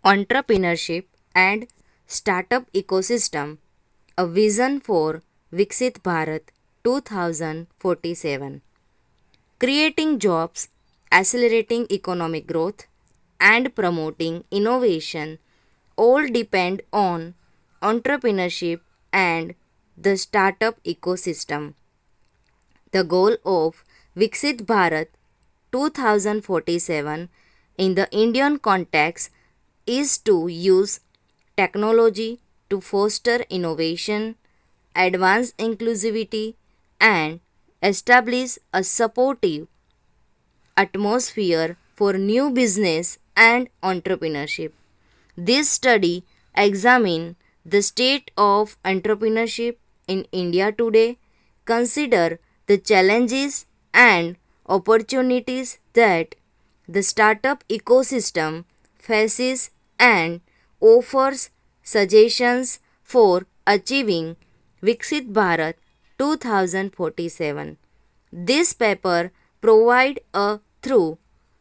Entrepreneurship and Startup Ecosystem, a vision for Viksit Bharat 2047. Creating jobs, accelerating economic growth, and promoting innovation all depend on entrepreneurship and the startup ecosystem. The goal of Viksit Bharat 2047 in the Indian context is to use technology to foster innovation, advance inclusivity, and establish a supportive atmosphere for new business and entrepreneurship. This study examines the state of entrepreneurship in India today, consider the challenges and opportunities that the startup ecosystem faces and offers suggestions for achieving Viksit Bharat 2047. This paper provides a thorough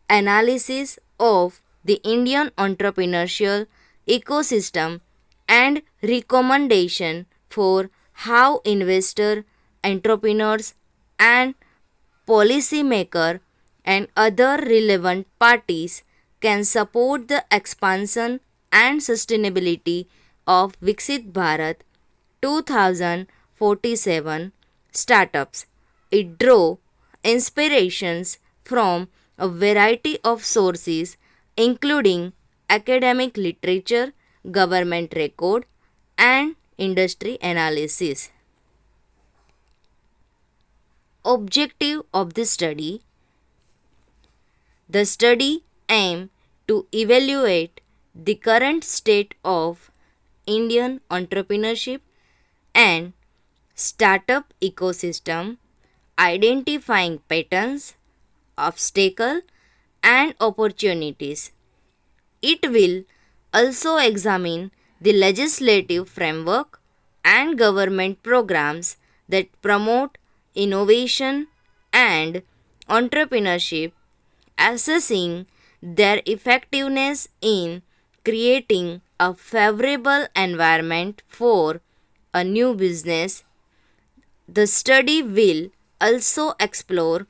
analysis of the Indian entrepreneurial ecosystem and recommendation for how investor, entrepreneurs and policymaker and other relevant parties can support the expansion and sustainability of Viksit Bharat 2047 startups. It drew inspirations from a variety of sources including academic literature, government record and industry analysis. Objective of the study: the study aimed to evaluate the current state of Indian entrepreneurship and startup ecosystem, identifying patterns, obstacles, and opportunities. It will also examine the legislative framework and government programs that promote innovation and entrepreneurship, assessing their effectiveness in creating a favorable environment for a new business. The study will also explore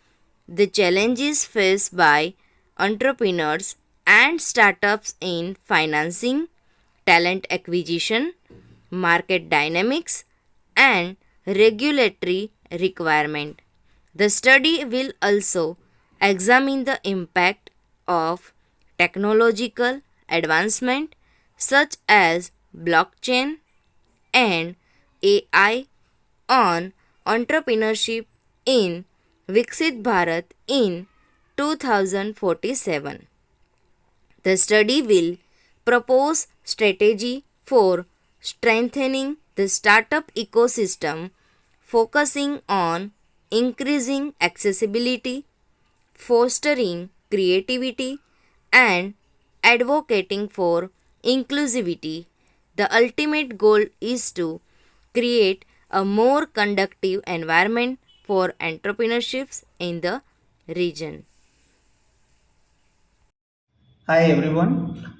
the challenges faced by entrepreneurs and startups in financing, talent acquisition, market dynamics, and regulatory requirement. The study will also examine the impact of technological advancement such as blockchain and AI on entrepreneurship in Viksit Bharat in 2047. The study will propose strategy for strengthening the startup ecosystem, focusing on increasing accessibility, fostering creativity, and advocating for inclusivity. The ultimate goal is to create a more conducive environment for entrepreneurships in the region. Hi everyone,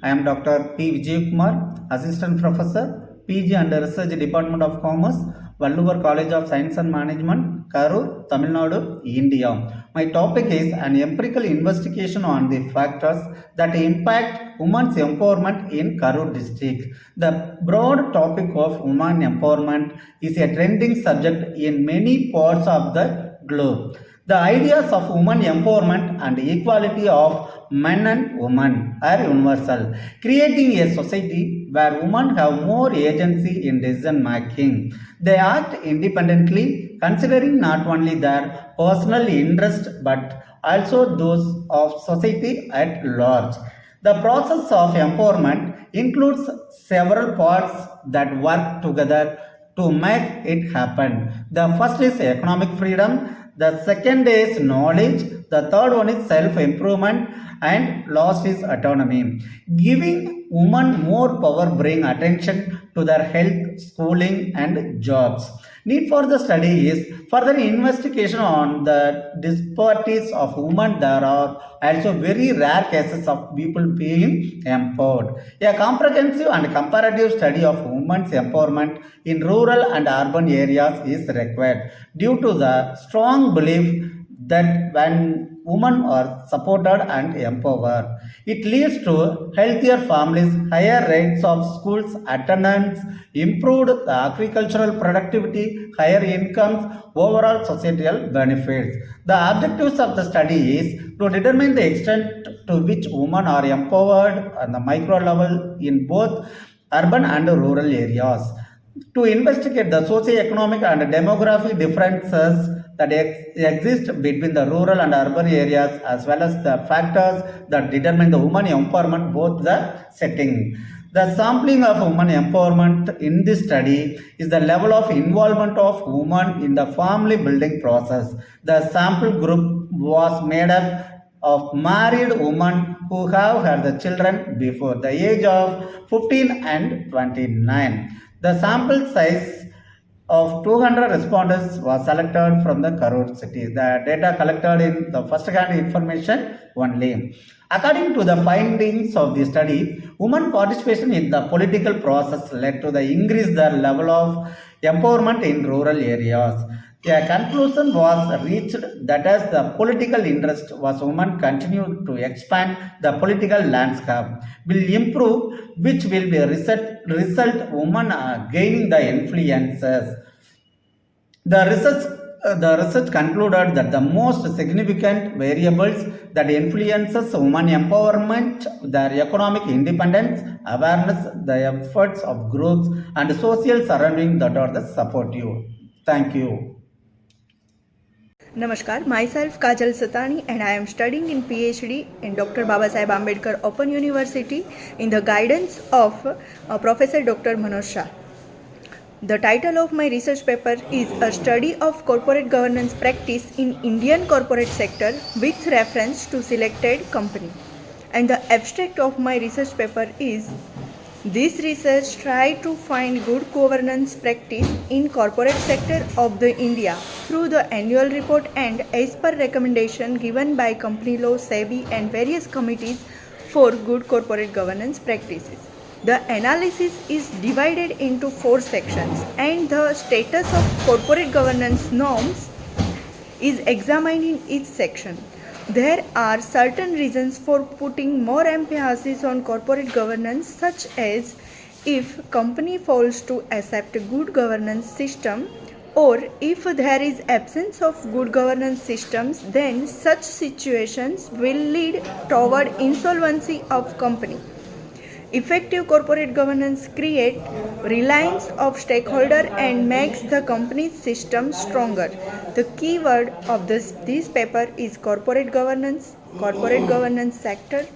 I am Dr. P. Kumar, Assistant Professor, PG and Research Department of Commerce, Valluvar College of Science and Management, Karur, Tamil Nadu, India. My topic is an empirical investigation on the factors that impact women's empowerment in Karur district. The broad topic of women empowerment is a trending subject in many parts of the globe. The ideas of women empowerment and equality of men and women are universal, creating a society where women have more agency in decision making. They act independently, considering not only their personal interest but also those of society at large. The process of empowerment includes several parts that work together to make it happen. The first is economic freedom, the second is knowledge, the third one is self improvement, and last is autonomy. Giving women more power bring attention to their health, schooling, and jobs. Need for the study is further investigation on the disparities of women. There are also very rare cases of people being empowered. A comprehensive and comparative study of women's empowerment in rural and urban areas is required due to the strong belief that when women are supported and empowered, it leads to healthier families, higher rates of schools attendance, improved agricultural productivity, higher incomes, overall societal benefits. The objectives of the study is to determine the extent to which women are empowered on the micro level in both urban and rural areas, to investigate the socio-economic and demographic differences that exist between the rural and urban areas, as well as the factors that determine the women empowerment both the setting. The sampling of women empowerment in this study is the level of involvement of women in the family building process. The sample group was made up of married women who have had the children before the age of 15 and 29. The sample size of 200 respondents was selected from the Karur city. The data collected in the first-hand information only. According to the findings of the study, women participation in the political process led to the increase the level of empowerment in rural areas. A conclusion was reached that as the political interest was women continued to expand, the political landscape will improve, which will be a result women are gaining the influences. The research concluded that the most significant variables that influences women empowerment, their economic independence, awareness, the efforts of groups, and social surrounding that are the supportive. Thank you. Namaskar, myself Kajal Satani and I am studying in PhD in Dr. Babasaheb Ambedkar Open University in the guidance of Professor Dr. Manoj Shah. The title of my research paper is A Study of Corporate Governance Practice in Indian Corporate Sector with reference to selected company. And the abstract of my research paper is this research tried to find good governance practice in corporate sector of the India through the annual report and as per recommendation given by company law, SEBI and various committees for good corporate governance practices. The analysis is divided into 4 sections and the status of corporate governance norms is examined in each section. There are certain reasons for putting more emphasis on corporate governance, such as if company fails to accept a good governance system, or if there is absence of good governance systems, then such situations will lead toward insolvency of company. Effective corporate governance creates reliance of stakeholder and makes the company's system stronger. The key word of this paper is corporate governance sector,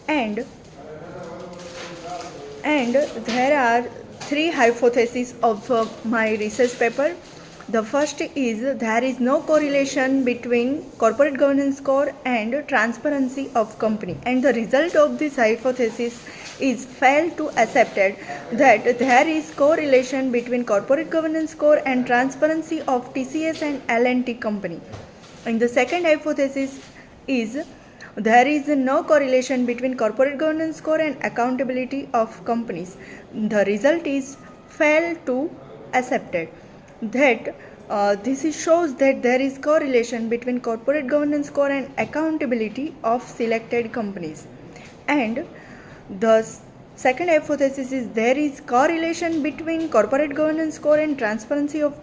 and there are 3 hypotheses of my research paper. The first is there is no correlation between corporate governance score and transparency of company, and the result of this hypothesis is failed to accepted that there is correlation between corporate governance score and transparency of TCS and L&T company. And the second hypothesis is there is no correlation between corporate governance score and accountability of companies. The result is failed to accepted that this shows that there is correlation between corporate governance score and accountability of selected companies. And the second hypothesis is there is correlation between corporate governance score and transparency of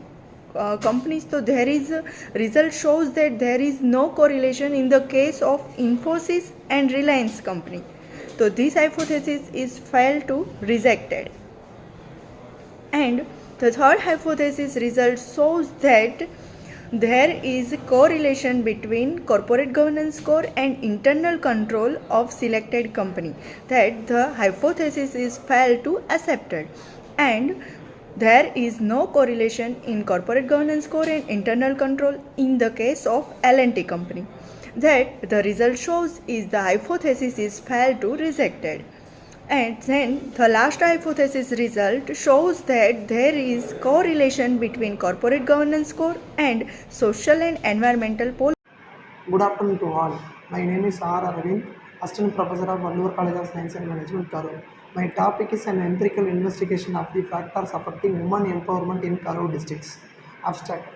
companies. So there is result shows that there is no correlation in the case of Infosys and Reliance company. So this hypothesis is failed to rejected. And the third hypothesis result shows that there is correlation between corporate governance score and internal control of selected company, that the hypothesis is failed to accepted. And there is no correlation in corporate governance score and internal control in the case of L&T company, that the result shows is the hypothesis is failed to rejected. And then the last hypothesis result shows that there is correlation between corporate governance score and social and environmental policy. Good afternoon to all. My name is R. Aravind, Assistant Professor of Vallur College of Science and Management, Karur. My topic is an empirical investigation of the factors affecting women empowerment in Karur districts. Abstract.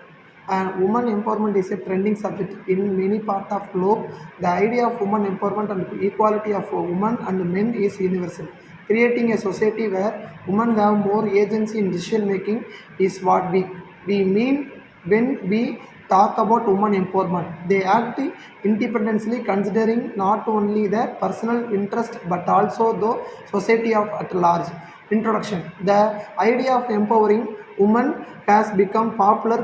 Women empowerment is a trending subject in many parts of globe. The idea of women empowerment and equality of women and men is universal. Creating a society where women have more agency in decision making is what we mean when we talk about women empowerment. They act independently, considering not only their personal interest but also the society of at large. Introduction. The idea of empowering women has become popular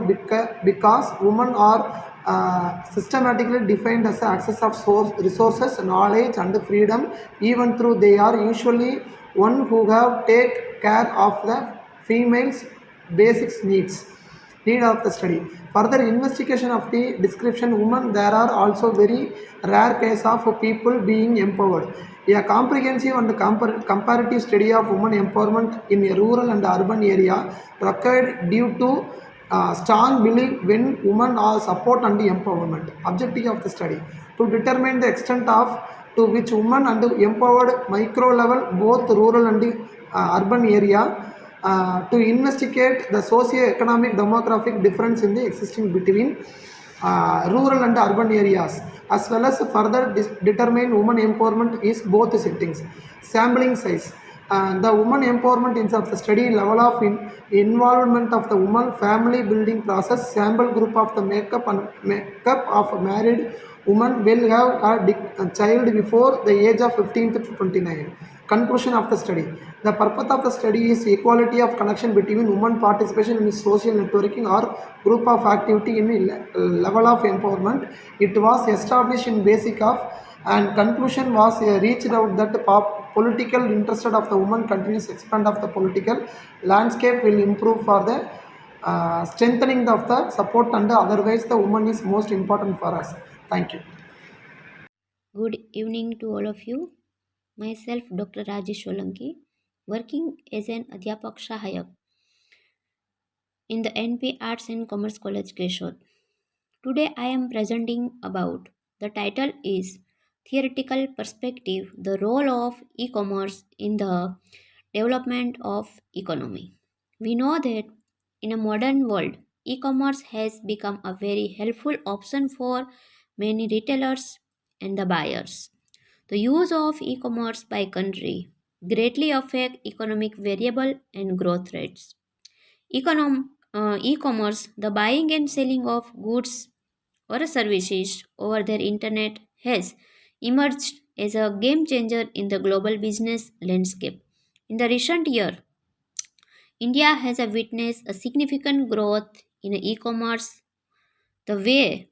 because women are systematically defined as access of resources, knowledge, and freedom, even though they are usually one who have take care of the female's basic needs need of the study. Further investigation of the description women, there are also very rare case of people being empowered. A comprehensive and comparative study of women empowerment in a rural and urban area required due to strong belief when women are support and empowerment. Objective of the study to determine the extent of to which women and empowered micro level both rural and urban area to investigate the socio-economic demographic difference in the existing between rural and urban areas, as well as further determine women empowerment is both settings. Sampling size. The woman empowerment is of the study level of involvement of the woman family building process. Sample group of the makeup of married woman will have a child before the age of 15 to 29. Conclusion of the study. The purpose of the study is equality of connection between women participation in social networking or group of activity in level of empowerment. It was established in basic of and conclusion was reached out that political interest of the woman continues expand of the political landscape will improve for the strengthening of the support and otherwise the woman is most important for us. Thank you. Good evening to all of you. Myself, Dr. Rajesh Solanki, working as an Adhyapak Sahayak in the NP Arts and Commerce College, Keshod. Today I am presenting about the title is Theoretical Perspective, the role of e-commerce in the development of economy. We know that in a modern world, e-commerce has become a very helpful option for many retailers and the buyers. The use of e-commerce by country greatly affect economic variable and growth rates. E-commerce, the buying and selling of goods or services over their internet has emerged as a game changer in the global business landscape. In the recent year, India has witnessed a significant growth in e-commerce, the way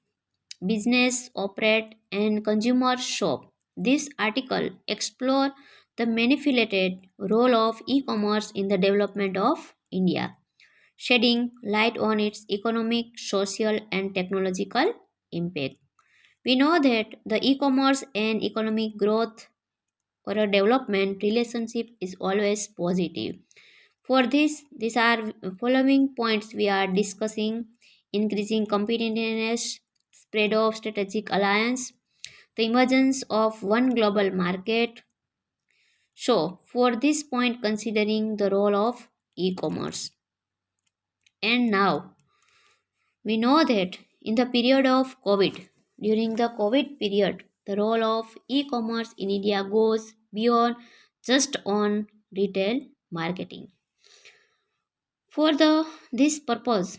business operate and consumer shop. This article explore the manipulated role of e-commerce in the development of India, shedding light on its economic, social and technological impact. We know that the e-commerce and economic growth or a development relationship is always positive. For this, these are following points we are discussing: increasing competitiveness, spread of strategic alliance, the emergence of one global market. So, for this point, considering the role of e-commerce. And now, we know that in the period of COVID, during the COVID period, the role of e-commerce in India goes beyond just on retail marketing. For this purpose,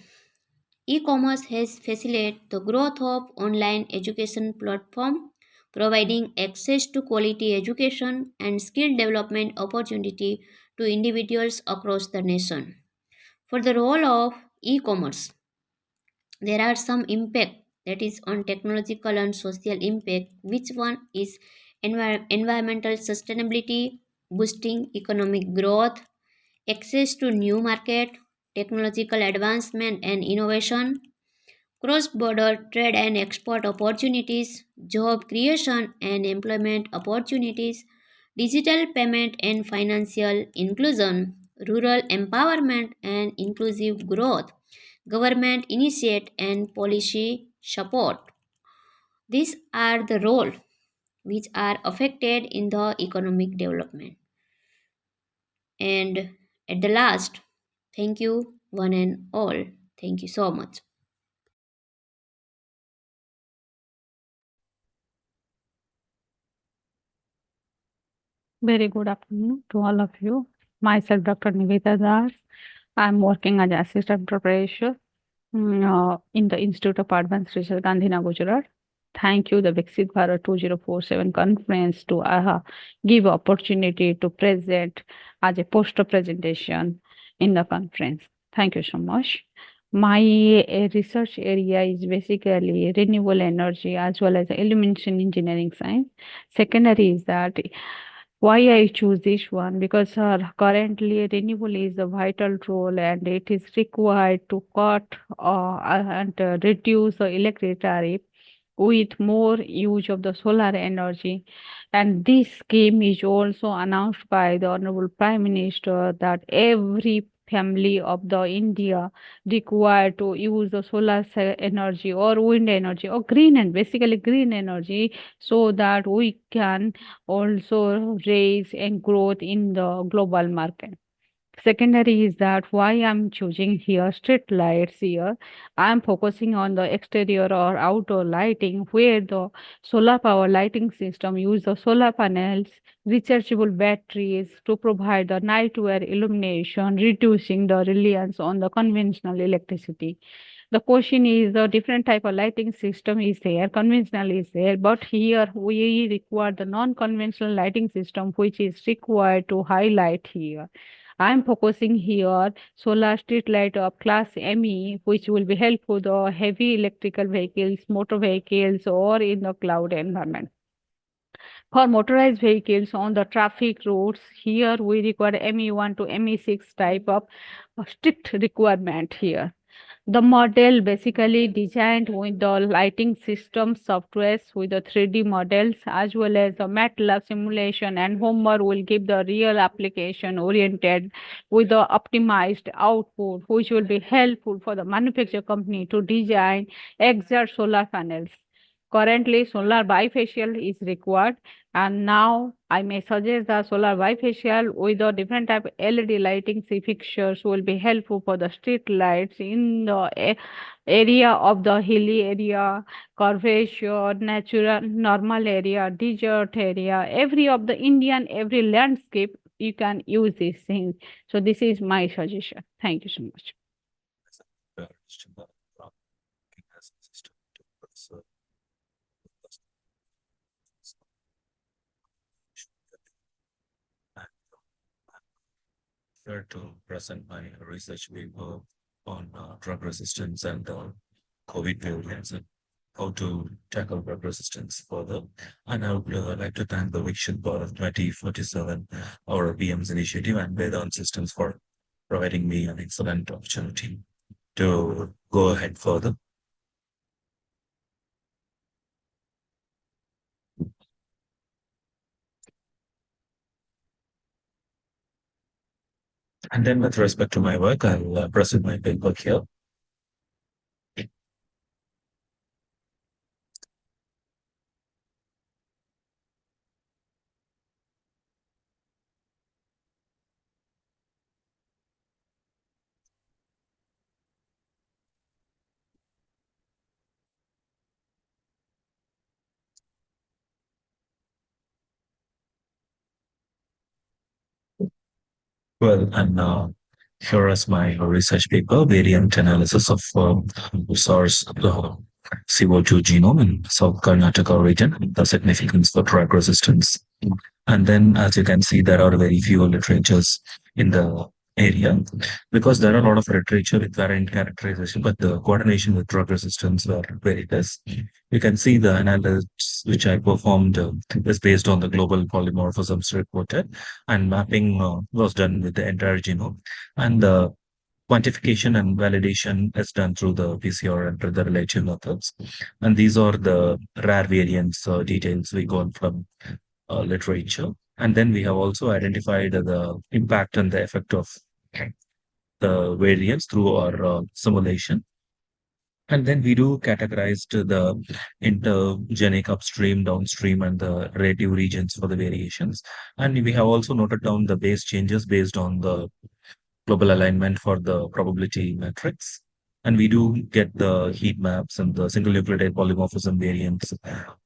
e-commerce has facilitated the growth of online education platform, providing access to quality education and skill development opportunity to individuals across the nation. For the role of e-commerce, there are some impact that is on technological and social impact. Which one is environmental sustainability, boosting economic growth, access to new market, technological advancement and innovation, cross-border trade and export opportunities, job creation and employment opportunities, digital payment and financial inclusion, rural empowerment and inclusive growth, government initiate and policy support. These are the roles which are affected in the economic development. And at the last, thank you one and all. Thank you so much. Very good afternoon to all of you. Myself, Dr. Nivita Das. I'm working as assistant professor in the Institute of Advanced Research, Gandhinagar, Gujarat. Thank you, the Viksit Bharat 2047 conference, to give opportunity to present as a poster presentation in the conference. Thank you so much. My research area is basically renewable energy as well as illumination engineering science. Secondary is that why I choose this one because currently renewable is a vital role and it is required to cut and reduce the electric tariff with more use of the solar energy. And this scheme is also announced by the Honorable Prime Minister that every family of the India required to use the energy or wind energy or green and basically green energy so that we can also raise and growth in the global market. Secondary is that why I'm choosing here street lights here. I'm focusing on the exterior or outdoor lighting where the solar power lighting system use the solar panels, rechargeable batteries to provide the night wear illumination, reducing the reliance on the conventional electricity. The question is the different type of lighting system is there, conventional is there, but here we require the non-conventional lighting system which is required to highlight here. I'm focusing here solar street light of class ME, which will be helpful the heavy electrical vehicles, motor vehicles, or in the cloud environment. For motorized vehicles on the traffic roads, here we require ME1 to ME6 type of strict requirement here. The model basically designed with the lighting system softwares with the 3D models as well as the MATLAB simulation and Homer will give the real application oriented with the optimized output which will be helpful for the manufacturer company to design exact solar panels. Currently, solar bifacial is required, and now I may suggest that solar bifacial with the different type of LED lighting fixtures will be helpful for the street lights in the area of the hilly area, curvature, natural, normal area, desert area, every of the Indian, every landscape, you can use these things. So this is my suggestion. Thank you so much. Here to present my research paper on drug resistance and COVID variants and how to tackle drug resistance further. And I would like to thank the Viksit Bharat 2047, our PM's initiative, and Vedant Systems for providing me an excellent opportunity to go ahead further. And then with respect to my work, I'll present my paper here. Well, and here is my research paper, variant analysis of SARS CO2 genome in South Karnataka region, the significance for drug resistance. And then, as you can see, there are very few literatures in the area because there are a lot of literature with variant characterization, but the coordination with drug resistance were very less. You can see the analysis which I performed is based on the global polymorphisms reported, and mapping was done with the entire genome, and the quantification and validation is done through the PCR and the relative methods. And these are the rare variants details we got from literature. And then we have also identified the impact and the effect of the variance through our simulation. And then we do categorize the intergenic upstream, downstream, and the relative regions for the variations. And we have also noted down the base changes based on the global alignment for the probability matrix. And we do get the heat maps and the single nucleotide polymorphism variants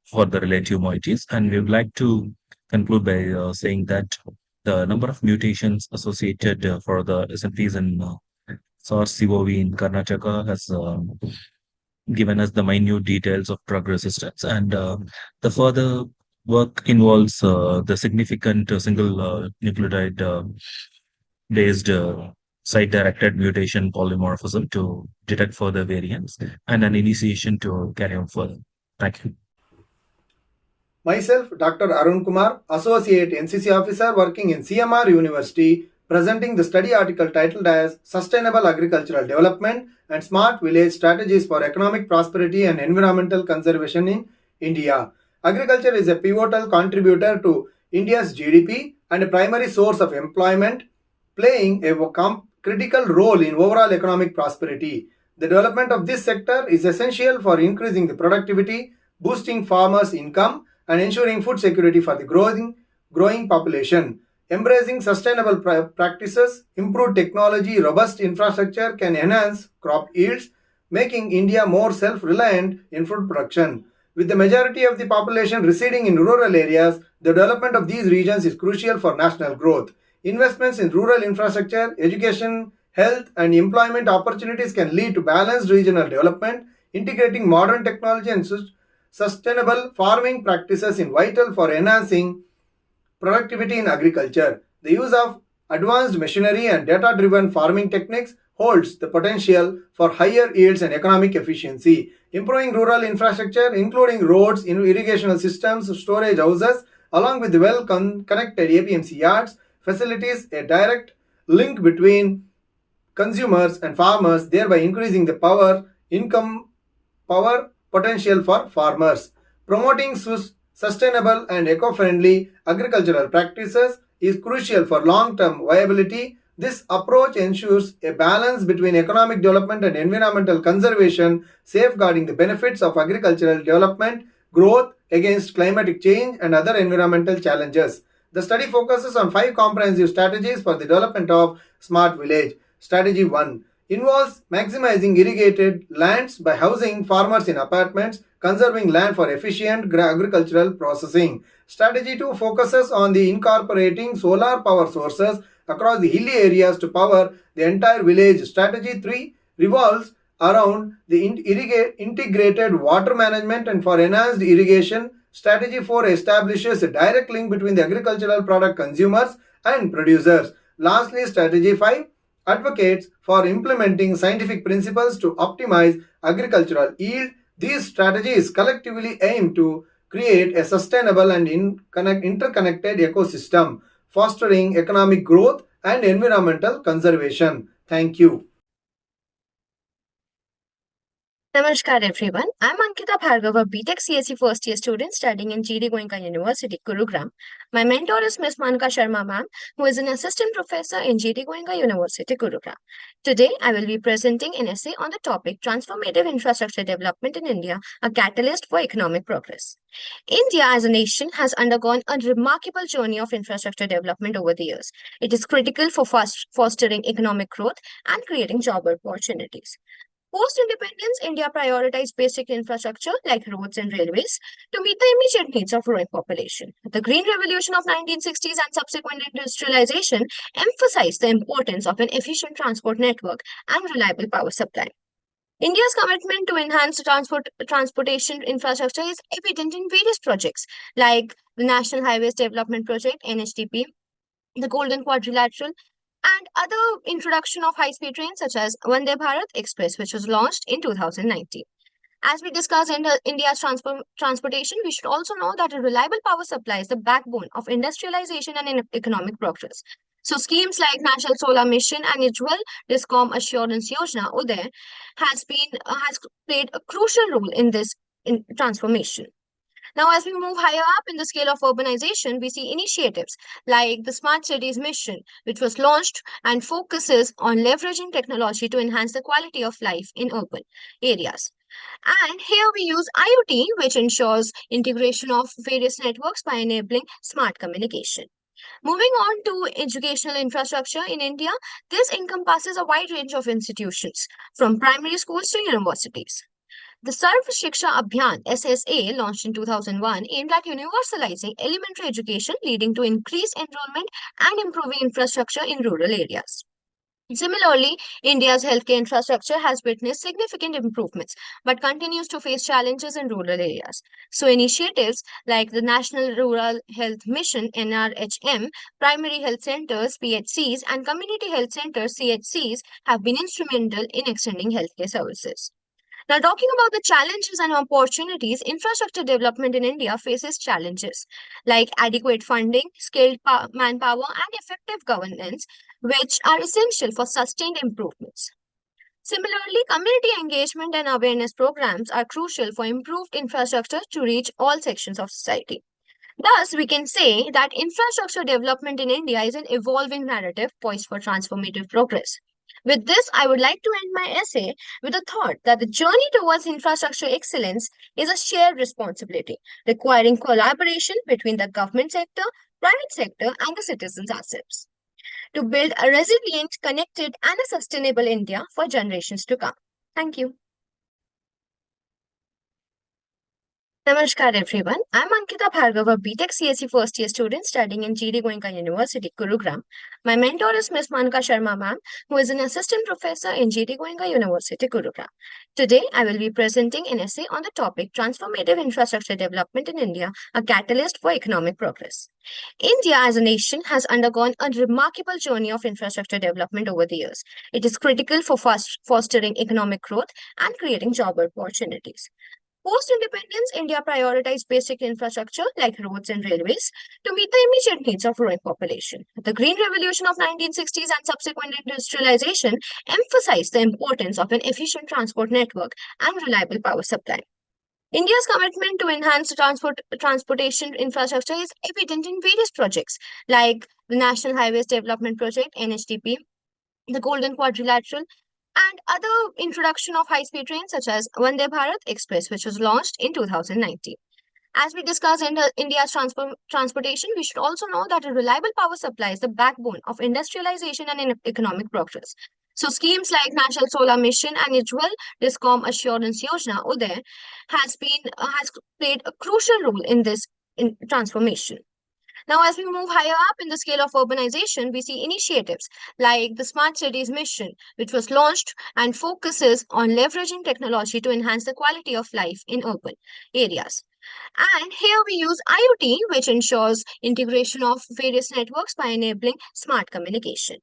for the relative moieties. And we would like to conclude by saying that the number of mutations associated for the SNPs in SARS-CoV in Karnataka has given us the minute details of drug resistance. And the further work involves the significant single nucleotide based site-directed mutation polymorphism to detect further variants and an initiation to carry on further. Thank you. Myself, Dr. Arun Kumar, Associate NCC Officer working in CMR University, presenting the study article titled as Sustainable Agricultural Development and Smart Village Strategies for Economic Prosperity and Environmental Conservation in India. Agriculture is a pivotal contributor to India's GDP and a primary source of employment, playing a critical role in overall economic prosperity. The development of this sector is essential for increasing the productivity, boosting farmers' income, and ensuring food security for the growing population. Embracing sustainable practices, improved technology, robust infrastructure can enhance crop yields, making India more self-reliant in food production. With the majority of the population residing in rural areas, the development of these regions is crucial for national growth. Investments in rural infrastructure, education, health, and employment opportunities can lead to balanced regional development. Integrating modern technology and sustainable farming practices is vital for enhancing productivity in agriculture. The use of advanced machinery and data-driven farming techniques holds the potential for higher yields and economic efficiency. Improving rural infrastructure, including roads, irrigation systems, storage houses, along with well-connected APMC yards, facilitates a direct link between consumers and farmers, thereby increasing the power potential for farmers. Promoting sustainable and eco-friendly agricultural practices is crucial for long-term viability. This approach ensures a balance between economic development and environmental conservation, safeguarding the benefits of agricultural development, growth against climatic change and other environmental challenges. The study focuses on 5 comprehensive strategies for the development of smart village. Strategy 1 involves maximizing irrigated lands by housing farmers in apartments, conserving land for efficient agricultural processing. Strategy 2 focuses on the incorporating solar power sources across the hilly areas to power the entire village. Strategy 3 revolves around the integrated water management and for enhanced irrigation. Strategy 4 establishes a direct link between the agricultural product consumers and producers. Lastly, Strategy 5 advocates for implementing scientific principles to optimize agricultural yield. These strategies collectively aim to create a sustainable and interconnected ecosystem, fostering economic growth and environmental conservation. Thank you. Namaskar everyone. I'm Ankita Bhargava, BTech CSE first year student studying in GD Goenka University, Gurugram. My mentor is Ms. Manka Sharma ma'am, who is an assistant professor in GD Goenka University, Gurugram. Today, I will be presenting an essay on the topic Transformative Infrastructure Development in India, a catalyst for economic progress. India as a nation has undergone a remarkable journey of infrastructure development over the years. It is critical for fostering economic growth and creating job opportunities. Post-independence, India prioritized basic infrastructure like roads and railways to meet the immediate needs of growing population. The Green Revolution of 1960s and subsequent industrialization emphasized the importance of an efficient transport network and reliable power supply. India's commitment to enhance transportation infrastructure is evident in various projects like the National Highways Development Project (NHDP), the Golden Quadrilateral, and other introduction of high-speed trains such as Vande Bharat Express, which was launched in 2019. As we discuss India's transportation, we should also know that a reliable power supply is the backbone of industrialization and economic progress. So schemes like National Solar Mission and Ujjwal Discom Assurance Yojana Uday has played a crucial role in this transformation. Now, as we move higher up in the scale of urbanization, we see initiatives like the Smart Cities Mission, which was launched and focuses on leveraging technology to enhance the quality of life in urban areas. And here we use IoT, which ensures integration of various networks by enabling smart communication. Moving on to educational infrastructure in India, this encompasses a wide range of institutions, from primary schools to universities. The Sarv Shiksha Abhiyan SSA, launched in 2001, aimed at universalizing elementary education, leading to increased enrollment and improving infrastructure in rural areas. Similarly, India's healthcare infrastructure has witnessed significant improvements but continues to face challenges in rural areas. So, initiatives like the National Rural Health Mission NRHM, primary health centers PHCs, and community health centers CHCs have been instrumental in extending healthcare services. Now, talking about the challenges and opportunities, infrastructure development in India faces challenges like adequate funding, manpower, and effective governance, which are essential for sustained improvements. Similarly, community engagement and awareness programs are crucial for improved infrastructure to reach all sections of society. Thus, we can say that infrastructure development in India is an evolving narrative poised for transformative progress. With this, I would like to end my essay with a thought that the journey towards infrastructure excellence is a shared responsibility, requiring collaboration between the government sector, private sector, and the citizens ourselves to build a resilient, connected, and a sustainable India for generations to come. Thank you. Namaskar everyone. I'm Ankita Bhargava, BTech CSE first year student studying in GD Goenka University, Gurugram. My mentor is Ms. Manka Sharma ma'am, who is an assistant professor in GD Goenka University, Gurugram. Today, I will be presenting an essay on the topic Transformative Infrastructure Development in India, a catalyst for economic progress. India as a nation has undergone a remarkable journey of infrastructure development over the years. It is critical for fostering economic growth and creating job opportunities. Post independence, India prioritized basic infrastructure like roads and railways to meet the immediate needs of growing population. The Green Revolution of 1960s and subsequent industrialization emphasized the importance of an efficient transport network and reliable power supply. India's commitment to enhance transportation infrastructure is evident in various projects like the National Highways Development Project (NHDP), the Golden Quadrilateral, and other introduction of high-speed trains such as Vande Bharat Express, which was launched in 2019. As we discuss India's transportation, we should also know that a reliable power supply is the backbone of industrialization and economic progress. So schemes like National Solar Mission and Ujjwal Discom Assurance Yojana Uday has played a crucial role in this transformation. Now, as we move higher up in the scale of urbanization, we see initiatives like the Smart Cities Mission, which was launched and focuses on leveraging technology to enhance the quality of life in urban areas. And here we use IoT, which ensures integration of various networks by enabling smart communication.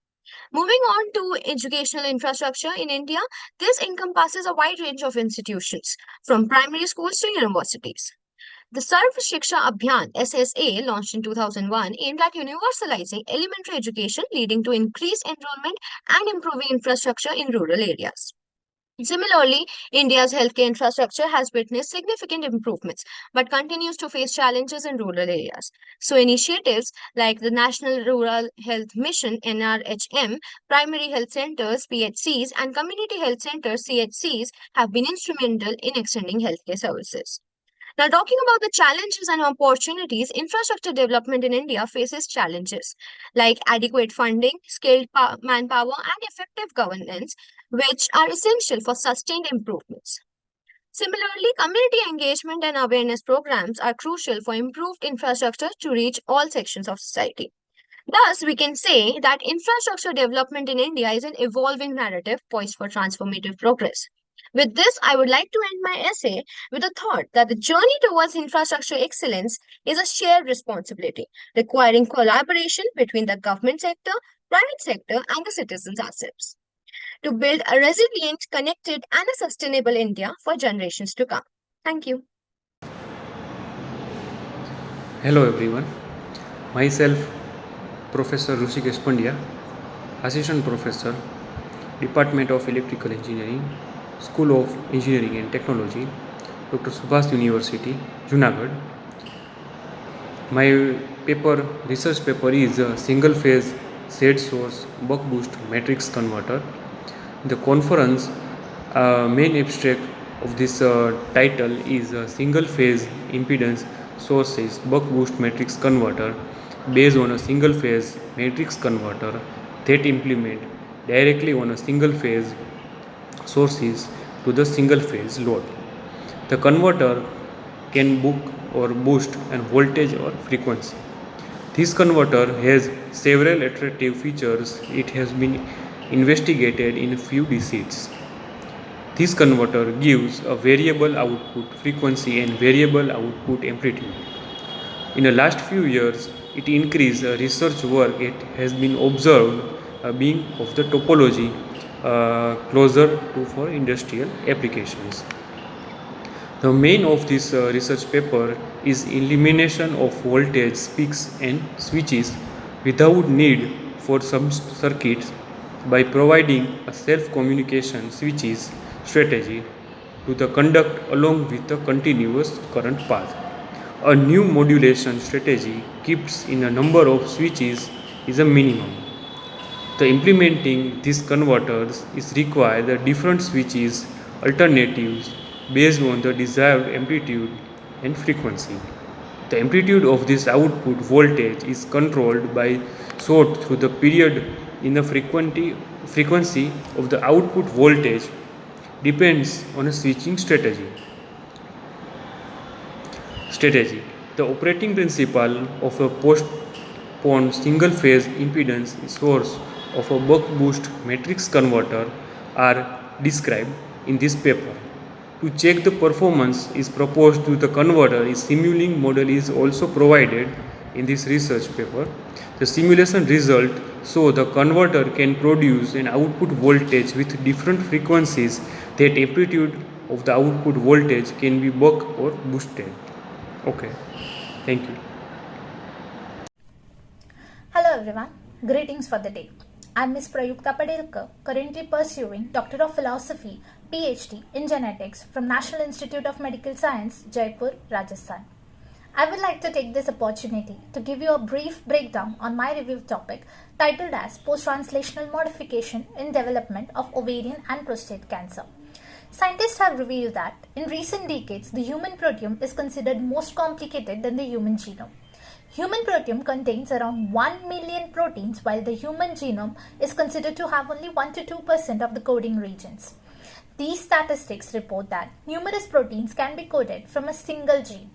Moving on to educational infrastructure in India, this encompasses a wide range of institutions, from primary schools to universities. The Sarv Shiksha Abhiyan SSA, launched in 2001, aimed at universalizing elementary education, leading to increased enrollment and improving infrastructure in rural areas. Similarly, India's healthcare infrastructure has witnessed significant improvements but continues to face challenges in rural areas. So, initiatives like the National Rural Health Mission NRHM, primary health centers PHCs, and community health centers CHCs have been instrumental in extending healthcare services. Now, talking about the challenges and opportunities, infrastructure development in India faces challenges like adequate funding, manpower, and effective governance, which are essential for sustained improvements. Similarly, community engagement and awareness programs are crucial for improved infrastructure to reach all sections of society. Thus, we can say that infrastructure development in India is an evolving narrative poised for transformative progress. With this, I would like to end my essay with a thought that the journey towards infrastructure excellence is a shared responsibility, requiring collaboration between the government sector, private sector, and the citizens ourselves to build a resilient, connected, and a sustainable India for generations to come. Thank you. Hello everyone, myself Professor Rushikesh Pandya, Assistant Professor, Department of Electrical Engineering, School of Engineering and Technology, Dr. Subhas University, Junagadh. My research paper is a single phase said source buck boost matrix converter. The conference main abstract of this title is a single phase impedance sources buck boost matrix converter based on a single phase matrix converter that implement directly on a single phase sources to the single phase load. The converter can book or boost an voltage or frequency. This converter has several attractive features. It has been investigated in a few DCs. This converter gives a variable output frequency and variable output amplitude. In the last few years, it increased research work. It has been observed being of the topology closer to for industrial applications. The main of this research paper is elimination of voltage peaks and switches without need for some circuits by providing a self-communication switches strategy to the conduct along with the continuous current path. A new modulation strategy keeps in a number of switches is a minimum. The implementing these converters is required the different switches alternatives based on the desired amplitude and frequency. The amplitude of this output voltage is controlled by sort through the period in the frequency of the output voltage depends on a switching strategy. The operating principle of a postponed single phase impedance source of a buck boost matrix converter are described in this paper. To check the performance is proposed to the converter, a simulating model is also provided in this research paper. The simulation result show the converter can produce an output voltage with different frequencies that amplitude of the output voltage can be buck or boosted. Okay, thank you. Hello everyone, greetings for the day. I'm Ms. Prayukta Padelkar, currently pursuing Doctor of Philosophy, PhD in Genetics from National Institute of Medical Science, Jaipur, Rajasthan. I would like to take this opportunity to give you a brief breakdown on my review topic titled as Post-Translational Modification in Development of Ovarian and Prostate Cancer. Scientists have revealed that in recent decades, the human proteome is considered most complicated than the human genome. Human proteome contains around 1 million proteins, while the human genome is considered to have only 1 to 2% of the coding regions. These statistics report that numerous proteins can be coded from a single gene.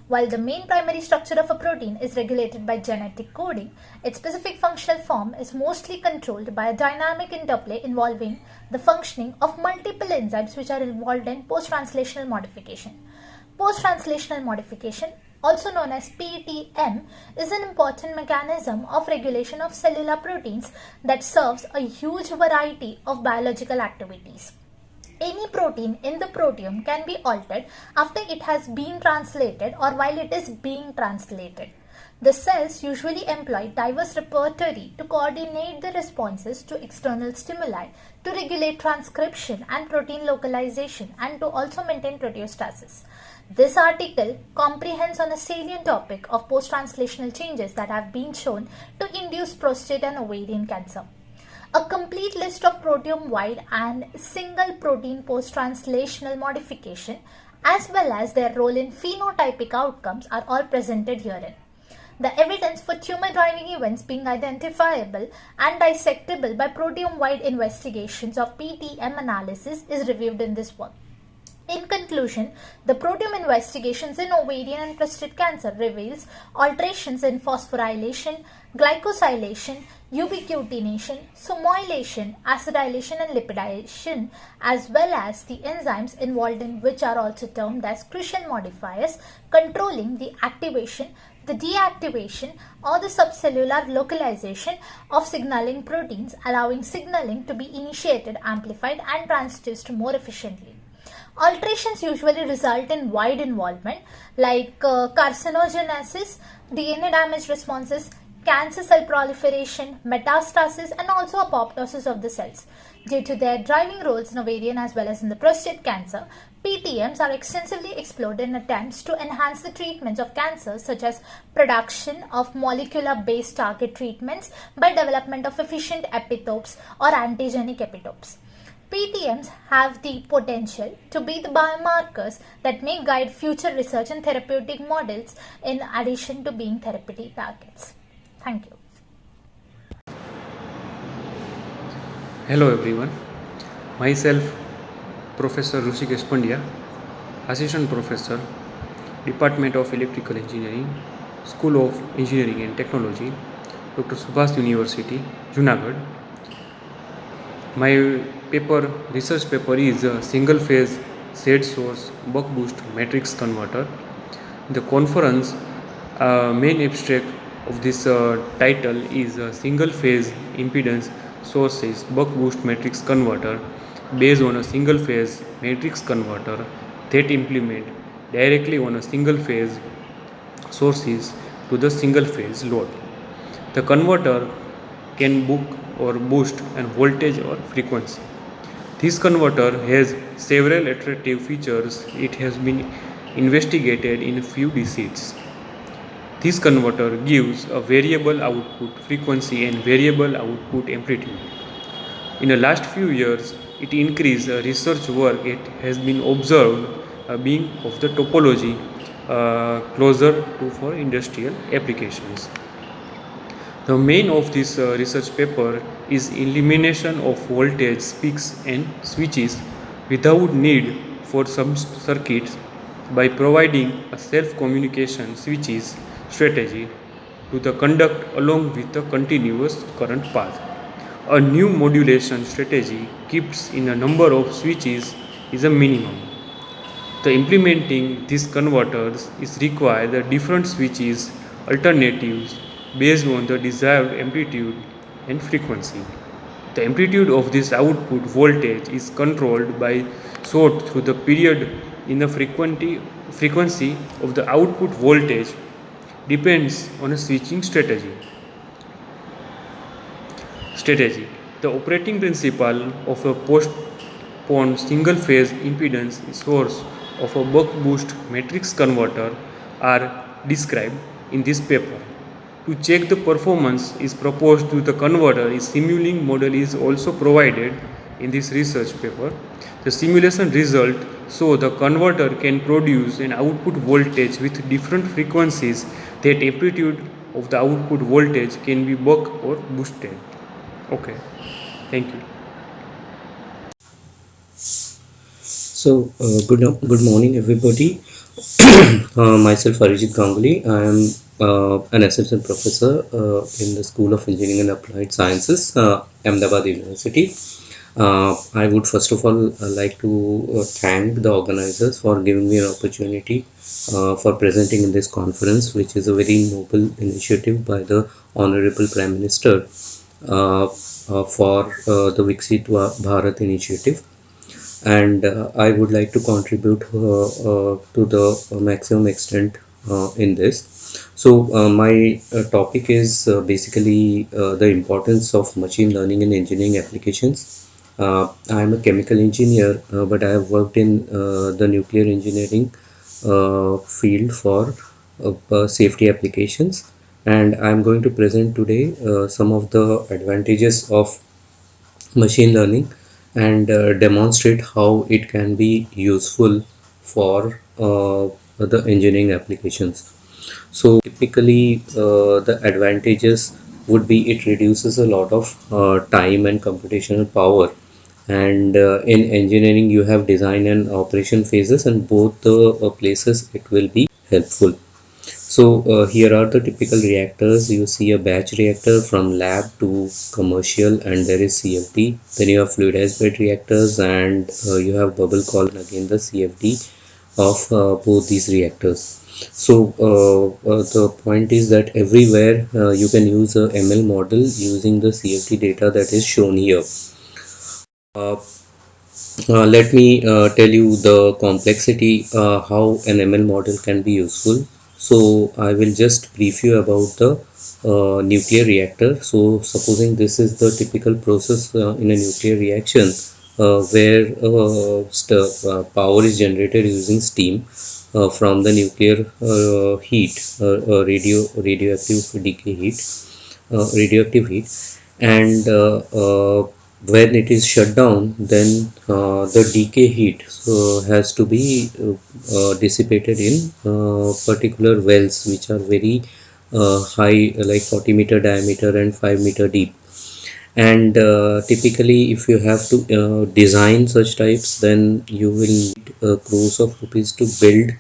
While the main primary structure of a protein is regulated by genetic coding, its specific functional form is mostly controlled by a dynamic interplay involving the functioning of multiple enzymes which are involved in post-translational modification. Post-translational modification, also known as PTM, is an important mechanism of regulation of cellular proteins that serves a huge variety of biological activities. Any protein in the proteome can be altered after it has been translated or while it is being translated. The cells usually employ diverse repertory to coordinate the responses to external stimuli, to regulate transcription and protein localization, and to also maintain proteostasis. This article comprehends on a salient topic of post-translational changes that have been shown to induce prostate and ovarian cancer. A complete list of proteome-wide and single protein post-translational modification as well as their role in phenotypic outcomes are all presented herein. The evidence for tumor-driving events being identifiable and dissectable by proteome-wide investigations of PTM analysis is reviewed in this work. In conclusion, the proteome investigations in ovarian and prostate cancer reveals alterations in phosphorylation, glycosylation, ubiquitination, SUMOylation, acetylation and lipidation, as well as the enzymes involved in which are also termed as crucial modifiers controlling the activation, the deactivation or the subcellular localization of signaling proteins, allowing signaling to be initiated, amplified and transduced more efficiently. Alterations usually result in wide involvement like carcinogenesis, DNA damage responses, cancer cell proliferation, metastasis and also apoptosis of the cells. Due to their driving roles in ovarian as well as in the prostate cancer, PTMs are extensively explored in attempts to enhance the treatments of cancer, such as production of molecular-based target treatments by development of efficient epitopes or antigenic epitopes. PTMs have the potential to be the biomarkers that may guide future research and therapeutic models in addition to being therapeutic targets. Thank you. Hello everyone, myself Professor Rushikesh Pandya, Assistant Professor, Department of Electrical Engineering, School of Engineering and Technology, Dr. Subhas University, Junagadh. My research paper is a single phase shade source buck boost matrix converter. The conference main abstract of this title is a single phase impedance sources buck boost matrix converter based on a single phase matrix converter that implement directly on a single phase sources to the single phase load. The converter can book or boost an voltage or frequency. This converter has several attractive features. It has been investigated in a few diseases. This converter gives a variable output frequency and variable output amplitude. In the last few years, it increased research work. It has been observed being of the topology closer to for industrial applications. The main of this research paper is elimination of voltage peaks and switches without need for some circuits by providing a self-communication switches strategy to the conduct along with the continuous current path. A new modulation strategy keeps in a number of switches is a minimum. The implementing these converters is required the different switches alternatives based on the desired amplitude and frequency. The amplitude of this output voltage is controlled by sort through the period in the frequency of the output voltage depends on a switching strategy. The operating principle of a postponed single phase impedance source of a buck boost matrix converter are described in this paper. To check the performance is proposed to the converter, a simulating model is also provided in this research paper. The simulation result show the converter can produce an output voltage with different frequencies that amplitude of the output voltage can be buck or boosted. Okay, thank you. So, good morning, everybody. Myself, Arijit Ganguly. I am an assistant professor in the School of Engineering and Applied Sciences, Ahmedabad University. I would first of all like to thank the organizers for giving me an opportunity for presenting in this conference, which is a very noble initiative by the Honorable Prime Minister for the Viksit Bharat initiative. And I would like to contribute to the maximum extent in this. So my topic is basically the importance of machine learning in engineering applications. I am a chemical engineer, but I have worked in the nuclear engineering field for safety applications, and I am going to present today some of the advantages of machine learning and demonstrate how it can be useful for the engineering applications. So typically the advantages would be it reduces a lot of time and computational power, and in engineering you have design and operation phases, and both the places it will be helpful. So here are the typical reactors. You see a batch reactor from lab to commercial, and there is CFD. Then you have fluidized bed reactors, and you have bubble column, again the CFD of both these reactors. So the point is that everywhere you can use a ML model using the CFD data that is shown here. Uh, Let me tell you the complexity how an ML model can be useful. So I will just brief you about the nuclear reactor. So supposing this is the typical process in a nuclear reaction, where power is generated using steam from the nuclear heat, radioactive decay heat, radioactive heat, and when it is shut down, then the decay heat has to be dissipated in particular wells which are very high, like 40-meter diameter and 5-meter deep. And typically, if you have to design such types, then you will need crores of rupees to build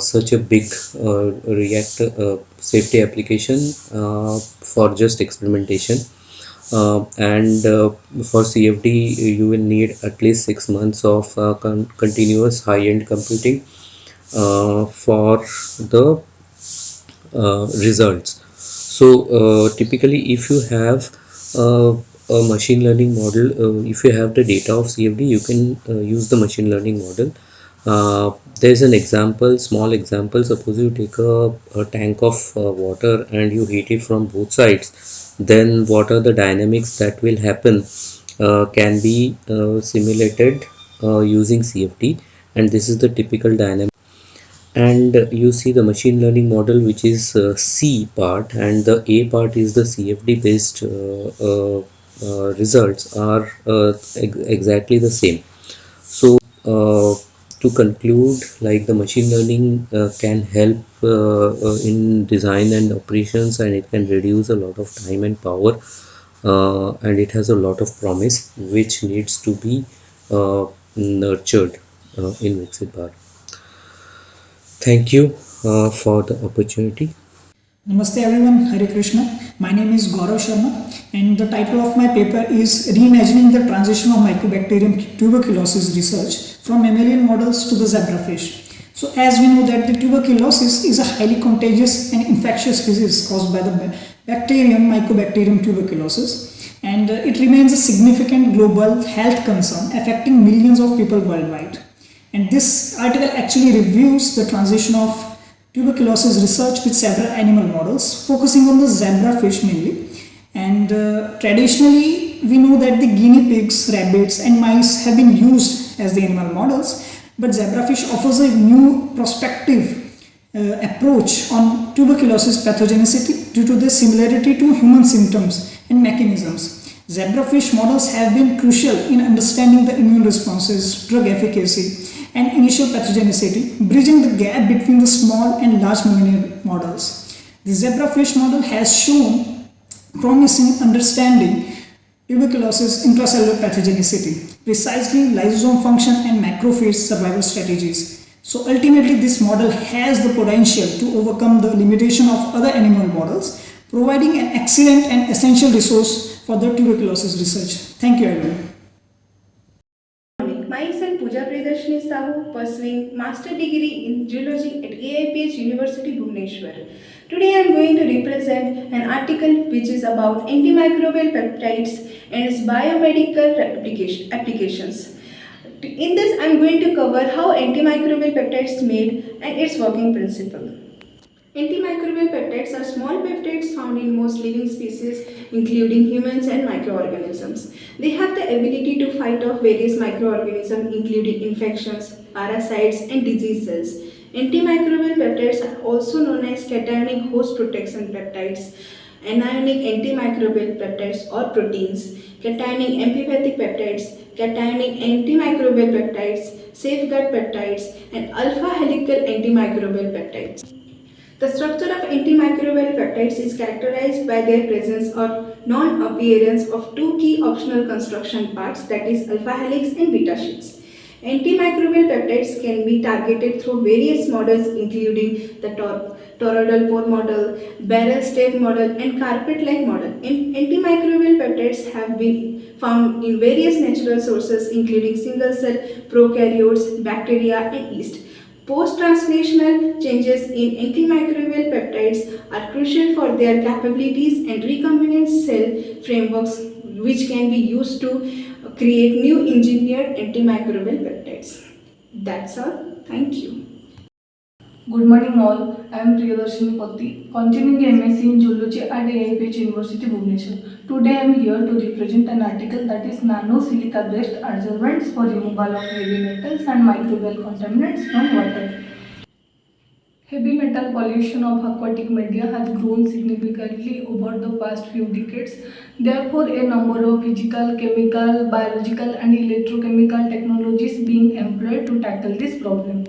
such a big reactor safety application for just experimentation. And for CFD, you will need at least 6 months of continuous high-end computing for the results. So typically, if you have uh, a machine learning model, if you have the data of CFD, you can use the machine learning model. There's an example, small example. Suppose you take a tank of water and you heat it from both sides. Then what are the dynamics that will happen can be simulated using CFD, and this is the typical dynamic. And you see the machine learning model, which is C part, and the A part is the CFD based results are exactly the same. So to conclude, like, the machine learning can help in design and operations, and it can reduce a lot of time and power, and it has a lot of promise which needs to be nurtured in Viksit Bharat. Thank you for the opportunity. Namaste everyone, Hare Krishna. My name is Gaurav Sharma, and the title of my paper is Reimagining the Transition of Mycobacterium Tuberculosis Research from Mammalian Models to the Zebrafish. So as we know that the tuberculosis is a highly contagious and infectious disease caused by the bacterium Mycobacterium tuberculosis, and it remains a significant global health concern affecting millions of people worldwide. And this article actually reviews the transition of tuberculosis research with several animal models, focusing on the zebrafish mainly. And traditionally, we know that the guinea pigs, rabbits, and mice have been used as the animal models, but zebrafish offers a new prospective approach on tuberculosis pathogenicity due to the similarity to human symptoms and mechanisms. Zebrafish models have been crucial in understanding the immune responses, drug efficacy, and initial pathogenicity, bridging the gap between the small and large mammalian models. The zebrafish model has shown promising understanding tuberculosis intracellular pathogenicity, precisely lysosome function and macrophage survival strategies. So ultimately, this model has the potential to overcome the limitation of other animal models, providing an excellent and essential resource for the tuberculosis research. Thank you everyone. Myself Pooja Priyadarshini Sahu, pursuing Master Degree in Geology at AIPH University Bhubaneswar. Today I am going to represent an article which is about antimicrobial peptides and its biomedical applications. In this I am going to cover how antimicrobial peptides made and its working principle. Antimicrobial peptides are small peptides found in most living species, including humans and microorganisms. They have the ability to fight off various microorganisms, including infections, parasites, and diseases. Antimicrobial peptides are also known as cationic host protection peptides, anionic antimicrobial peptides or proteins, cationic amphipathic peptides, cationic antimicrobial peptides, safeguard peptides, and alpha helical antimicrobial peptides. The structure of antimicrobial peptides is characterized by their presence or non-appearance of two key optional construction parts, that is alpha helix and beta sheets. Antimicrobial peptides can be targeted through various models including the toroidal pore model, barrel stem model, and carpet-like model. Antimicrobial peptides have been found in various natural sources including single-cell prokaryotes, bacteria, and yeast. Post-translational changes in antimicrobial peptides are crucial for their capabilities and recombinant cell frameworks, which can be used to create new engineered antimicrobial peptides. That's all. Thank you. Good morning all. I am Priyadarshini Patti, continuing MSc in Zoology at AIPH University, Bhubaneswar. Today I am here to represent an article that is nano-silica based adsorbents for removal of heavy metals and microbial contaminants from water. Heavy metal pollution of aquatic media has grown significantly over the past few decades. Therefore, a number of physical, chemical, biological and electrochemical technologies being employed to tackle this problem.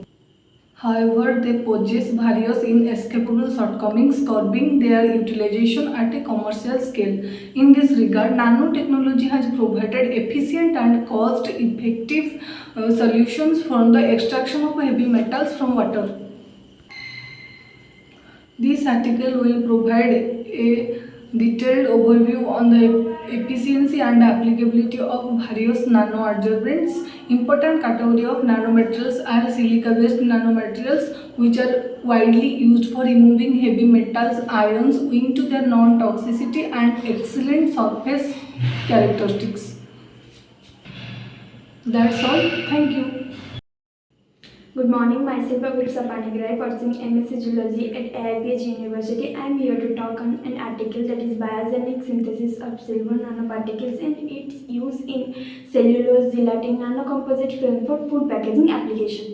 However, they possess various inescapable shortcomings, curbing their utilization at a commercial scale. In this regard, nanotechnology has provided efficient and cost-effective solutions for the extraction of heavy metals from water. This article will provide a detailed overview on the efficiency and applicability of various nanoadsorbents. Important category of nanomaterials are silica-based nanomaterials, which are widely used for removing heavy metals, ions, owing to their non-toxicity and excellent surface characteristics. That's all. Thank you. Good morning, myself Viksit Bharat, pursuing MSc Zoology at AIPH University. I am here to talk on an article that is biogenic synthesis of silver nanoparticles and its use in cellulose gelatin nanocomposite film for food packaging application.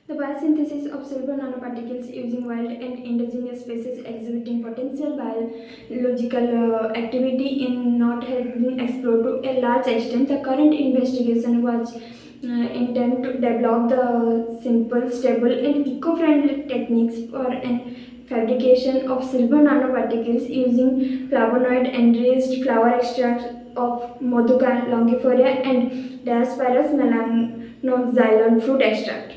The biosynthesis of silver nanoparticles using wild and indigenous species exhibiting potential biological activity in not has been explored to a large extent. The current investigation was intend to develop the simple, stable and eco-friendly techniques for an fabrication of silver nanoparticles using flavonoid-enriched flower extracts of Maduka longifolia and Diospyros melanoxylon fruit extract.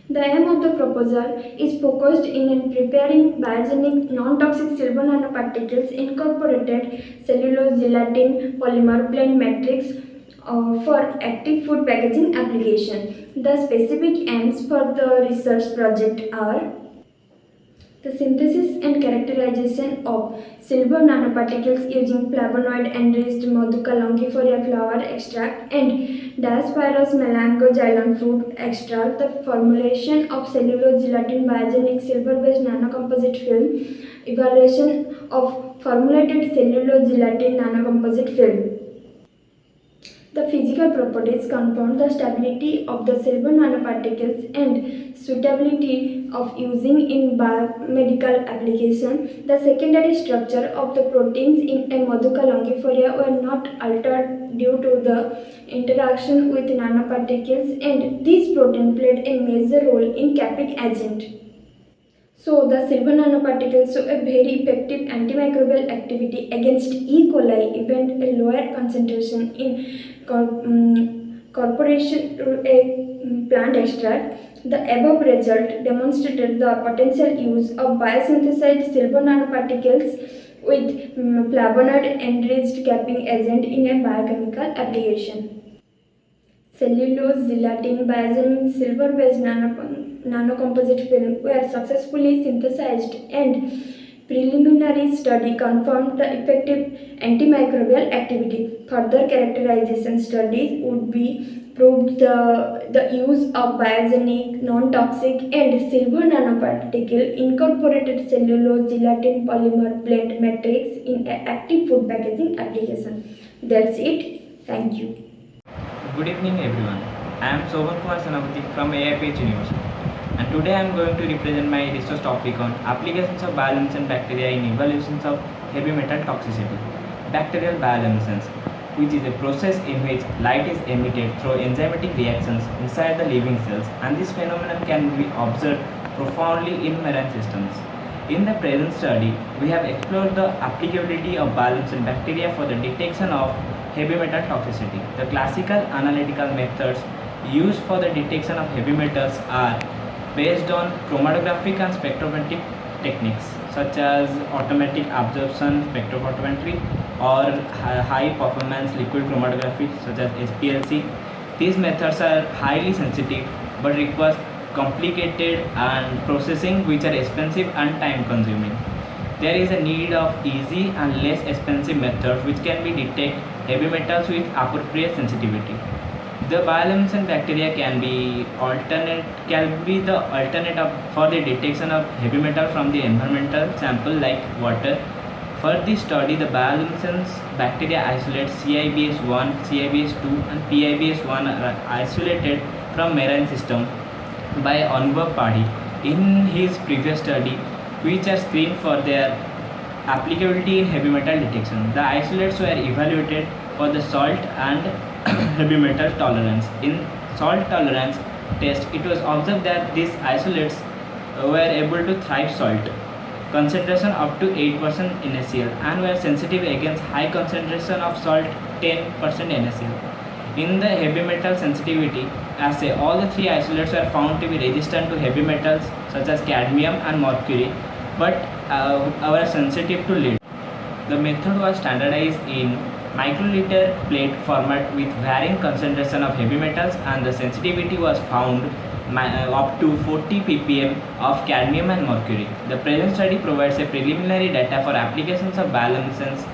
The aim of the proposal is focused in preparing biogenic non-toxic silver nanoparticles incorporated cellulose gelatin polymer blend matrix for active food packaging application. The specific aims for the research project are the synthesis and characterization of silver nanoparticles using flavonoid-enriched Maduka longifolia flower extract and Diospyros melangoxylon fruit extract, the formulation of cellulose gelatin biogenic silver-based nanocomposite film, evaluation of formulated cellulose gelatin nanocomposite film. The physical properties confirm the stability of the silver nanoparticles and suitability of using in biomedical application. The secondary structure of the proteins in a Maduka longifolia were not altered due to the interaction with nanoparticles, and this protein played a major role in capping agent. So the silver nanoparticles show a very effective antimicrobial activity against E. coli, even a lower concentration in corporation to a plant extract. The above result demonstrated the potential use of biosynthesized silver nanoparticles with flavonoid-enriched capping agent in a biochemical application. Cellulose, gelatin, biogenic silver-based nanocomposite film were successfully synthesized, and preliminary study confirmed the effective antimicrobial activity. Further characterization studies would be proved the use of biogenic, non-toxic and silver nanoparticle incorporated cellulose gelatin polymer blend matrix in active food packaging application. That's it. Thank you. Good evening everyone. I am Sovan Kumar Sanavati from AIPH University, and today I am going to represent my research topic on applications of bioluminescent bacteria in evaluations of heavy metal toxicity. Bacterial bioluminescence, which is a process in which light is emitted through enzymatic reactions inside the living cells, and this phenomenon can be observed profoundly in marine systems. In the present study, we have explored the applicability of bioluminescent bacteria for the detection of heavy metal toxicity. The classical analytical methods used for the detection of heavy metals are based on chromatographic and spectrophotometric techniques such as automatic absorption spectrophotometry or high performance liquid chromatography such as SPLC. These methods are highly sensitive but require complicated and processing which are expensive and time consuming. There is a need of easy and less expensive methods which can be detect heavy metals with appropriate sensitivity. The bioluminescent bacteria can be the alternate for the detection of heavy metal from the environmental sample like water. For this study, the bioluminescence bacteria isolates CIBS1, CIBS2 and PIBS1 are isolated from marine system by Anubhav Padhi in his previous study, which are screened for their applicability in heavy metal detection. The isolates were evaluated for the salt and heavy metal tolerance. In salt tolerance test, it was observed that these isolates were able to thrive salt concentration up to 8% NaCl and were sensitive against high concentration of salt 10% NaCl. In the heavy metal sensitivity assay, all the three isolates were found to be resistant to heavy metals such as cadmium and mercury, but were sensitive to lead. The method was standardized in microliter plate format with varying concentration of heavy metals, and the sensitivity was found up to 40 ppm of cadmium and mercury. The present study provides a preliminary data for applications of bioluminescence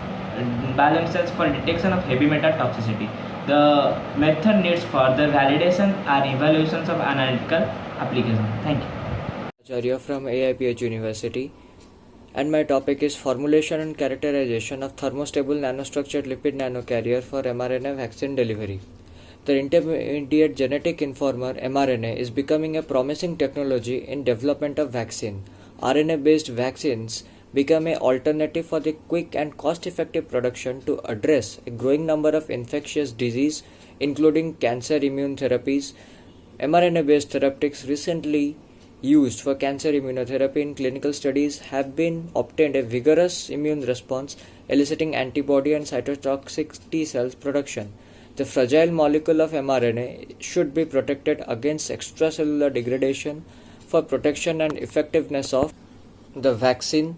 for detection of heavy metal toxicity. The method needs further validation and evaluations of analytical application. Thank you. Acharya from AIPH University, and my topic is formulation and characterization of thermostable nanostructured lipid nanocarrier for mRNA vaccine delivery. The intermediate genetic informer mRNA is becoming a promising technology in development of vaccine. RNA-based vaccines become an alternative for the quick and cost-effective production to address a growing number of infectious diseases, including cancer immune therapies. mRNA-based therapeutics recently used for cancer immunotherapy in clinical studies have been obtained a vigorous immune response, eliciting antibody and cytotoxic T cells production. The fragile molecule of mRNA should be protected against extracellular degradation. For protection and effectiveness of the vaccine,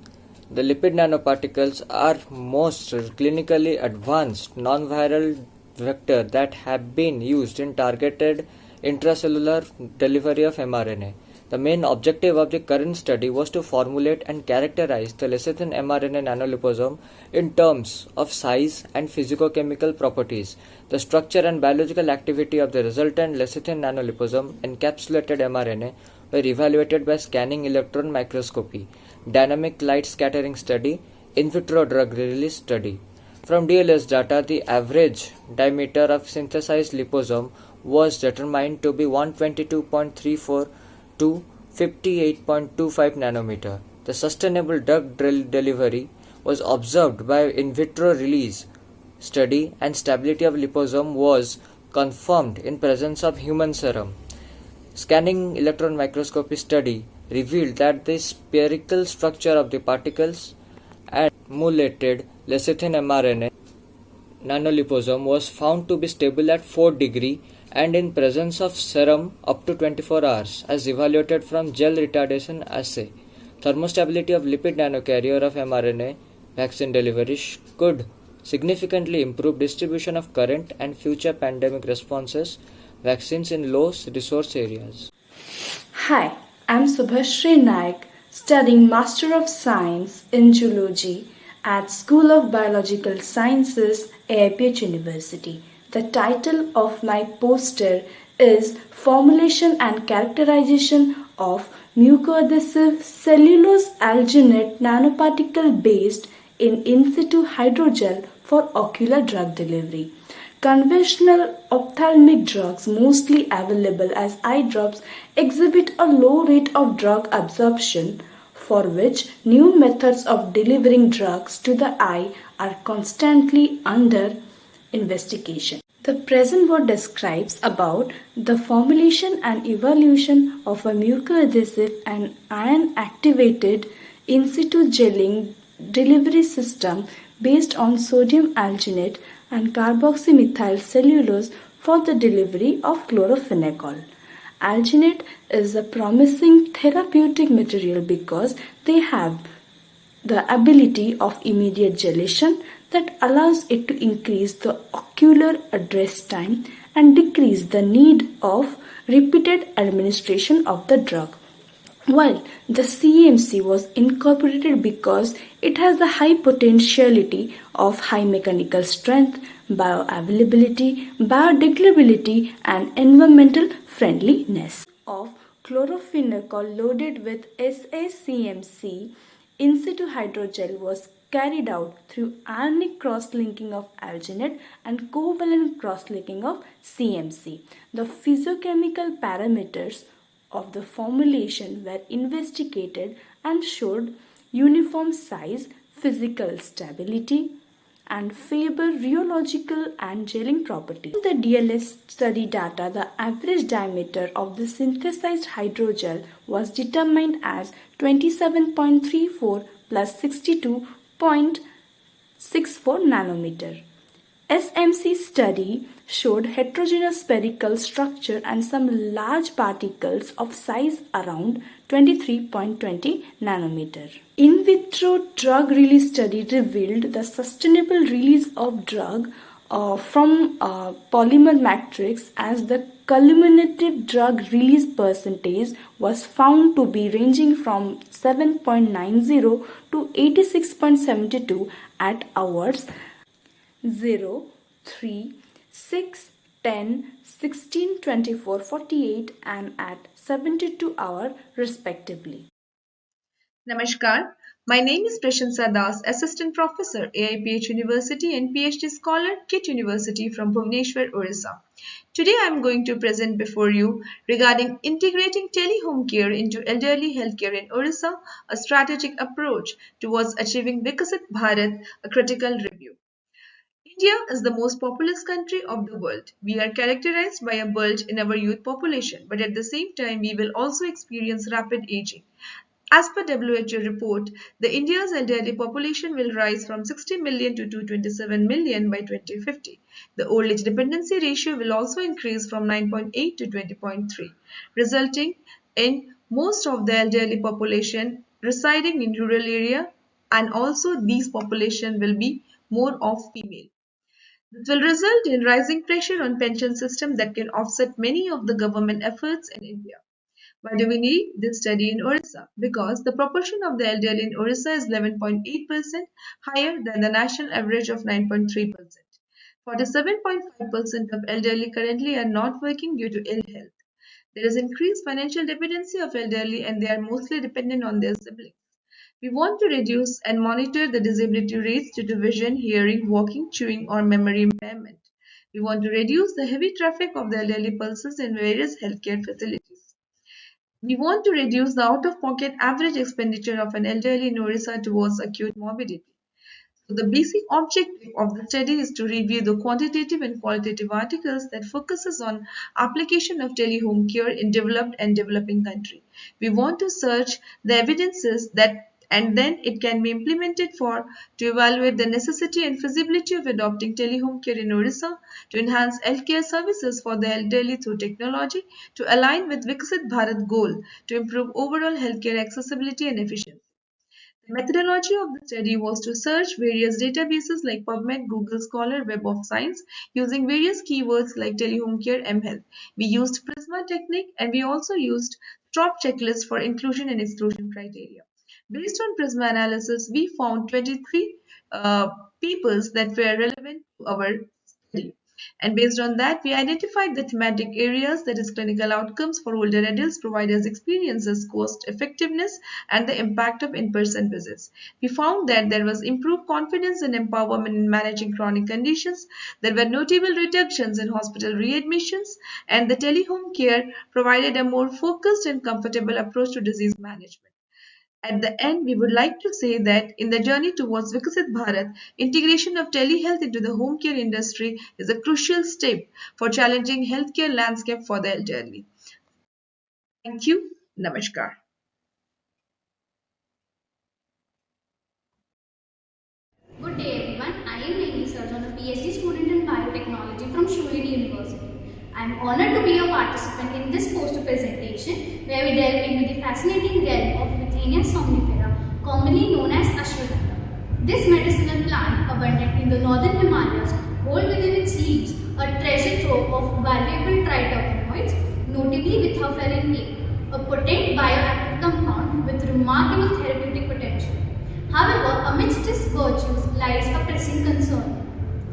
the lipid nanoparticles are most clinically advanced non-viral vector that have been used in targeted intracellular delivery of mRNA. The main objective of the current study was to formulate and characterize the lecithin mRNA nanoliposome in terms of size and physicochemical properties. The structure and biological activity of the resultant lecithin nanoliposome encapsulated mRNA were evaluated by scanning electron microscopy, dynamic light scattering study, in vitro drug release study. From DLS data, the average diameter of synthesized liposome was determined to be 122.34 to 58.25 nanometer. The sustainable drug delivery was observed by in vitro release study, and stability of liposome was confirmed in presence of human serum. Scanning electron microscopy study revealed that the spherical structure of the particles and emulated lecithin mRNA nanoliposome was found to be stable at 4 degree and in presence of serum up to 24 hours, as evaluated from gel retardation assay. Thermostability of lipid nanocarrier of mRNA vaccine delivery could significantly improve distribution of current and future pandemic responses vaccines in low resource areas. Hi, I'm Subhashri Naik, studying Master of Science in Zoology at School of Biological Sciences, AIPH University. The title of my poster is Formulation and Characterization of Mucoadhesive Cellulose Alginate Nanoparticle Based in situ hydrogel for Ocular Drug Delivery. Conventional ophthalmic drugs, mostly available as eye drops, exhibit a low rate of drug absorption, for which new methods of delivering drugs to the eye are constantly under investigation. The present word describes about the formulation and evolution of a mucoadhesive and ion-activated in situ gelling delivery system based on sodium alginate and carboxymethyl cellulose for the delivery of chlorophenol. Alginate is a promising therapeutic material because they have the ability of immediate gelation that allows it to increase the ocular address time and decrease the need of repeated administration of the drug. While the CMC was incorporated because it has the high potentiality of high mechanical strength, bioavailability, biodegradability, and environmental friendliness. Of chlorophenol loaded with SACMC in situ hydrogel was carried out through ionic cross-linking of alginate and covalent cross-linking of CMC. The physiochemical parameters of the formulation were investigated and showed uniform size, physical stability, and favor rheological and gelling properties. In the DLS study data, the average diameter of the synthesized hydrogel was determined as 27.34 plus 62.64 nanometer. SMC study showed heterogeneous spherical structure and some large particles of size around 23.20 nanometer. In vitro drug release study revealed the sustainable release of drug from polymer matrix as the cumulative drug release percentage was found to be ranging from 7.90 to 86.72 at hours 0, 3, 6, 10, 16, 24, 48 and at 72 hours respectively. Namaskar. My name is Prashansa Das, Assistant Professor, AIPH University and PhD Scholar, KIT University from Bhubaneswar, Orissa. Today I am going to present before you regarding integrating telehome care into elderly healthcare in Orissa, a strategic approach towards achieving Viksit Bharat, a critical review. India is the most populous country of the world. We are characterized by a bulge in our youth population, but at the same time, we will also experience rapid aging. As per WHO report, the India's elderly population will rise from 60 million to 227 million by 2050. The old age dependency ratio will also increase from 9.8 to 20.3, resulting in most of the elderly population residing in rural area, and also these population will be more of female. This will result in rising pressure on pension system that can offset many of the government efforts in India. Why do we need this study in Orissa? Because the proportion of the elderly in Orissa is 11.8%, higher than the national average of 9.3%. 47.5% of elderly currently are not working due to ill health. There is increased financial dependency of elderly and they are mostly dependent on their siblings. We want to reduce and monitor the disability rates due to vision, hearing, walking, chewing, or memory impairment. We want to reduce the heavy traffic of the elderly pulses in various healthcare facilities. We want to reduce the out-of-pocket average expenditure of an elderly in Orissa towards acute morbidity. So the basic objective of the study is to review the quantitative and qualitative articles that focuses on application of telehome care in developed and developing country. We want to search the evidences that and then it can be implemented to evaluate the necessity and feasibility of adopting telehome care in Orissa, to enhance healthcare services for the elderly through technology, to align with Viksit Bharat goal to improve overall healthcare accessibility and efficiency. The methodology of the study was to search various databases like PubMed, Google Scholar, Web of Science using various keywords like telehome care, mHealth. We used Prisma technique and we also used STROP checklist for inclusion and exclusion criteria. Based on Prisma analysis, we found 23 papers that were relevant to our study. And based on that, we identified the thematic areas, that is clinical outcomes for older adults, providers experiences, cost effectiveness, and the impact of in-person visits. We found that there was improved confidence and empowerment in managing chronic conditions. There were notable reductions in hospital readmissions, and the telehome care provided a more focused and comfortable approach to disease management. At the end, we would like to say that in the journey towards Viksit Bharat, integration of telehealth into the home care industry is a crucial step for challenging healthcare landscape for the elderly. Thank you. Namaskar. Good day everyone, I am Nehmi Sarjan, a PhD student in biotechnology from Shulid University. I am honored to be a participant in this poster presentation where we delve into the fascinating realm of Withenia somnifera, commonly known as ashwagandha. This medicinal plant, abundant in the northern Himalayas, holds within its leaves a treasure trove of valuable triterpenoids, notably withaferin A, a potent bioactive compound with remarkable therapeutic potential. However, amidst its virtues lies a pressing concern.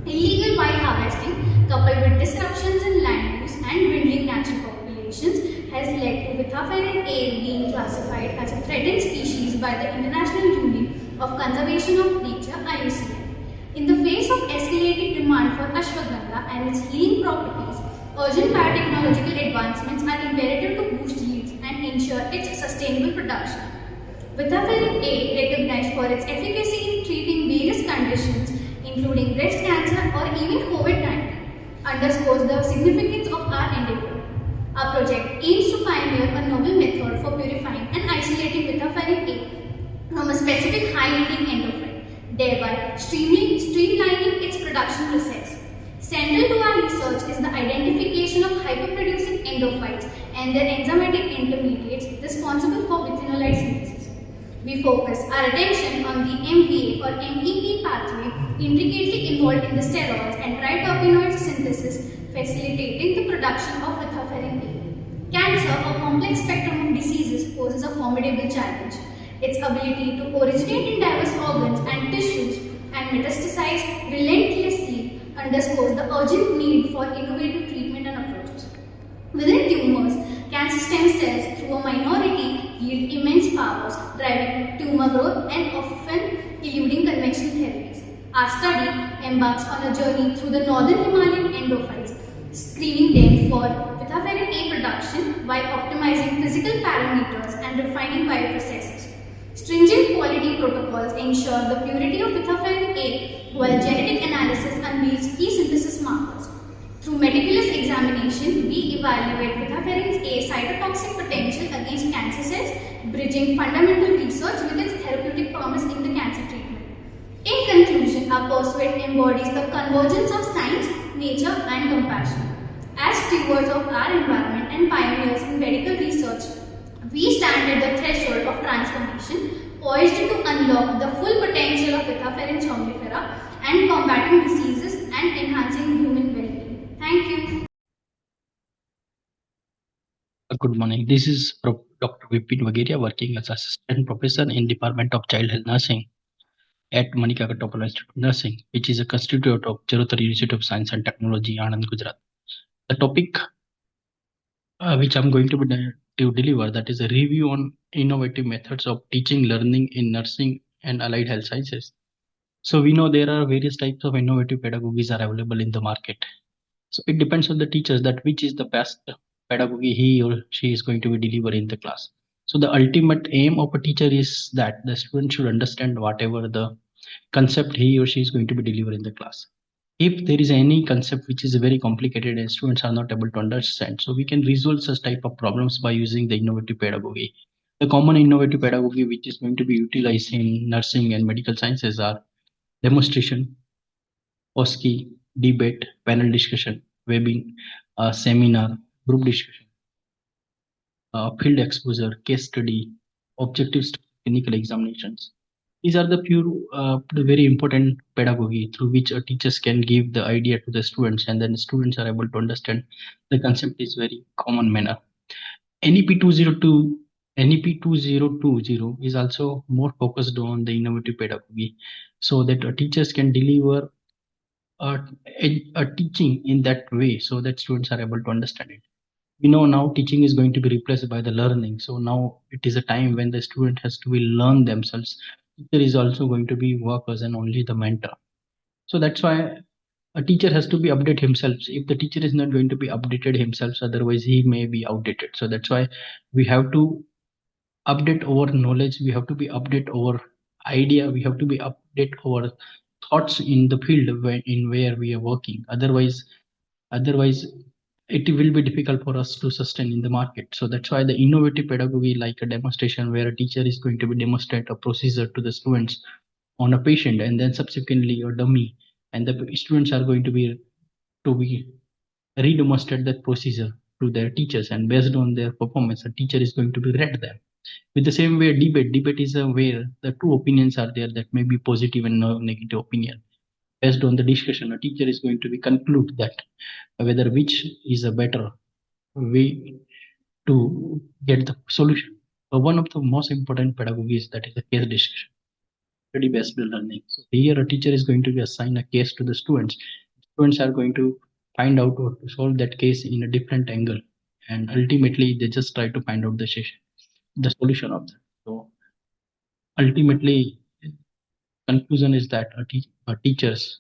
Illegal wild harvesting, coupled with disruptions in land use and dwindling natural populations, has led to Vithaferin A being classified as a threatened species by the International Union of Conservation of Nature (IUCN). In the face of escalating demand for ashwagandha and its healing properties, urgent biotechnological advancements are imperative to boost yields and ensure its sustainable production. Vithaferin A, recognized for its efficacy in treating various conditions including breast cancer or even COVID-19, underscores the significance of our endeavor. Our project aims to pioneer a novel method for purifying and isolating Vithaferin A from a specific high-yielding endophyte, thereby streamlining its production process. Central to our research is the identification of hyperproducing endophytes and their enzymatic intermediates responsible for vithinolide synthesis. We focus our attention on the MVA or MEP pathway intricately involved in the steroids and triterpenoid synthesis, facilitating the production of Vithaferin A. Cancer, a complex spectrum of diseases, poses a formidable challenge. Its ability to originate in diverse organs and tissues and metastasize relentlessly underscores the urgent need for innovative treatment and approaches. Within tumors, cancer stem cells, through a minority, yield immense powers, driving tumor growth and often eluding conventional therapies. Our study embarks on a journey through the northern Himalayan endophytes, screening them for Vithaferin A production while optimizing physical parameters and refining bioprocesses. Stringent quality protocols ensure the purity of Vithaferin A, while genetic analysis unveils key synthesis markers. Through meticulous examination, we evaluate Vithaferin A's cytotoxic potential against cancer cells, bridging fundamental research with its therapeutic promise in the cancer treatment. In conclusion, our pursuit embodies the convergence of science, nature, and compassion. As stewards of our environment and pioneers in medical research, we stand at the threshold of transformation, poised to unlock the full potential of Vithaferin somnifera and combating diseases and enhancing human well-being. Thank you. Good morning. This is Dr. Vipin Vagaria, working as assistant professor in Department of Child Health Nursing at Manikaka Topala Institute of Nursing, which is a constituent of Charotar Institute of Science and Technology, Anand, Gujarat. The topic which I'm going to deliver, that is a review on innovative methods of teaching learning in nursing and allied health sciences. So we know there are various types of innovative pedagogies are available in the market. So it depends on the teachers that which is the best pedagogy he or she is going to be deliver in the class. So the ultimate aim of a teacher is that the student should understand whatever the concept he or she is going to be deliver in the class. If there is any concept which is very complicated and students are not able to understand, so we can resolve such type of problems by using the innovative pedagogy. The common innovative pedagogy which is going to be utilized in nursing and medical sciences are demonstration, OSCE, debate, panel discussion, webbing, seminar, group discussion, field exposure, case study, objective clinical examinations. These are the very important pedagogy through which teachers can give the idea to the students, and then students are able to understand the concept is very common manner. NEP 202 NEP 2020 is also more focused on the innovative pedagogy, so that teachers can deliver a teaching in that way so that students are able to understand it. We know now teaching is going to be replaced by the learning. So now it is a time when the student has to be learn themselves. Teacher is also going to be work as an only the mentor. So that's why a teacher has to be update himself. If the teacher is not going to be updated himself, otherwise he may be outdated. So that's why we have to update our knowledge. We have to be update our idea. We have to be update our thoughts in the field in where we are working. Otherwise it will be difficult for us to sustain in the market. So that's why the innovative pedagogy, like a demonstration where a teacher is going to be demonstrate a procedure to the students on a patient, and then subsequently a dummy, and the students are going to be re-demonstrate that procedure to their teachers, and based on their performance, a teacher is going to be rate them. With the same way, debate is a where the two opinions are there, that may be positive and no negative opinion. Based on the discussion, a teacher is going to be conclude that whether which is a better way to get the solution. One of the most important pedagogies, that is the case discussion. study-based learning. So here a teacher is going to assign a case to the students. Students are going to find out or to solve that case in a different angle, and ultimately they just try to find out the solution of that. So ultimately, conclusion is that teachers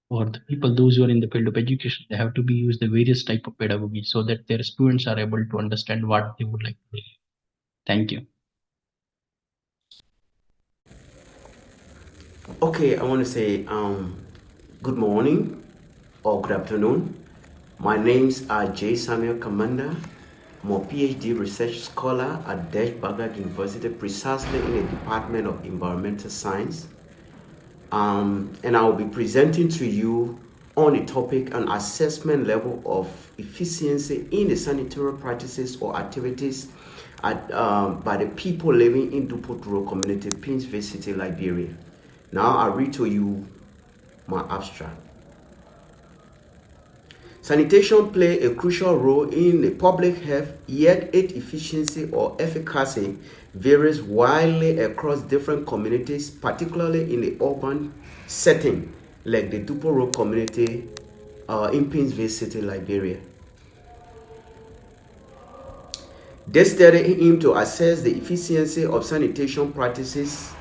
or the people those who are in the field of education, they have to be use the various type of pedagogy so that their students are able to understand what they would like to learn. Thank you. Okay, I want to say good morning or good afternoon. My name's J. Samuel Kamanda. I'm a PhD research scholar at Baghdad University, precisely in the Department of Environmental Science. And I will be presenting to you on a topic an assessment level of efficiency in the sanitary practices or activities by the people living in Dupont Rural Community, Pinsville City, Liberia. Now I read to you my abstract. Sanitation play a crucial role in the public health, yet its efficiency or efficacy varies widely across different communities, particularly in the urban setting, like the Dupont community in Pinsville City, Liberia. This study aimed to assess the efficiency of sanitation practices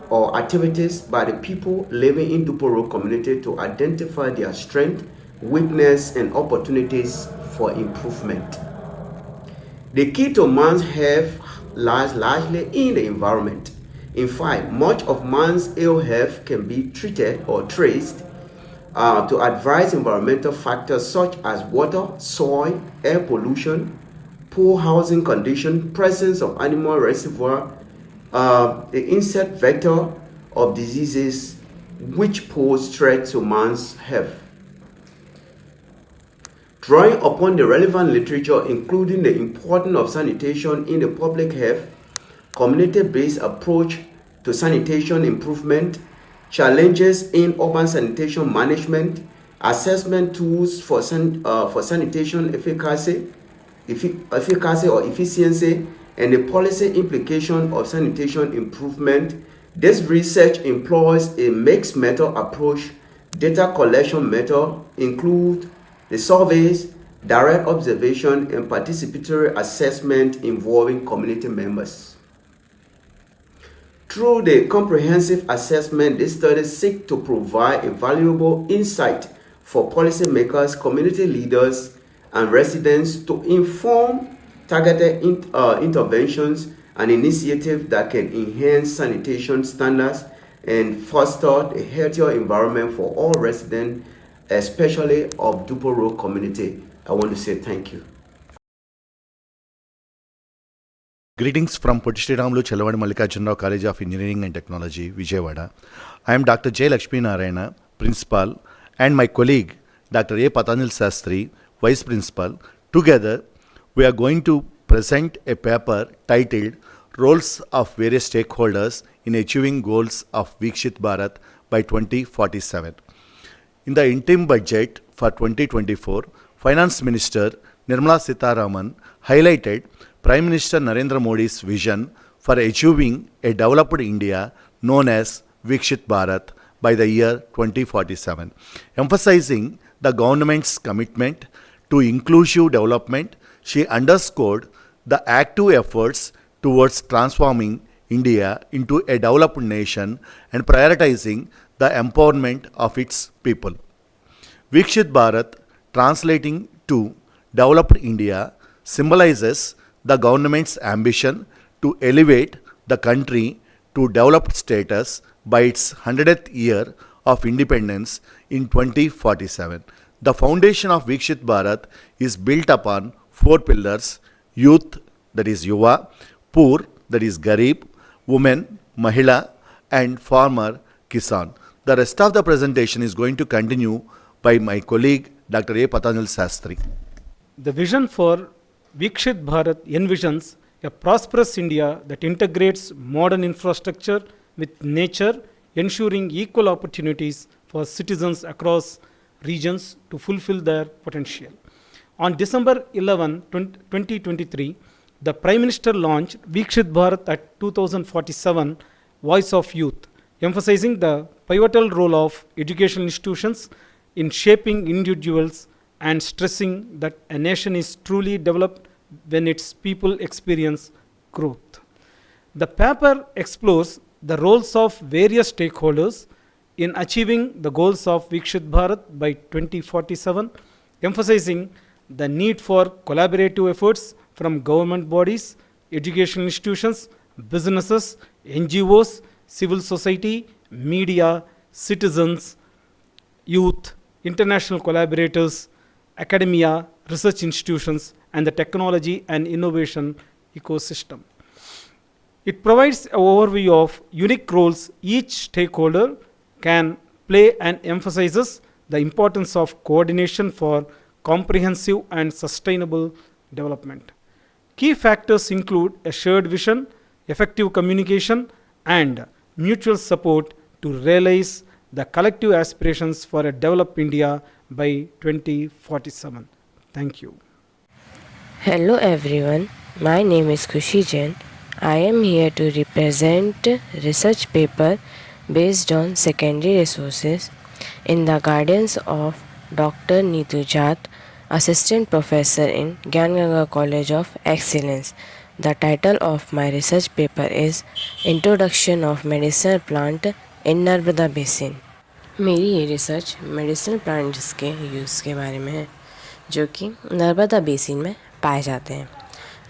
or activities by the people living in Dupont community to identify their strength, weakness, and opportunities for improvement. The key to man's health lies largely in the environment. In fact, much of man's ill health can be treated or traced to adverse environmental factors such as water, soil, air pollution, poor housing condition, presence of animal reservoir, the insect vector of diseases which pose threat to man's health. Drawing upon the relevant literature, including the importance of sanitation in the public health, community-based approach to sanitation improvement, challenges in urban sanitation management, assessment tools for sanitation efficacy or efficiency, and the policy implication of sanitation improvement. This research employs a mixed method approach. Data collection method include the surveys, direct observation, and participatory assessment involving community members. Through the comprehensive assessment, this study seeks to provide a valuable insight for policymakers, community leaders, and residents to inform targeted interventions and initiatives that can enhance sanitation standards and foster a healthier environment for all residents, especially of Dupont community. I want to say thank you. Greetings from Potishtiramlu Chellavadi Mallikarjunarao College of Engineering and Technology, Vijayawada. I am Dr. J. Lakshmi Narayana, Principal, and my colleague, Dr. A. Patanjal Sastri, Vice Principal. Together, we are going to present a paper titled Roles of Various Stakeholders in Achieving Goals of Viksit Bharat by 2047. In the interim budget for 2024, Finance Minister Nirmala Sitharaman highlighted Prime Minister Narendra Modi's vision for achieving a developed India known as Viksit Bharat by the year 2047, emphasizing the government's commitment to inclusive development. She underscored the active efforts towards transforming India into a developed nation and prioritizing the empowerment of its people. Viksit Bharat, translating to Developed India, symbolizes the government's ambition to elevate the country to developed status by its 100th year of independence in 2047. The foundation of Viksit Bharat is built upon four pillars: youth, that is Yuva; poor, that is Garib; women, Mahila; and farmer, Kisan. The rest of the presentation is going to continue by my colleague, Dr. A. Patanjal Sastri. The vision for Viksit Bharat envisions a prosperous India that integrates modern infrastructure with nature, ensuring equal opportunities for citizens across regions to fulfill their potential. On December 11, 2023, the Prime Minister launched Viksit Bharat at 2047 Voice of Youth, emphasizing the pivotal role of educational institutions in shaping individuals and stressing that a nation is truly developed when its people experience growth. The paper explores the roles of various stakeholders in achieving the goals of Viksit Bharat by 2047, emphasizing the need for collaborative efforts from government bodies, educational institutions, businesses, NGOs, civil society, media, citizens, youth, international collaborators, academia, research institutions, and the technology and innovation ecosystem. It provides an overview of unique roles each stakeholder can play and emphasizes the importance of coordination for comprehensive and sustainable development. Key factors include a shared vision, effective communication, and mutual support to realize the collective aspirations for a developed India by 2047. Thank you. Hello everyone, my name is Khushi Jain. I am here to represent research paper based on secondary resources in the guidance of Dr. Neetu Jat, Assistant Professor in Gyan College of Excellence. The title of my research paper is Introduction of Medicinal Plant in Narmada Basin. मेरी ये research medicinal plants के use के बारे में है जो कि Narmada basin में पाए जाते हैं।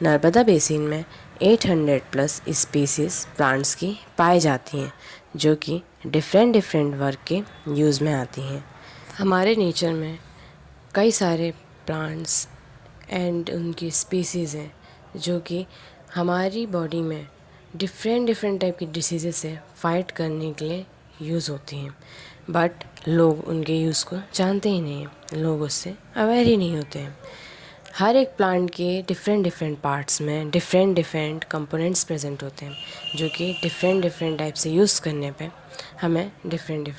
नर्मदा बेसिन में 800 प्लस स्पीसीज़ प्लांट्स की पाई जाती हैं जो कि डिफरेंट वर्क के यूज़ में आती हैं। हमारे नेचर में कई सारे प्लांट्स एंड उनकी स्पीसीज़ हैं जो कि हमारी बॉडी में डिफरेंट टाइप की डिसीज़ से फाइट करने के लिए यूज़ होती हैं, बट लोग उनके यूज़ को जानते ही नहीं हैं, लोग उससे अवेयर ही नहीं होते हैं। हर एक प्लांट के डिफरेंट पार्ट्स में डिफरेंट कंपोनेंट्स प्रेजेंट होते हैं जो कि डिफरेंट टाइप से यूज़ करने पे हमें डिफरेंट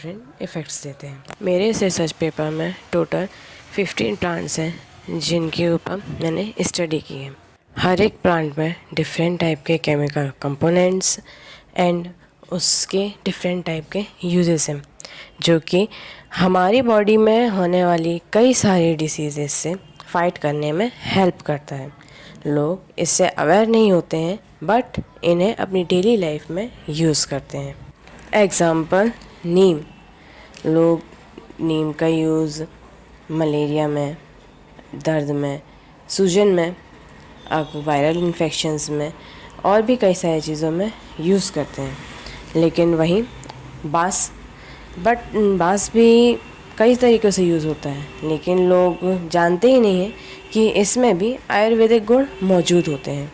इफ़ेक्ट्स देते हैं। मेरे इस रिसर्च पेपर में टोटल 15 प्लांट्स हैं जिनके ऊपर मैंने स्टडी की है। हर एक प्लांट में डिफरेंट टाइप के केमिकल कंपोनेंट्स एंड उसके डिफरेंट टाइप के यूजेस हैं जो कि हमारी बॉडी में होने वाली कई सारी डिसीज़ेस से फाइट करने में हेल्प करता है। लोग इससे अवेयर नहीं होते हैं बट इन्हें अपनी डेली लाइफ में यूज़ करते हैं। एग्ज़ाम्पल नीम। लोग नीम का यूज़ मलेरिया में, दर्द में, सूजन में, वायरल इन्फेक्शंस में और भी कई सारी चीज़ों में यूज़ करते हैं। लेकिन वहीं बांस भी कई तरीक़ों से यूज़ होता है लेकिन लोग जानते ही नहीं हैं कि इसमें भी आयुर्वेदिक गुण मौजूद होते हैं।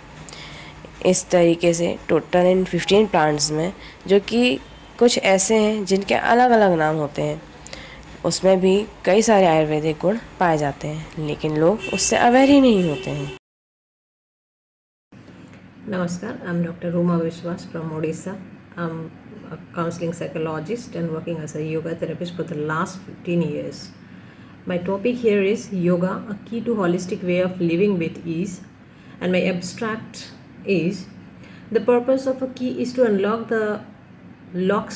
इस तरीके से टोटल इन 15 प्लांट्स में जो कि कुछ ऐसे हैं जिनके अलग अलग नाम होते हैं उसमें भी कई सारे आयुर्वेदिक गुण पाए जाते हैं लेकिन लोग उससे अवेयर ही नहीं होते हैं। Namaskar, I'm Dr. Ruma Vishwas from Odisha. I'm a counseling psychologist and working as a yoga therapist for the last 15 years. My topic here is yoga, a key to holistic way of living with ease. And my abstract is the purpose of a key is to unlock the lock.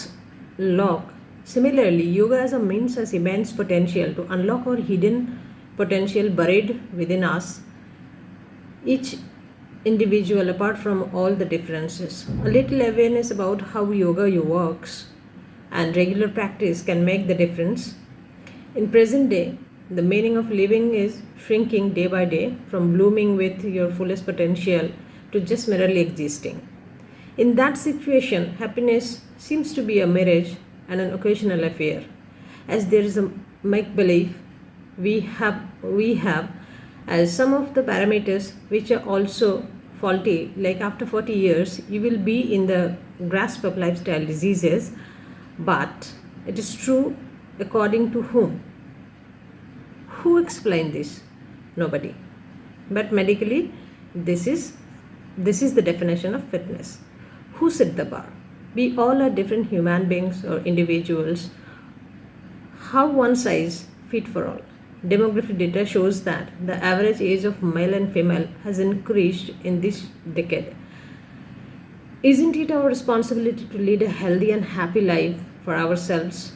Similarly, yoga as a means has immense potential to unlock our hidden potential buried within us. Each individual apart from all the differences. A little awareness about how yoga works and regular practice can make the difference. In present day, the meaning of living is shrinking day by day from blooming with your fullest potential to just merely existing. In that situation, happiness seems to be a mirage and an occasional affair. As there is a make-believe we have as some of the parameters which are also faulty, like after 40 years you will be in the grasp of lifestyle diseases, but it is true according to whom? Who explained this? Nobody. But medically this is the definition of fitness. Who set the bar? We all are different human beings or individuals. How one size fit for all? Demographic data shows that the average age of male and female has increased in this decade. Isn't it our responsibility to lead a healthy and happy life for ourselves,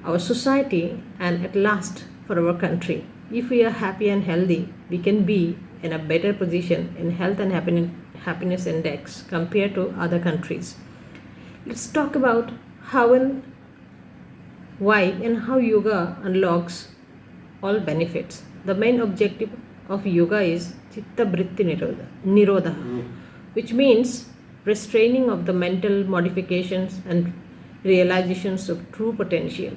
our society, and at last for our country? If we are happy and healthy, we can be in a better position in health and happiness index compared to other countries. Let's talk about how and why and how yoga unlocks all benefits. The main objective of yoga is Chitta Vritti Nirodha, which means restraining of the mental modifications and realizations of true potential.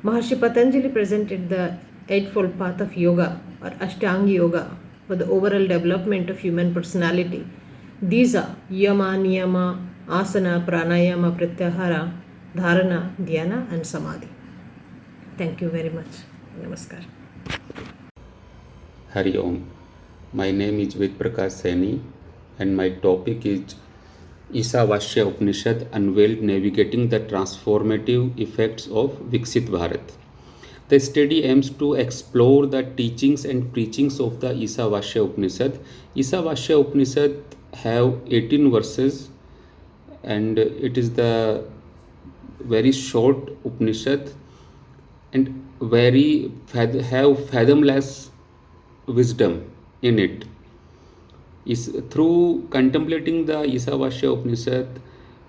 Maharshi Patanjali presented the Eightfold Path of Yoga or Ashtanga Yoga for the overall development of human personality. These are Yama, Niyama, Asana, Pranayama, Pratyahara, Dharana, Dhyana, and Samadhi. Thank you very much. Namaskar. Hari Om. My name is Ved Prakash Saini and my topic is Isavasya Upanishad Unveiled Navigating the Transformative Effects of Viksit Bharat. The study aims to explore the teachings and preachings of the Isavasya Upanishad. Isavasya Upanishad have 18 verses and it is the very short Upanishad and very have fathomless wisdom in it. Through contemplating the Isavasya Upanishad,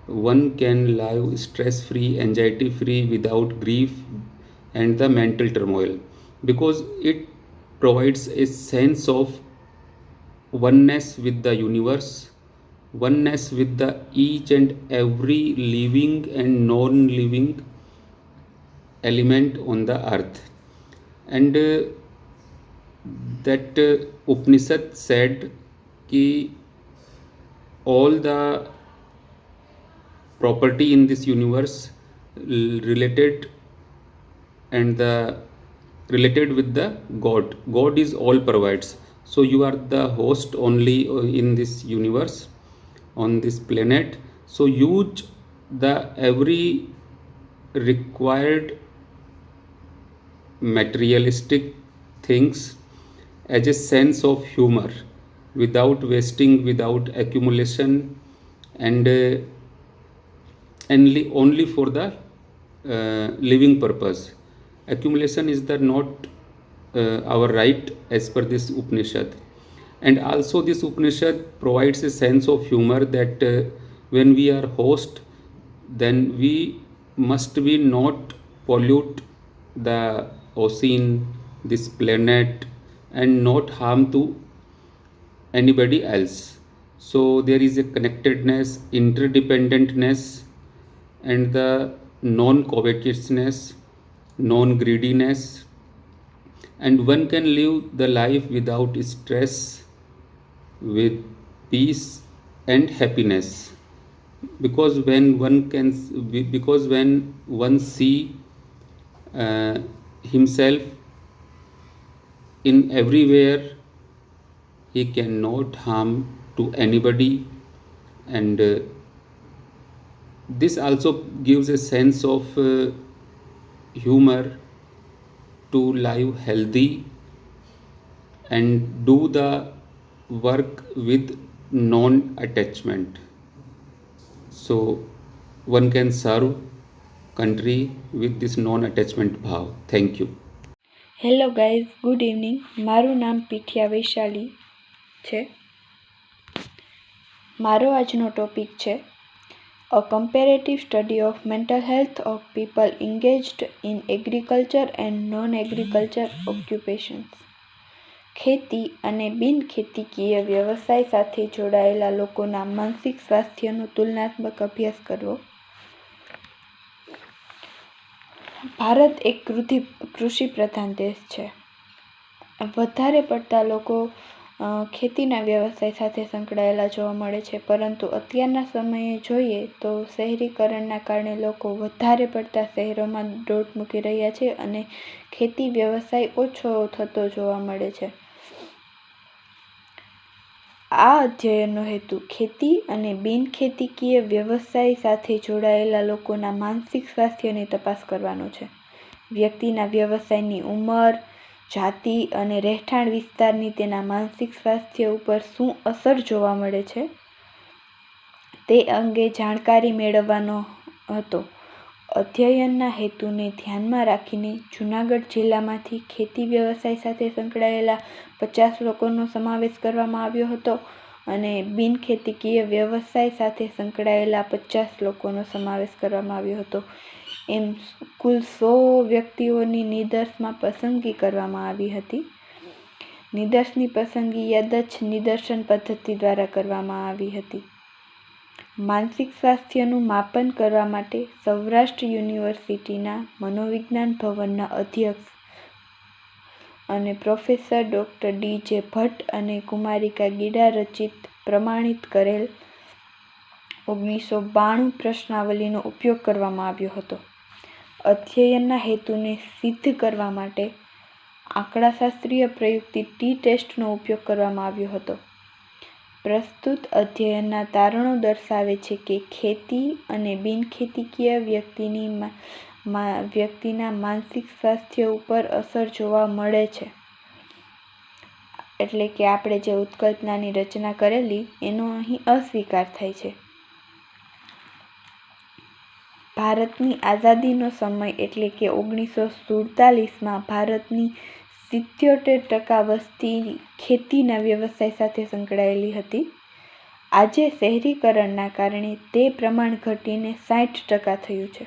one can live stress-free, anxiety-free, without grief and the mental turmoil, because it provides a sense of oneness with the universe, oneness with the each and every living and non-living element on the earth. And that Upanishad said कि all the property in this universe related and the related with the God. God is all provides. So you are the host only in this universe, on this planet. So use the every required materialistic things as a sense of humor, without wasting, without accumulation, and only for the living purpose. Accumulation is the not our right as per this Upanishad. And also this Upanishad provides a sense of humor that when we are host, then we must be not pollute the ocean, this planet, and not harm to anybody else. So there is a connectedness, interdependentness, and the non-covetousness, non-greediness, and one can live the life without stress, with peace and happiness. Because when one see himself in everywhere, he cannot harm to anybody, and this also gives a sense of humor to live healthy and do the work with non-attachment. So one can serve country with this non-attachment bhav. Thank you. Hello guys, good evening. મારું નામ પીઠિયા વૈશાલી છે. મારો આજનો topic છે a comparative study of mental health of people engaged in agriculture and non agriculture occupations. ખેતી અને બિનખેતીકીય વ્યવસાય સાથે જોડાયેલા લોકોના માનસિક સ્વાસ્થ્યનો તુલનાત્મક અભ્યાસ કરવો. ભારત એક કૃષિ પ્રધાન દેશ છે. વધારે પડતા લોકો ખેતીના વ્યવસાય સાથે સંકળાયેલા જોવા મળે છે, પરંતુ અત્યારના સમયે જોઈએ તો શહેરીકરણના કારણે લોકો વધારે પડતા શહેરોમાં દોટ મૂકી રહ્યા છે અને ખેતી વ્યવસાય ઓછો થતો જોવા મળે છે. આ અધ્યયનનો હેતુ ખેતી અને બિનખેતીકીય વ્યવસાય સાથે જોડાયેલા લોકોના માનસિક સ્વાસ્થ્યની તપાસ કરવાનો છે. વ્યક્તિના વ્યવસાયની ઉંમર, જાતિ અને રહેઠાણ વિસ્તારની તેના માનસિક સ્વાસ્થ્ય ઉપર શું અસર જોવા મળે છે તે અંગે જાણકારી મેળવવાનો હતો. અધ્યયનના હેતુને ધ્યાનમાં રાખીને જૂનાગઢ જિલ્લામાંથી ખેતી વ્યવસાય સાથે સંકળાયેલા 50 લોકોનો સમાવેશ કરવામાં આવ્યો હતો અને બિનખેતીકીય વ્યવસાય સાથે સંકળાયેલા 50 લોકોનો સમાવેશ કરવામાં આવ્યો હતો. એમ કુલ 100 વ્યક્તિઓની નિદર્શમાં પસંદગી કરવામાં આવી હતી. નિદર્શની પસંદગી યાદચ્છ નિદર્શન પદ્ધતિ દ્વારા કરવામાં આવી હતી. માનસિક સ્વાસ્થ્યનું માપન કરવા માટે સૌરાષ્ટ્ર યુનિવર્સિટીના મનોવિજ્ઞાન ભવનના અધ્યક્ષ અને પ્રોફેસર ડૉક્ટર ડી.જે. ભટ્ટ અને કુમારિકા ગીડા રચિત પ્રમાણિત કરેલ 1992 પ્રશ્નાવલીનો ઉપયોગ કરવામાં આવ્યો હતો. અધ્યયનના હેતુને સિદ્ધ કરવા માટે આંકડાશાસ્ત્રીય પ્રયુક્તિ ટી-ટેસ્ટનો ઉપયોગ કરવામાં આવ્યો હતો. પ્રસ્તુત અધ્યયનના તારણો દર્શાવે છે કે ખેતી અને બિનખેતીકીય વ્યક્તિના માનસિક સ્વાસ્થ્ય ઉપર અસર જોવા મળે છે. એટલે કે આપણે જે ઉત્કલ્પનાની રચના કરેલી એનો અહીં અસ્વીકાર થાય છે. ભારતની આઝાદીનો સમય એટલે કે 1947માં ભારતની 77% વસ્તી ખેતીના વ્યવસાય સાથે સંકળાયેલી હતી. આજે શહેરીકરણના કારણે તે પ્રમાણ ઘટીને 60% થયું છે.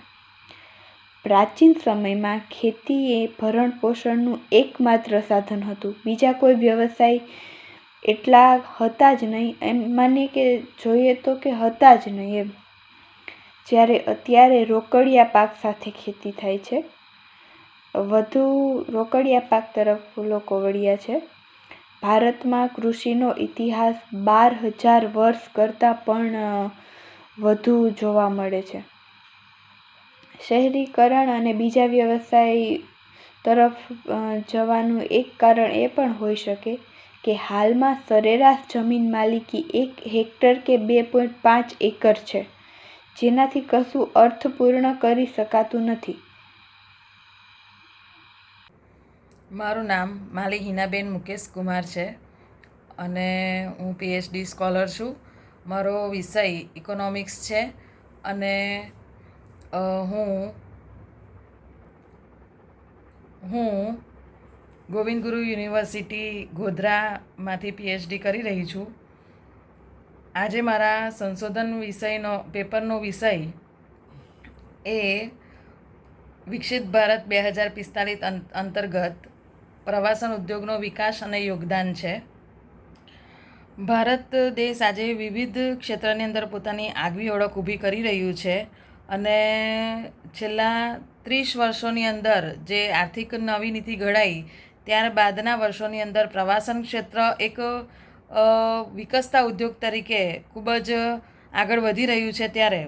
પ્રાચીન સમયમાં ખેતી એ ભરણપોષણનું એકમાત્ર સાધન હતું. બીજા કોઈ વ્યવસાય એટલા હતા જ નહીં. એમ માનીએ કે જોઈએ તો કે હતા જ નહીં એમ. જ્યારે અત્યારે રોકડિયા પાક સાથે ખેતી થાય છે. વધુ રોકડિયા પાક તરફ લોકો વળ્યા છે. ભારતમાં કૃષિનો ઇતિહાસ 12,000 વર્ષ કરતાં પણ વધુ જોવા મળે છે. શહેરીકરણ અને બીજા વ્યવસાય તરફ જવાનું એક કારણ એ પણ હોઈ શકે કે હાલમાં સરેરાશ જમીન માલિકી 1 હેક્ટર કે 2.5 એકર છે, જેનાથી કશું અર્થપૂર્ણ કરી શકાતું નથી. મારું નામ માલી હિનાબેન મુકેશ કુમાર છે અને હું પીએચડી સ્કોલર છું. મારો વિષય ઇકોનોમિક્સ છે અને હું ગોવિંદ ગુરુ યુનિવર્સિટી ગોધરામાંથી પીએચડી કરી રહી છું. આજે મારા સંશોધન પેપરનો વિષય એ વિકસિત ભારત 2045 અંતર્ગત પ્રવાસન ઉદ્યોગનો વિકાસ અને યોગદાન છે. ભારત દેશ આજે વિવિધ ક્ષેત્રની અંદર પોતાની આગવી ઓળખ ઊભી કરી રહ્યું છે અને છેલ્લા 30 વર્ષોની અંદર જે આર્થિક નવી નીતિ ઘડાઈ ત્યારબાદના વર્ષોની અંદર પ્રવાસન ક્ષેત્ર એક વિકસતા ઉદ્યોગ તરીકે ખૂબ જ આગળ વધી રહ્યું છે. ત્યારે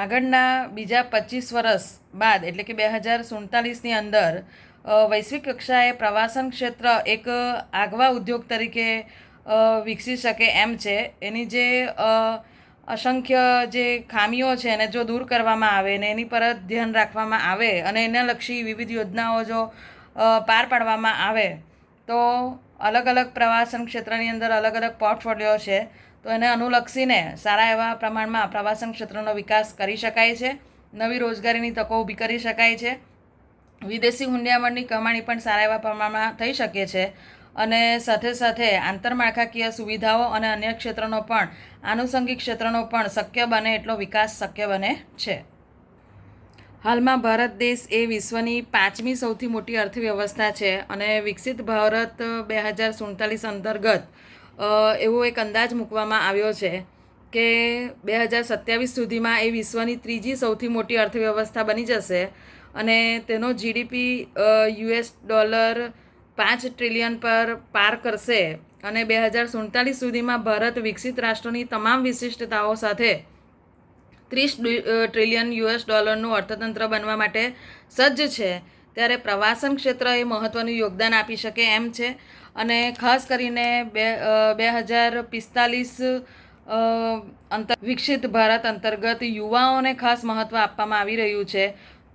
આગળના બીજા 25 વર્ષ બાદ એટલે કે 2047ની અંદર વૈશ્વિક કક્ષાએ પ્રવાસન ક્ષેત્ર એક આગવા ઉદ્યોગ તરીકે વિકસી શકે એમ છે. એની જે અસંખ્ય જે ખામીઓ છે એને જો દૂર કરવામાં આવે ને એની પર ધ્યાન રાખવામાં આવે અને એને લક્ષી વિવિધ યોજનાઓ જો પાર પાડવામાં આવે તો અલગ અલગ પ્રવાસન ક્ષેત્રની અંદર અલગ અલગ પોર્ટફોલિયો છે, તો એને અનુલક્ષીને સારા એવા પ્રમાણમાં પ્રવાસન ક્ષેત્રનો વિકાસ કરી શકાય છે. નવી રોજગારીની તકો ઊભી કરી શકાય છે. વિદેશી હુંડિયામણની કમાણી પણ સારા એવા પ્રમાણમાં થઈ શકે છે અને સાથે સાથે આંતરમાળખાકીય સુવિધાઓ અને અન્ય ક્ષેત્રનો પણ આનુષંગિક ક્ષેત્રનો પણ શક્ય બને એટલો વિકાસ શક્ય બને છે. હાલમાં ભારત દેશ એ વિશ્વની 5મી સૌથી મોટી અર્થવ્યવસ્થા છે અને વિકસિત ભારત 2047 અંતર્ગત એવો એક અંદાજ મૂકવામાં આવ્યો છે કે 2027 સુધીમાં એ વિશ્વની 3જી સૌથી મોટી અર્થવ્યવસ્થા બની જશે અને તેનો જીડીપી $5 ટ્રિલિયન પર પાર કરશે અને 2047 સુધીમાં ભારત વિકસિત રાષ્ટ્રોની તમામ વિશિષ્ટતાઓ સાથે $30 ટ્રિલિયન અર્થતંત્ર બનવા માટે સજ્જ છે. ત્યારે પ્રવાસન ક્ષેત્ર એ મહત્ત્વનું યોગદાન આપી શકે એમ છે અને ખાસ કરીને 2045 વિકસિત ભારત અંતર્ગત યુવાઓને ખાસ મહત્ત્વ આપવામાં આવી રહ્યું છે.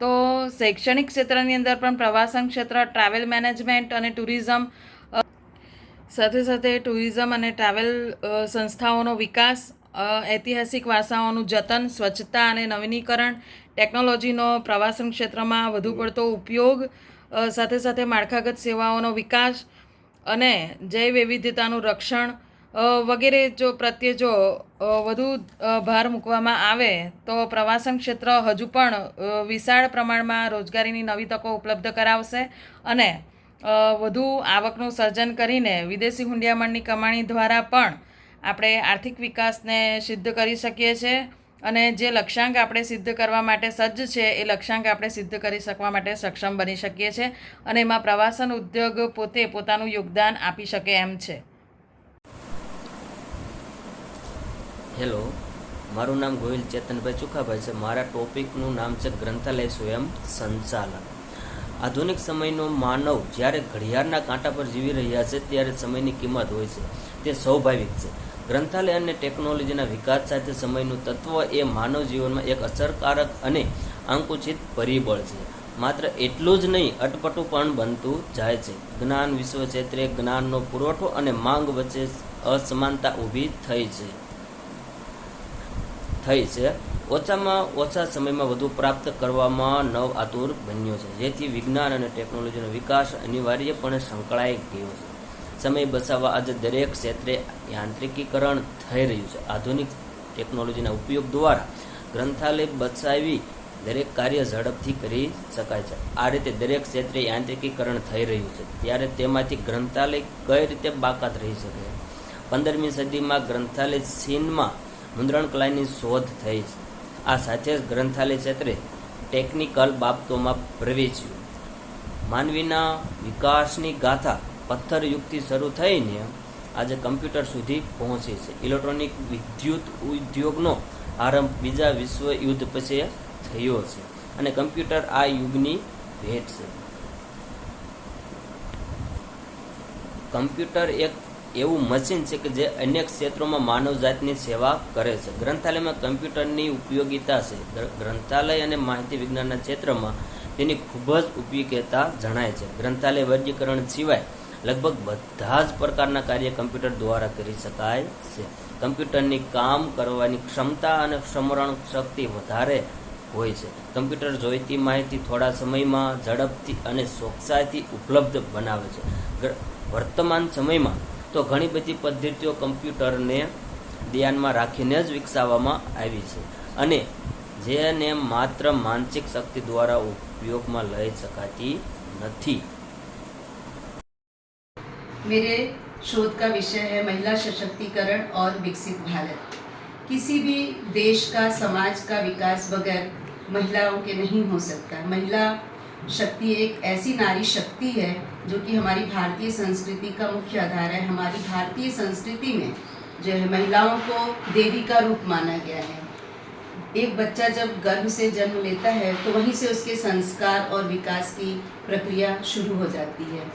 તો શૈક્ષણિક ક્ષેત્રની અંદર પણ પ્રવાસન ક્ષેત્ર, ટ્રાવેલ મેનેજમેન્ટ અને ટુરિઝમ સાથે સાથે ટુરિઝમ અને ટ્રાવેલ સંસ્થાઓનો વિકાસ ઐતિહાસિક વારસાઓનું જતન, સ્વચ્છતા અને નવીનીકરણ, ટેકનોલોજીનો પ્રવાસન ક્ષેત્રમાં વધુ પડતો ઉપયોગ, સાથે સાથે માળખાગત સેવાઓનો વિકાસ અને જૈવ વિવિધતાનું રક્ષણ વગેરે પ્રત્યે જો વધુ ભાર મૂકવામાં આવે તો પ્રવાસન ક્ષેત્ર હજુ પણ વિશાળ પ્રમાણમાં રોજગારીની નવી તકો ઉપલબ્ધ કરાવશે અને વધુ આવકનું સર્જન કરીને વિદેશી હુંડિયામણની કમાણી દ્વારા પણ આપણે આર્થિક વિકાસને સિદ્ધ કરી શકીએ છીએ અને જે લક્ષ્યાંક આપણે સિદ્ધ કરવા માટે સજ્જ છે એ લક્ષ્યાંક આપણે સિદ્ધ કરી શકવા માટે સક્ષમ બની શકીએ છીએ અને એમાં પ્રવાસન ઉદ્યોગ પોતે પોતાનું યોગદાન આપી શકે એમ છે. હેલો, મારું નામ ગોહિલ ચેતનભાઈ ચુખાભાઈ છે. મારા ટોપિકનું નામ છે ગ્રંથાલય સ્વયં સંચાલન. આધુનિક સમયનો માનવ જ્યારે ઘડિયાળના કાંટા પર જીવી રહ્યા છે ત્યારે સમયની કિંમત હોય છે, તે સ્વાભાવિક છે. ગ્રંથાલય અને ટેકનોલોજીના વિકાસ સાથે સમયનું તત્વ એ માનવ જીવનમાં એક અસરકારક અને આંકુચિત પરિબળ છે. માત્ર એટલું જ નહીં, અટપટું પણ બનતું જાય છે. જ્ઞાન વિશ્વ ક્ષેત્રે જ્ઞાનનો પુરવઠો અને માંગ વચ્ચે અસમાનતા ઊભી થઈ છે. ઓછામાં ઓછા સમયમાં વધુ પ્રાપ્ત કરવામાં નવ આતુર બન્યો છે, જેથી વિજ્ઞાન અને ટેકનોલોજીનો વિકાસ અનિવાર્યપણે સંકળાઈ ગયો છે. સમય બચાવવા આજે દરેક ક્ષેત્રે યાંત્રિકીકરણ થઈ રહ્યું છે. આધુનિક ટેકનોલોજીના ઉપયોગ દ્વારા ગ્રંથાલય બચાવી દરેક કાર્ય ઝડપથી કરી શકાય છે. આ રીતે દરેક ક્ષેત્રે યાંત્રિકીકરણ થઈ રહ્યું છે, ત્યારે તેમાંથી ગ્રંથાલય કઈ રીતે બાકાત રહી શકે? 15મી સદીમાં ગ્રંથાલય ચીનમાં મુદ્રણ કલાની શોધ થઈ છે. આ સાથે જ ગ્રંથાલય ક્ષેત્રે ટેકનિકલ બાબતોમાં પ્રવેશ્યું. માનવીના વિકાસની ગાથા પથ્થર યુગથી શરૂ થઈને આજે કમ્પ્યુટર સુધી પહોંચી છે. ઇલેક્ટ્રોનિક વિદ્યુત ઉદ્યોગનો આરંભ બીજા વિશ્વ યુદ્ધ પછી થયો છે અને કમ્પ્યુટર આ યુગની ભેટ છે. કમ્પ્યુટર એક એવું મશીન છે કે જે અનેક ક્ષેત્રોમાં માનવજાતની સેવા કરે છે. ગ્રંથાલયમાં કમ્પ્યુટરની ઉપયોગિતા છે. ગ્રંથાલય અને માહિતી વિજ્ઞાનના ક્ષેત્રમાં તેની ખૂબ જ ઉપયોગિતા જણાય છે. ગ્રંથાલય વર્ગીકરણ સિવાય લગભગ બધા જ પ્રકારના કાર્ય કમ્પ્યુટર દ્વારા કરી શકાય છે. કમ્પ્યુટરની કામ કરવાની ક્ષમતા અને સ્મરણ શક્તિ વધારે હોય છે. કમ્પ્યુટર જોઈતી માહિતી થોડા સમયમાં ઝડપથી અને ચોકસાઈથી ઉપલબ્ધ બનાવે છે. વર્તમાન સમયમાં તો ઘણી બધી પદ્ધતિઓ કમ્પ્યુટરને ધ્યાનમાં રાખીને જ વિકસાવવામાં આવી છે અને જેને માત્ર માનસિક શક્તિ દ્વારા ઉપયોગમાં લઈ શકાતી નથી. मेरे शोध का विषय है महिला सशक्तिकरण और विकसित भारत. किसी भी देश का समाज का विकास बगैर महिलाओं के नहीं हो सकता. महिला शक्ति एक ऐसी नारी शक्ति है जो कि हमारी भारतीय संस्कृति का मुख्य आधार है. हमारी भारतीय संस्कृति में जो है महिलाओं को देवी का रूप माना गया है. एक बच्चा जब गर्भ से जन्म लेता है तो वहीं से उसके संस्कार और विकास की प्रक्रिया शुरू हो जाती है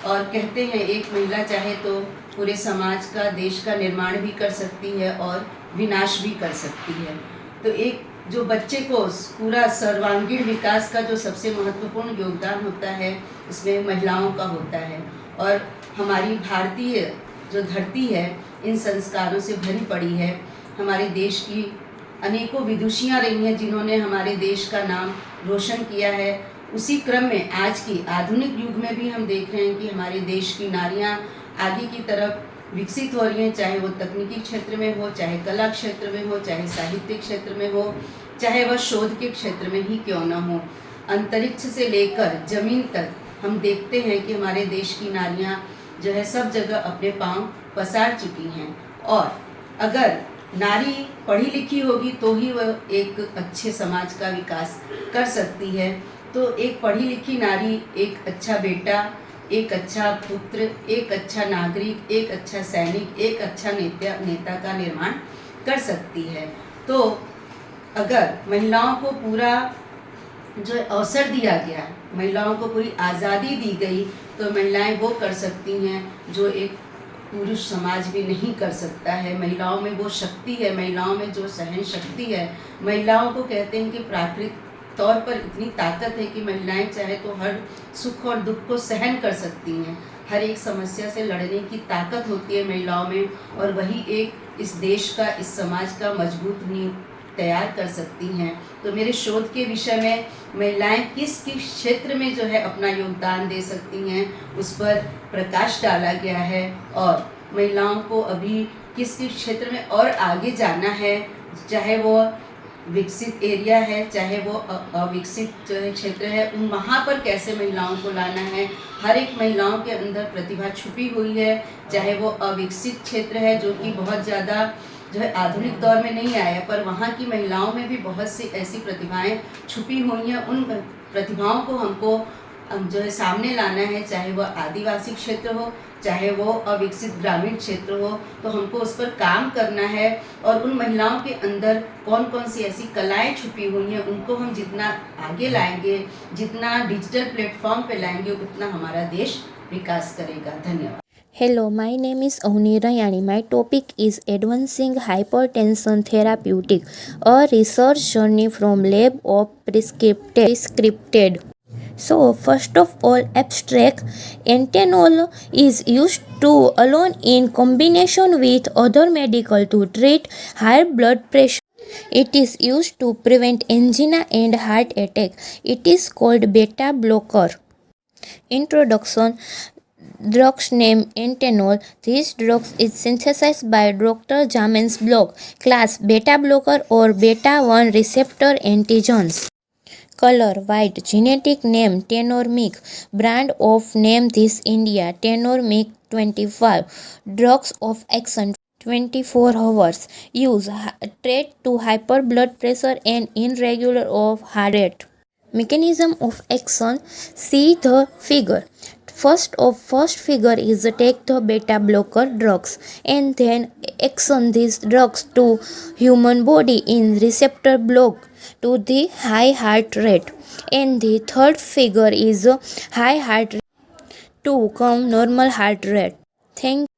और कहते हैं एक महिला चाहे तो पूरे समाज का, देश का निर्माण भी कर सकती है और विनाश भी कर सकती है. तो एक जो बच्चे को पूरा सर्वांगीण विकास का जो सबसे महत्वपूर्ण योगदान होता है इसमें महिलाओं का होता है. और हमारी भारतीय जो धरती है इन संस्कारों से भरी पड़ी है. हमारे देश की अनेकों विदुषियाँ रही हैं जिन्होंने हमारे देश का नाम रोशन किया है. उसी क्रम में आज की आधुनिक युग में भी हम देख रहे हैं कि हमारे देश की नारियां आगे की तरफ विकसित हो रही हैं, चाहे वो तकनीकी क्षेत्र में हो, चाहे कला क्षेत्र में हो, चाहे साहित्यिक क्षेत्र में हो, चाहे वह शोध के क्षेत्र में ही क्यों न हो. अंतरिक्ष से लेकर जमीन तक हम देखते हैं कि हमारे देश की नारियां जो है सब जगह अपने पांव पसार चुकी हैं. और अगर नारी पढ़ी लिखी होगी तो ही वह एक अच्छे समाज का विकास कर सकती है. तो एक पढ़ी लिखी नारी एक अच्छा बेटा, एक अच्छा पुत्र, एक अच्छा नागरिक, एक अच्छा सैनिक, एक अच्छा नेता का निर्माण कर सकती है. तो अगर महिलाओं को पूरा जो अवसर दिया गया, महिलाओं को पूरी आज़ादी दी गई तो महिलाएं वो कर सकती हैं जो एक पुरुष समाज भी नहीं कर सकता है. महिलाओं में वो शक्ति है, महिलाओं में जो सहन शक्ति है. महिलाओं को कहते हैं कि प्राकृतिक तौर पर इतनी ताकत है कि महिलाएं चाहे तो हर सुख और दुख को सहन कर सकती हैं. हर एक समस्या से लड़ने की ताकत होती है महिलाओं में और वही एक इस देश का, इस समाज का मजबूत नींव तैयार कर सकती हैं। तो मेरे शोध के विषय में महिलाएं किस किस क्षेत्र में जो है अपना योगदान दे सकती हैं उस पर प्रकाश डाला गया है, और महिलाओं को अभी किस किस क्षेत्र में और आगे जाना है, चाहे वो विकसित एरिया है चाहे वो अविकसित जो है क्षेत्र है, उन वहाँ पर कैसे महिलाओं को लाना है। हर एक महिलाओं के अंदर प्रतिभा छुपी हुई है, चाहे वो अविकसित क्षेत्र है जो कि बहुत ज़्यादा जो है आधुनिक दौर में नहीं आया, पर वहाँ की महिलाओं में भी बहुत सी ऐसी प्रतिभाएं छुपी हुई हैं। उन प्रतिभाओं को हमको जो है सामने लाना है, चाहे वो आदिवासी क्षेत्र हो चाहे वो अविकसित ग्रामीण क्षेत्र हो, तो हमको उस पर काम करना है। और उन महिलाओं के अंदर कौन कौन सी ऐसी कलाएं छुपी हुई हैं उनको हम जितना आगे लाएंगे, जितना डिजिटल प्लेटफॉर्म पे लाएंगे, उतना हमारा देश विकास करेगा। धन्यवाद। Hello, my name is Avni Rayani. My topic is Advancing Hypertension Therapeutic, a research journey from lab of prescripted. So, first of all, abstract ethanol is used to alone in combination with other medical to treat high blood pressure. It is used to prevent angina and heart attack. It is called beta blocker. Introduction. Drugs name ethanol. This drug is synthesized by Dr. Jamen's blog. Class beta blocker or beta 1 receptor antigens. Color white. Genetic name Tenormic. Brand of name this India Tenormic 25. Drugs of action 24 hours. Use treat to hyper blood pressure and irregular of heart rate. Mechanism of action. See the figure. First figure is take the beta blocker drugs and then action these drugs to human body in receptor block to the high heart rate, and the third figure is high heart rate to come normal heart rate. Thank.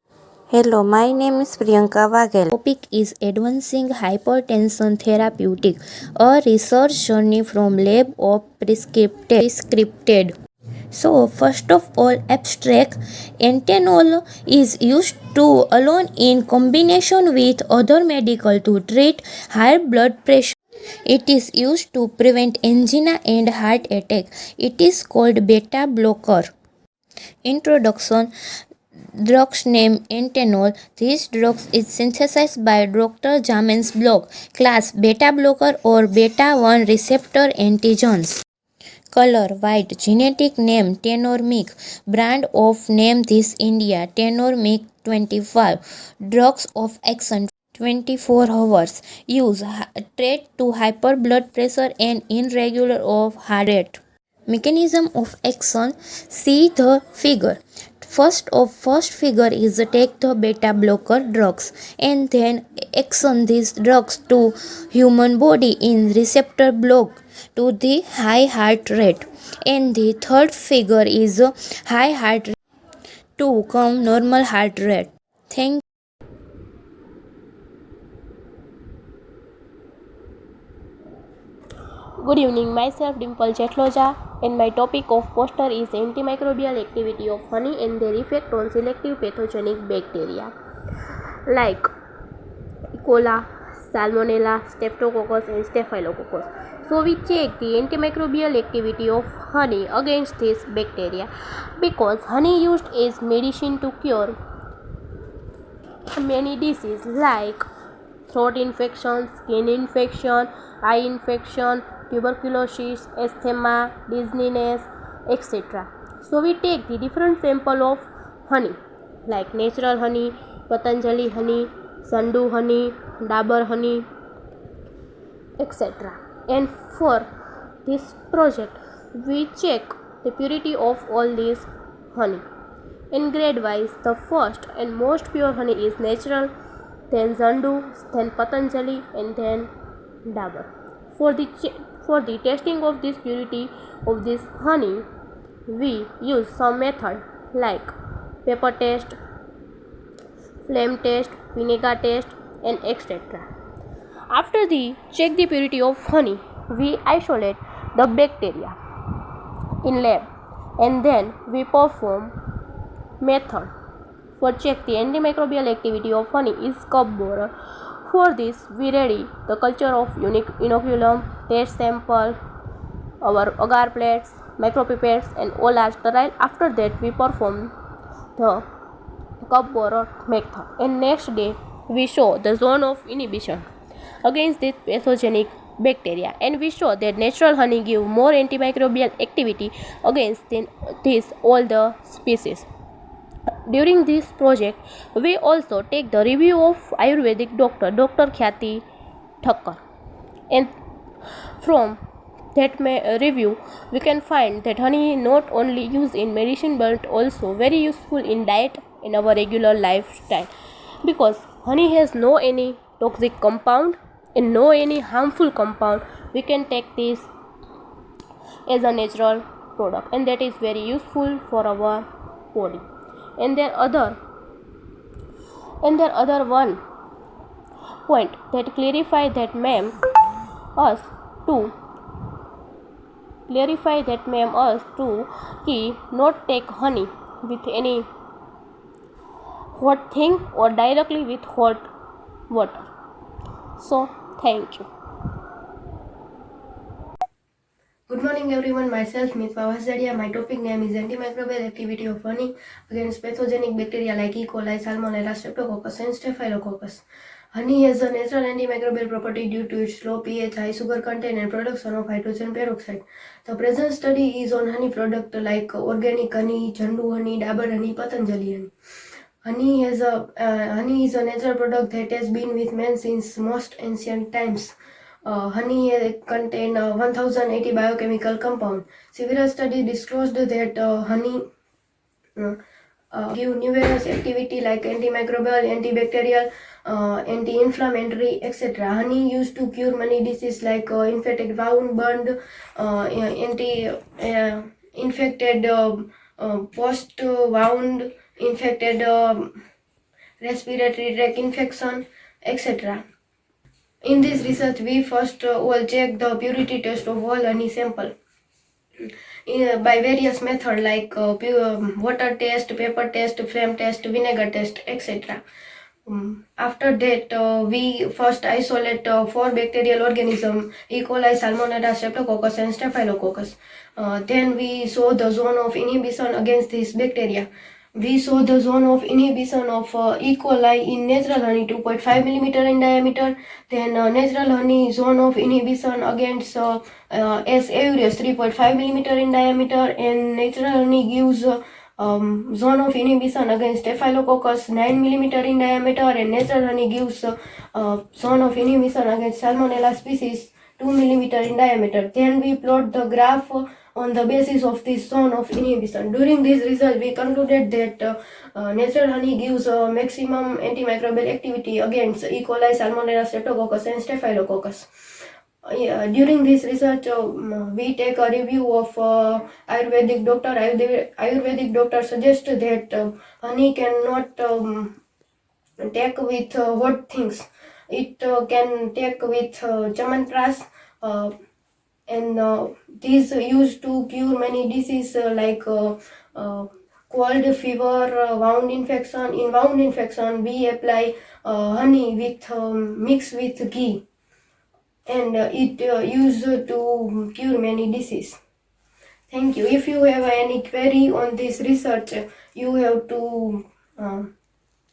Hello, my name is Priyanka Waghel. Topic is Advancing Hypertension Therapeutic, a research journey from lab of prescripted. So, first of all, abstract ethanol is used to alone in combination with other medical to treat high blood pressure. It is used to prevent angina and heart attack. It is called beta blocker. Introduction. Drugs name ethanol. This drug is synthesized by Dr. Jamen's blog. Class beta blocker or beta 1 receptor antigens. Color white. Genetic name Tenormic. Brand of name this India Tenormic 25. Drugs of action 24 hours. Use treat to hyper blood pressure and irregular of heart rate. Mechanism of action. See the figure. First figure is take the beta blocker drugs and then action these drugs to human body in receptor block to the high heart rate, and the third figure is high heart rate to come normal heart rate. Thank. Good evening, myself Dimple Chetloja, and my topic of poster is antimicrobial activity of honey and their effect on selective pathogenic bacteria like E. coli, Salmonella, Streptococcus and Staphylococcus. So we check the antimicrobial activity of honey against this bacteria because honey used as medicine to cure many diseases like throat infection, skin infection, eye infection, tuberculosis, asthma, dizziness, etc. So we take the different sample of honey like natural honey, Patanjali honey, Sandhu honey, Dabur honey, etc. And for this project we check the purity of all these honey. In grade wise, the first and most pure honey is natural, then Zandu, then Patanjali and then Dabur. For the testing of this purity of this honey, we use some method like pepper test, flame test, vinegar test and etc. After the check the purity of honey, we isolate the bacteria in lab and then we perform method for check the antimicrobial activity of honey is cup borer. For this, we ready the culture of unique inoculum, test sample, our agar plates, micropipettes, and all are sterile. After that, we perform the cup borer method, and next day we show the zone of inhibition against this pathogenic bacteria, and we show that natural honey give more antimicrobial activity against this all the species. During this project, we also take the review of Ayurvedic doctor Dr. Khyati Thakkar, and from that review, we can find that honey not only used in medicine but also very useful in diet in our regular lifestyle, because honey has no any toxic compound and no any harmful compound. We can take this as a natural product, and that is very useful for our body. And then other one point that clarify that ma'am us to he not take honey with any hot thing or directly with hot water. So thank you. Good morning everyone, myself Ms. Pavasadia. My topic name is antimicrobial activity of honey against pathogenic bacteria like E. coli, Salmonella, Streptococcus and Staphylococcus. Honey has a natural antimicrobial property due to its low pH, high sugar content and production of hydrogen peroxide. The present study is on honey product like organic honey, Chandu honey, Dabur honey, Patanjali honey. Honey is a natural product that has been with man since most ancient times. Honey contain 1080 biochemical compounds. Several studies disclosed that honey give numerous activity like antimicrobial, antibacterial, anti-inflammatory, etc. Honey used to cure many diseases like infected wound, burned, infected post wound, infected respiratory tract infection, etc. In this research, we first all check the purity test of all honey sample by various methods like water test, paper test, flame test, vinegar test, etc. After that, we first isolate 4 bacterial organisms: E. coli, Salmonella, Streptococcus, and Staphylococcus. Then we saw the zone of inhibition against this bacteria. We saw the zone of inhibition of E. coli in natural honey 2.5 mm in diameter. Then natural honey zone of inhibition against S. aureus 3.5 mm in diameter, and natural honey gives zone of inhibition against Staphylococcus 9 mm in diameter, and natural honey gives zone of inhibition against Salmonella species 2 mm in diameter. Then we plot the graph on the basis of this zone of inhibition. During this research, we concluded that natural honey gives maximum antimicrobial activity against E. coli, Salmonella, Streptococcus, and Staphylococcus. During this research, we take a review of Ayurvedic doctor. Ayurvedic doctor suggests that honey cannot take with hot things. It can take with chamanpras, and these used to cure many diseases like cold, fever, wound infection. In wound infection, we apply honey with mixed with ghee, and it used to cure many diseases. Thank you. If you have any query on this research, you have to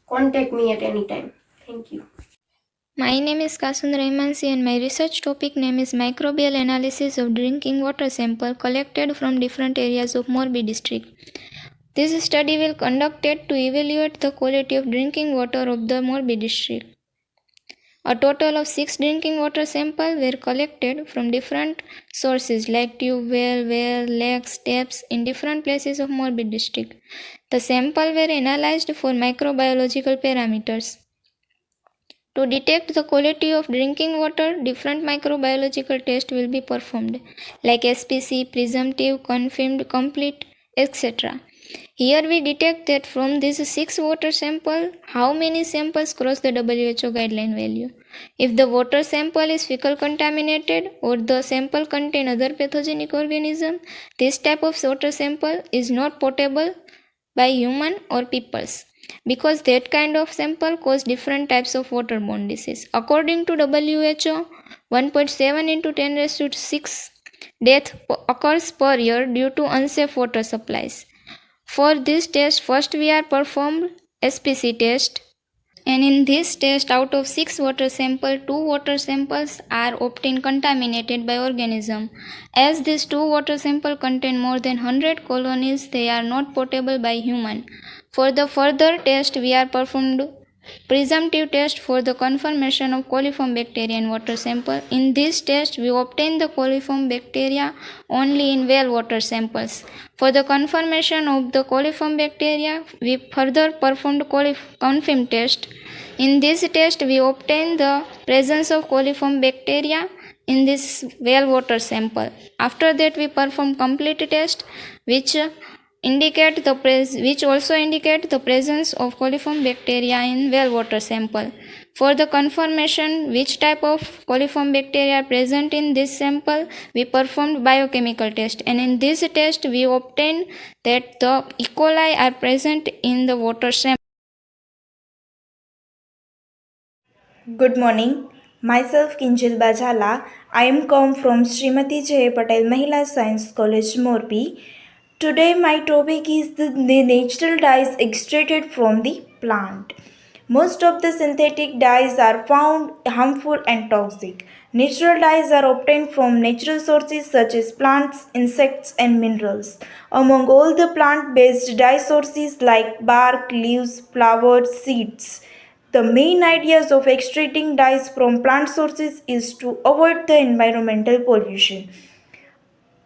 contact me at any time. Thank you. My name is Kasun Rehmansi and my research topic name is Microbial Analysis of Drinking Water Sample collected from different areas of Morbi district. This study will conducted to evaluate the quality of drinking water of the Morbi district. A total of 6 drinking water samples were collected from different sources like tube well, lakes, taps in different places of Morbi district. The samples were analyzed for microbiological parameters. To detect the quality of drinking water, different microbiological tests will be performed, like SPC, presumptive, confirmed, complete, etc. Here we detect that from these 6 water samples, how many samples cross the WHO guideline value. If the water sample is fecal contaminated or the sample contain other pathogenic organism, this type of water sample is not potable by human or peoples. because that kind of sample cause different types of waterborne disease. According to WHO, 1.7 into 10 raised to 6 death occurs per year due to unsafe water supplies. For this test, first we are performed SPC test, and in this test, out of 6 water samples, 2 water samples are obtained contaminated by organism. As these 2 water samples contain more than 100 colonies, they are not potable by human. For the further test, we are performed presumptive test for the confirmation of coliform bacteria in water sample. In this test, we obtain the coliform bacteria only in well water samples. For the confirmation of the coliform bacteria, we further performed confirm test. In this test, we obtain the presence of coliform bacteria in this well water sample. After that, we perform complete test, which also indicate the presence of coliform bacteria in well water sample. For the confirmation which type of coliform bacteria are present in this sample, we performed biochemical test, and in this test we obtained that the E. coli are present in the water sample. Good morning. Myself Kinjal Bajala. I am come from Srimati J. Patel Mahila Science College, Morbi. Today my topic is the natural dyes extracted from the plant. Most of the synthetic dyes are found harmful and toxic. Natural dyes are obtained from natural sources such as plants, insects, and minerals. Among all the plant based dye sources like bark, leaves, flowers, seeds, the main ideas of extracting dyes from plant sources is to avoid the environmental pollution.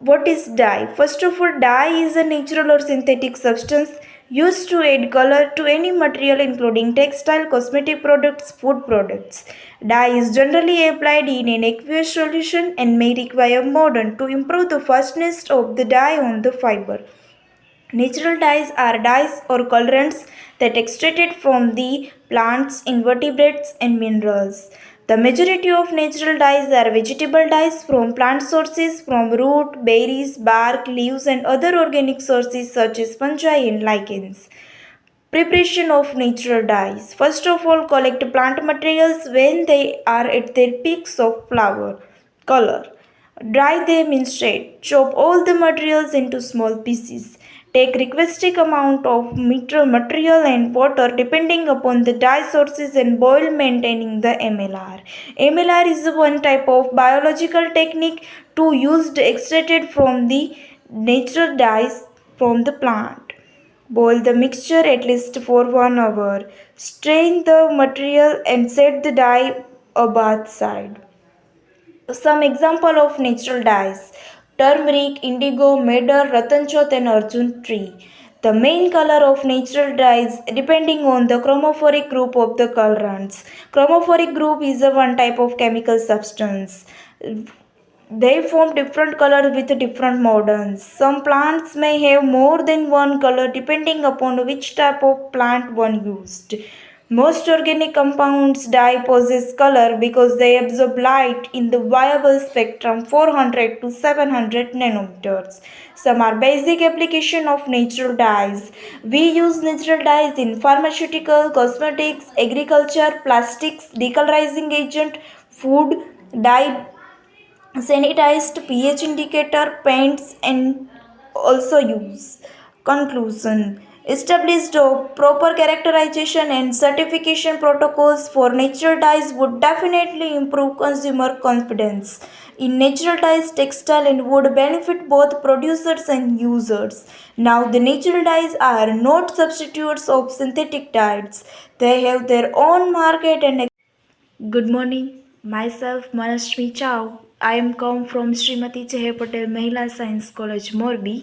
What is dye? First of all, dye is a natural or synthetic substance used to add color to any material including textile, cosmetic products, food products. Dye is generally applied in an aqueous solution and may require mordant to improve the fastness of the dye on the fiber. Natural dyes are dyes or colorants that extracted from the plants, invertebrates, and minerals. The majority of natural dyes are vegetable dyes from plant sources from root, berries, bark, leaves, and other organic sources such as fungi and lichens. Preparation of natural dyes. First of all, collect plant materials when they are at their peaks of flower, color. Dry them instead. Chop all the materials into small pieces. Take requested amount of material and water depending upon the dye sources and boil maintaining the MLR. MLR is one type of biological technique to used extracted from the natural dyes from the plant. Boil the mixture at least for 1 hour. Strain the material and set the dye above side. Some example of natural dyes: turmeric, indigo, madder, ratanchot, and arjun tree. The main color of natural dyes depending on the chromophoric group of the colorants. Chromophoric group is a one type of chemical substance. They form different colors with different mordants. Some plants may have more than one color depending upon which type of plant one used. Most organic compounds dye possess color because they absorb light in the visible spectrum 400 to 700 nanometers. Some are basic application of natural dyes. We use natural dyes in pharmaceutical, cosmetics, agriculture, plastics, decolorizing agent, food, dye, sanitized pH indicator, paints, and also use. Conclusion: established proper characterization and certification protocols for natural dyes would definitely improve consumer confidence in natural dyes. Textile and wood benefit both producers and users. Now, the natural dyes are not substitutes of synthetic dyes, they have their own market and. Good morning. Myself Manashmi Chow. I am come from Srimati Chehe Patel Mahila Science College, Morbi.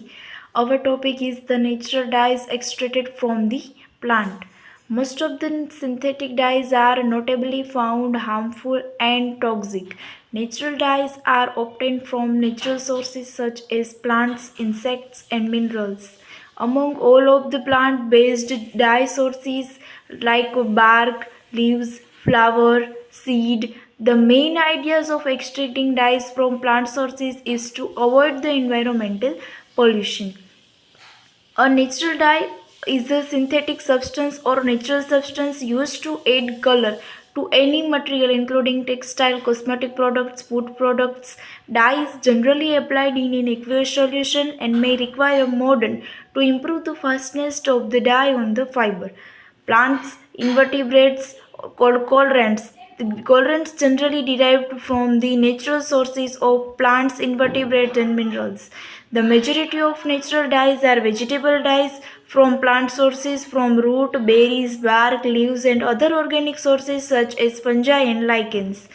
Our topic is the natural dyes extracted from the plant. Most of the synthetic dyes are notably found harmful and toxic. Natural dyes are obtained from natural sources such as plants, insects, and minerals. Among all of the plant based dye sources like bark, leaves, flower, seed, the main ideas of extracting dyes from plant sources is to avoid the environmental pollution. A natural dye is a synthetic substance or natural substance used to add color to any material including textile, cosmetic products, food products. Dye is generally applied in an aqueous solution and may require mordant to improve the fastness of the dye on the fiber. Plants, invertebrates, called colorants. The colorants generally derived from the natural sources of plants, invertebrates, and minerals. The majority of natural dyes are vegetable dyes from plant sources from root, berries, bark, leaves, and other organic sources such as fungi and lichens.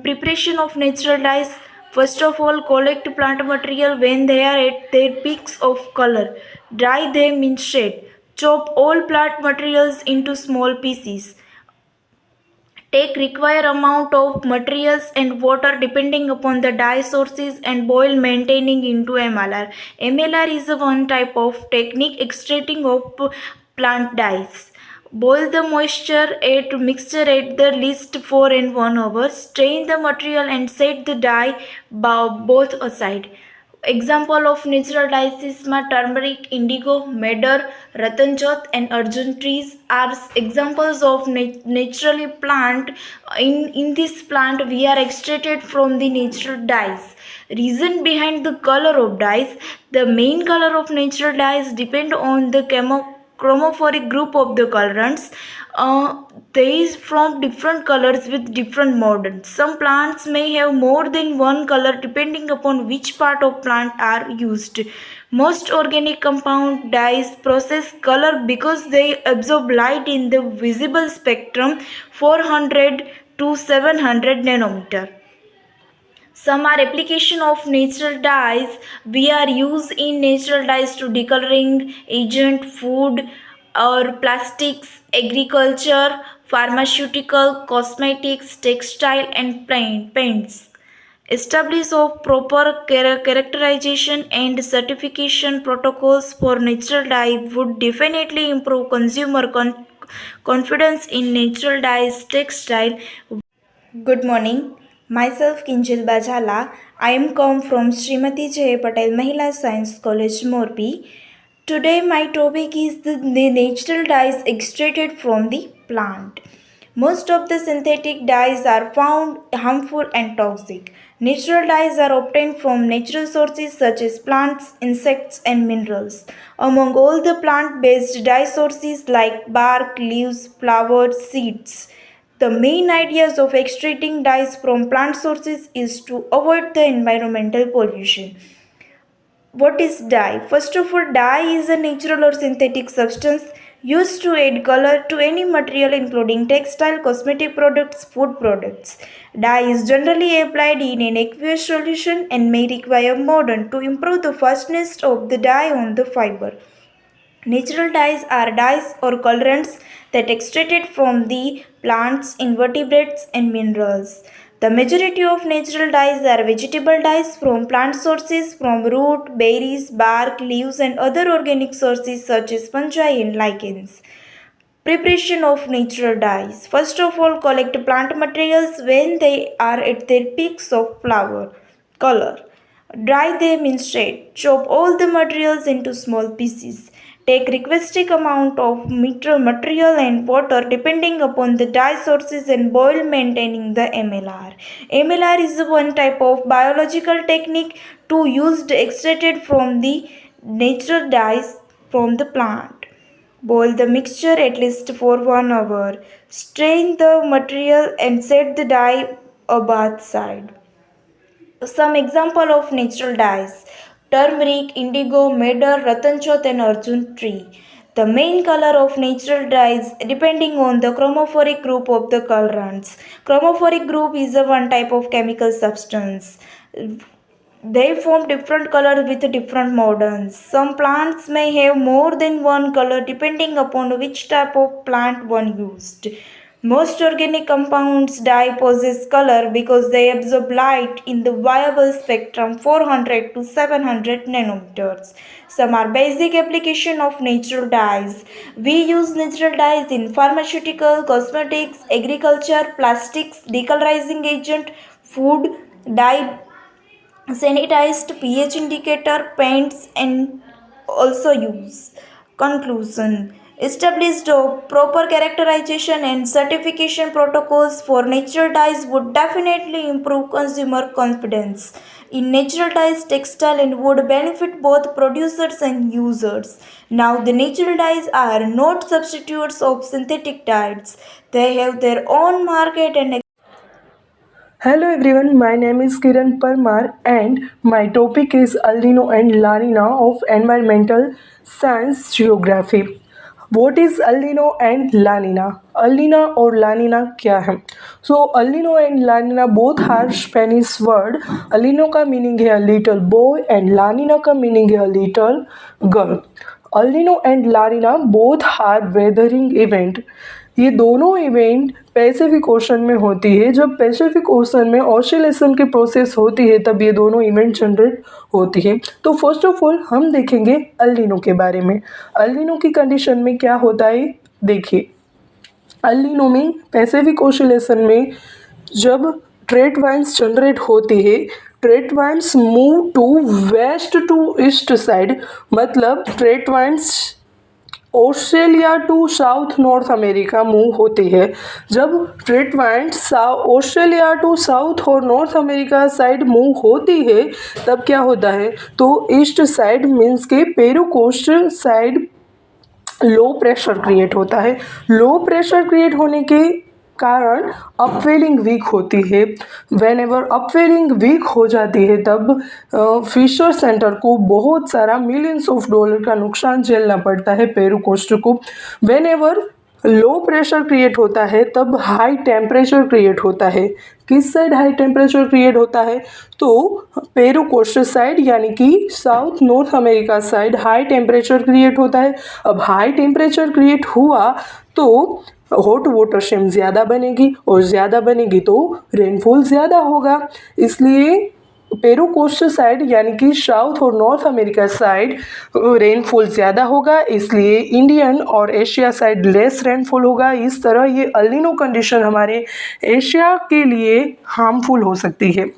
Preparation of natural dyes. First of all, collect plant material when they are at their peaks of color. Dry them in shade. Chop all plant materials into small pieces. Take required amount of materials and water depending upon the dye sources and boil maintaining into MLR. MLR is one type of technique extracting of plant dyes. Boil the moisture at mixture at the least 4 and 1 hour. Strain the material and set the dye both aside. Example of natural dyes is turmeric, indigo, madder, ratanjot, and arjun trees are examples of naturally plant. In this plant, we are extracted from the natural dyes. Reason behind the color of dyes: the main color of natural dyes depend on the chromophoric group of the colorants. They from different colors with different mordants. Some plants may have more than one color depending upon which part of plant are used. Most organic compound dyes process color because they absorb light in the visible spectrum 400 to 700 nanometer. Some are application of natural dyes. We are used in natural dyes to decoloring agent, food or plastics, agriculture, pharmaceutical, cosmetics, textile and paints. Establish of proper characterization and certification protocols for natural dye would definitely improve consumer confidence in natural dyes textile. Good morning. Myself Kinjal Bajala. I am come from Srimati J. Patel Mahila Science College Morbi. Today my topic is the natural dyes extracted from the plant. Most of the synthetic dyes are found harmful and toxic. Natural dyes are obtained from natural sources such as plants, insects, and minerals. Among all the plant based dye sources like bark, leaves, flowers, seeds, the main ideas of extracting dyes from plant sources is to avoid the environmental pollution. What is dye? First of all, dye is a natural or synthetic substance used to add color to any material including textile, cosmetic products, food products. Dye is generally applied in an aqueous solution and may require mordant to improve the fastness of the dye on the fiber. Natural dyes are dyes or colorants that extracted from the plants, invertebrates, and minerals. The majority of natural dyes are vegetable dyes from plant sources from root, berries, bark, leaves, and other organic sources such as fungi and lichens. Preparation of natural dyes. First of all, collect plant materials when they are at their peaks of flower, color. Dry them in shade. Chop all the materials into small pieces. Take requested amount of material and water depending upon the dye sources and boil maintaining the MLR. MLR is one type of biological technique to used extracted from the natural dyes from the plant. Boil the mixture at least for 1 hour. Strain the material and set the dye above side. Some example of natural dyes: turmeric, indigo, madder, ratanchot, and arjun tree. The main color of natural dyes depending on the chromophoric group of the colorants. Chromophoric group is a one type of chemical substance. They form different colors with different mordants. Some plants may have more than one color depending upon which type of plant one used. Most organic compounds dye possess color because they absorb light in the visible spectrum 400 to 700 nanometers. Some are basic application of natural dyes. We use natural dyes in pharmaceutical, cosmetics, agriculture, plastics, decolorizing agent, food, dye, sanitized pH indicator, paints, and also use Conclusion. Established proper characterization and certification protocols for natural dyes would definitely improve consumer confidence in natural dyes, textile, and would benefit both producers and users. Now, the natural dyes are not substitutes of synthetic dyes, they have their own market and Hello everyone, my name is Kiran Parmar and my topic is El Nino and La Nina of Environmental Science Geography. What is El Nino and La Nina? El Nino और La Nina क्या है? So El Nino and La Nina both are Spanish word. El Nino का meaning है a little boy and La Nina का meaning है a little girl. El Nino and La Nina both are weathering event. ये दोनों event Pacific Ocean में होती है। जब पैसिफिक ओशन में ऑसिलेशन की प्रोसेस होती है तब ये दोनों इवेंट जनरेट होती है। तो फर्स्ट ऑफ ऑल हम देखेंगे एल नीनो के बारे में। एल नीनो की कंडीशन में क्या होता है देखिए। एल नीनो में पैसिफिक ऑसिलेशन में जब ट्रेड वाइंस जनरेट होती है, trade winds move to west to east side, मतलब trade winds Australia to south north America move होती है। जब trade winds Australia to south और नॉर्थ अमेरिका साइड मूव होती है तब क्या होता है, तो ईस्ट साइड मीन्स के Peru coast side low pressure create होता है। लो प्रेशर क्रिएट होने के कारण अपवेलिंग वीक होती है। वेन एवर अपवेलिंग वीक हो जाती है तब फिशर सेंटर को बहुत सारा मिलियंस ऑफ डॉलर का नुकसान झेलना पड़ता है पेरू कोस्ट को। When ever low pressure create होता है तब हाई टेम्परेचर क्रिएट होता है। किस साइड हाई टेम्परेचर क्रिएट होता है, तो पेरू कोस्ट साइड यानी कि south north America side high temperature create होता है। अब हाई टेम्परेचर क्रिएट हुआ तो हॉट वाटर शेम ज़्यादा बनेगी और ज़्यादा बनेगी तो रेनफॉल ज़्यादा होगा। इसलिए पेरू कोस्ट साइड यानी कि साउथ और नॉर्थ अमेरिका साइड रेनफॉल ज़्यादा होगा, इसलिए इंडियन और एशिया साइड लेस रेनफॉल होगा। इस तरह ये एल नीनो कंडीशन हमारे एशिया के लिए हार्मफुल हो सकती है।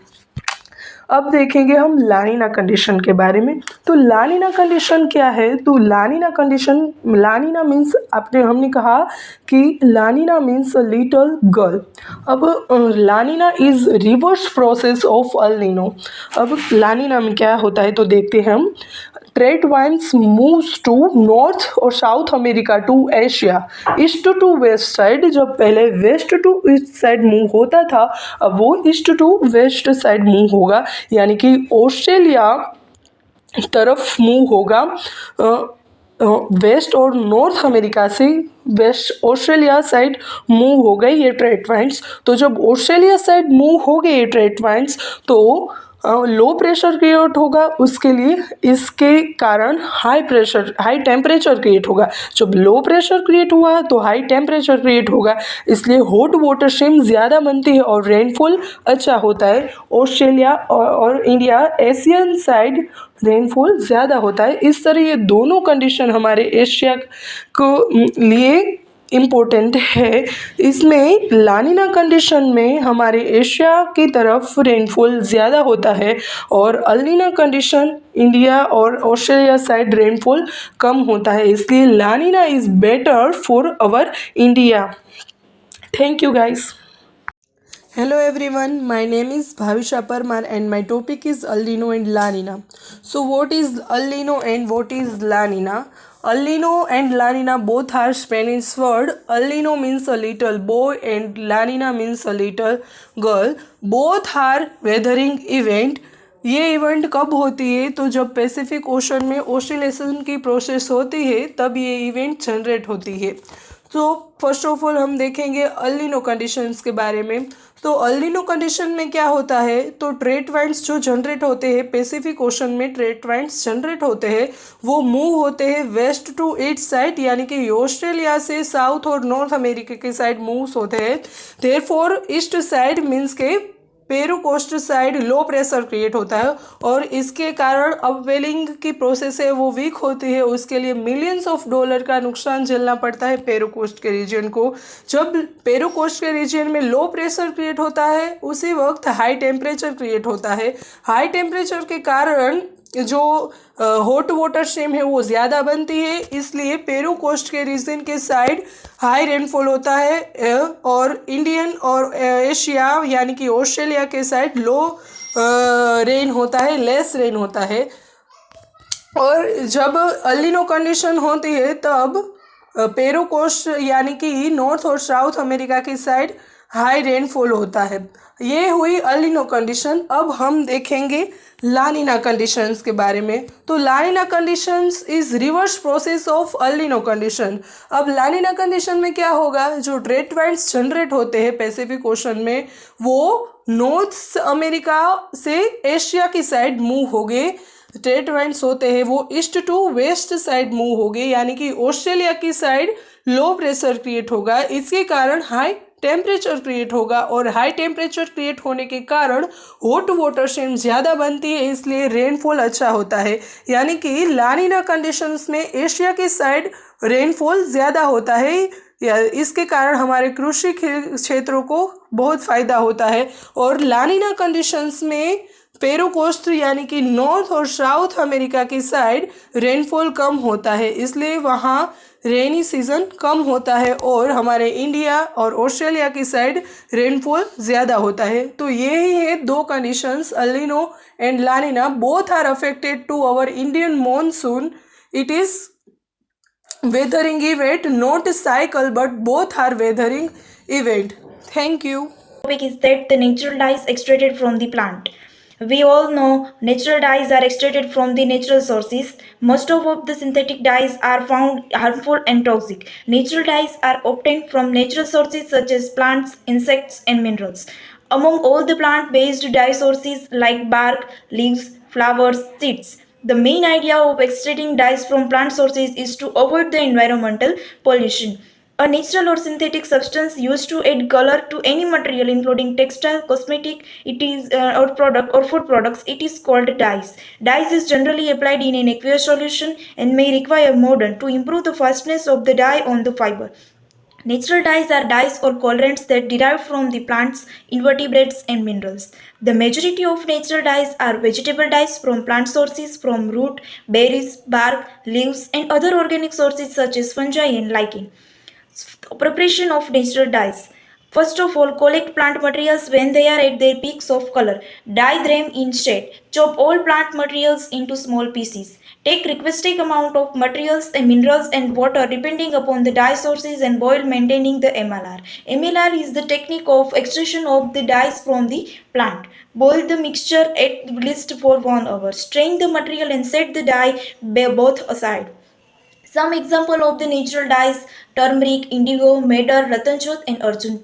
अब देखेंगे हम ला नीना कंडीशन के बारे में। तो ला नीना कंडीशन क्या है, तो La Nina condition, La Nina means हमने कहा कि La Nina means a little girl. अब La Nina is reverse process of El Nino. अब ला नीना में क्या होता है तो देखते हैं हम। Trade winds moves to north और south America to Asia, east to west side. जब पहले west to east side move होता था अब वो east to west side move होगा, यानी कि ऑस्ट्रेलिया तरफ मूव होगा। वेस्ट और नॉर्थ अमेरिका से वेस्ट ऑस्ट्रेलिया साइड मूव हो गए ये ट्रेड वाइंड्स। तो जब ऑस्ट्रेलिया साइड मूव हो गए ये ट्रेड वाइंड्स तो लो प्रेशर क्रिएट होगा, उसके लिए इसके कारण हाई टेम्परेचर क्रिएट होगा। जब लो प्रेशर क्रिएट हुआ तो हाई टेम्परेचर क्रिएट होगा, इसलिए हॉट वाटर स्ट्रीम ज़्यादा बनती है और रेनफॉल अच्छा होता है। ऑस्ट्रेलिया और इंडिया एशियन साइड रेनफॉल ज़्यादा होता है। इस तरह ये दोनों कंडीशन हमारे एशिया को लिए इम्पोर्टेंट है। इसमें ला नीना कंडीशन में हमारे एशिया की तरफ रेनफॉल ज़्यादा होता है और एल नीना कंडीशन इंडिया और ऑस्ट्रेलिया साइड रेनफॉल कम होता है, इसलिए La Nina is better for our India. Thank you guys. Hello everyone, my name is Bhavisha Parmar and my topic is El Nino and La Nina. So what is El Nino and what is La Nina? El Nino and La Nina both are Spanish word. El Nino means a little boy and La Nina means a little girl. Both are weathering event. ये event कब होती है, तो जब Pacific Ocean में oscillation की process होती है तब ये इवेंट जनरेट होती है। तो फर्स्ट ऑफ ऑल हम देखेंगे एल नीनो कंडीशंस के बारे में। तो एल नीनो कंडीशन में क्या होता है, तो ट्रेड वाइंड्स जो जनरेट होते हैं पैसिफिक ओशन में ट्रेड वाइंड्स जनरेट होते हैं वो मूव होते हैं वेस्ट टू ईस्ट साइड, यानी कि ऑस्ट्रेलिया से साउथ और नॉर्थ अमेरिका के साइड मूव्स होते हैं। देयरफॉर ईस्ट साइड मीन्स के Peru coast side low pressure create होता है और इसके कारण अपवेलिंग की प्रोसेस है वो वीक होती है, उसके लिए मिलियंस ऑफ डॉलर का नुकसान झेलना पड़ता है पेरू कोस्ट के रीजन को। जब पेरू कोस्ट के रीजन में लो प्रेशर क्रिएट होता है उसी वक्त हाई टेम्परेचर क्रिएट होता है। हाई टेम्परेचर के कारण जो हॉट वाटर स्ट्रीम है वो ज़्यादा बनती है, इसलिए पेरू कोस्ट के रीजन के साइड हाई रेनफॉल होता है और इंडियन और एशिया यानी कि ऑस्ट्रेलिया के साइड लो रेन होता है, लेस रेन होता है। और जब अलिनो कंडीशन होती है तब पेरू कोस्ट यानी कि नॉर्थ और साउथ अमेरिका की साइड हाई रेनफॉल होता है। ये हुई अलिनो कंडीशन। अब हम देखेंगे लानिना कंडीशंस के बारे में। तो लानिना conditions is reverse process of El Niño condition. अब लानिना कंडीशन में क्या होगा, जो ट्रेड वाइंड्स जनरेट होते हैं पैसिफिक ओशन में वो नॉर्थ अमेरिका से एशिया की साइड मूव हो गए। ट्रेड वाइंड्स होते हैं वो east to west side move हो गए, यानी कि ऑस्ट्रेलिया की साइड लो प्रेशर क्रिएट होगा। इसके कारण हाई टेम्परेचर क्रिएट होगा और हाई टेम्परेचर क्रिएट होने के कारण हॉट वाटर स्ट्रीम ज़्यादा बनती है, इसलिए रेनफॉल अच्छा होता है। यानी कि लानिना कंडीशंस में एशिया की साइड रेनफॉल ज़्यादा होता है, इसके कारण हमारे कृषि क्षेत्रों को बहुत फ़ायदा होता है। और लानिना कंडीशंस में पेरू कोस्ट यानी कि नॉर्थ और साउथ अमेरिका की साइड रेनफॉल कम होता है, इसलिए वहाँ रेनी सीजन कम होता है और हमारे इंडिया और ऑस्ट्रेलिया की साइड रेनफॉल ज़्यादा होता है। तो ये ही है दो conditions, El Nino and La Nina, both are affected to our Indian monsoon. It is weathering event, not a cycle, but both are weathering event. Thank you. Topic is that the natural dyes extracted from the plant. We all know natural dyes are extracted from the natural sources. Most of the synthetic dyes are found harmful and toxic. Natural dyes are obtained from natural sources such as plants, insects, and minerals. Among all the plant-based dye sources like bark, leaves, flowers, seeds, the main idea of extracting dyes from plant sources is to avoid the environmental pollution. A natural or synthetic substance used to add color to any material, including textile, cosmetic, it is or product or food products. It is called dyes. Dyes is generally applied in an aqueous solution and may require mordant to improve the fastness of the dye on the fiber. Natural dyes are dyes or colorants that derive from the plants, invertebrates, and minerals. The majority of natural dyes are vegetable dyes from plant sources, from root, berries, bark, leaves, and other organic sources such as fungi and lichen. Preparation of natural dyes. First of all, collect plant materials when they are at their peaks of color. Dye them in shade. Chop all plant materials into small pieces. Take requested amount of materials and minerals and water depending upon the dye sources and boil, maintaining the MLR. MLR is the technique of extraction of the dyes from the plant. Boil the mixture at least for 1 hour. Strain the material and set the dye both aside. Some example of the natural dyes: turmeric, indigo, madder, ratanjot, and arjun.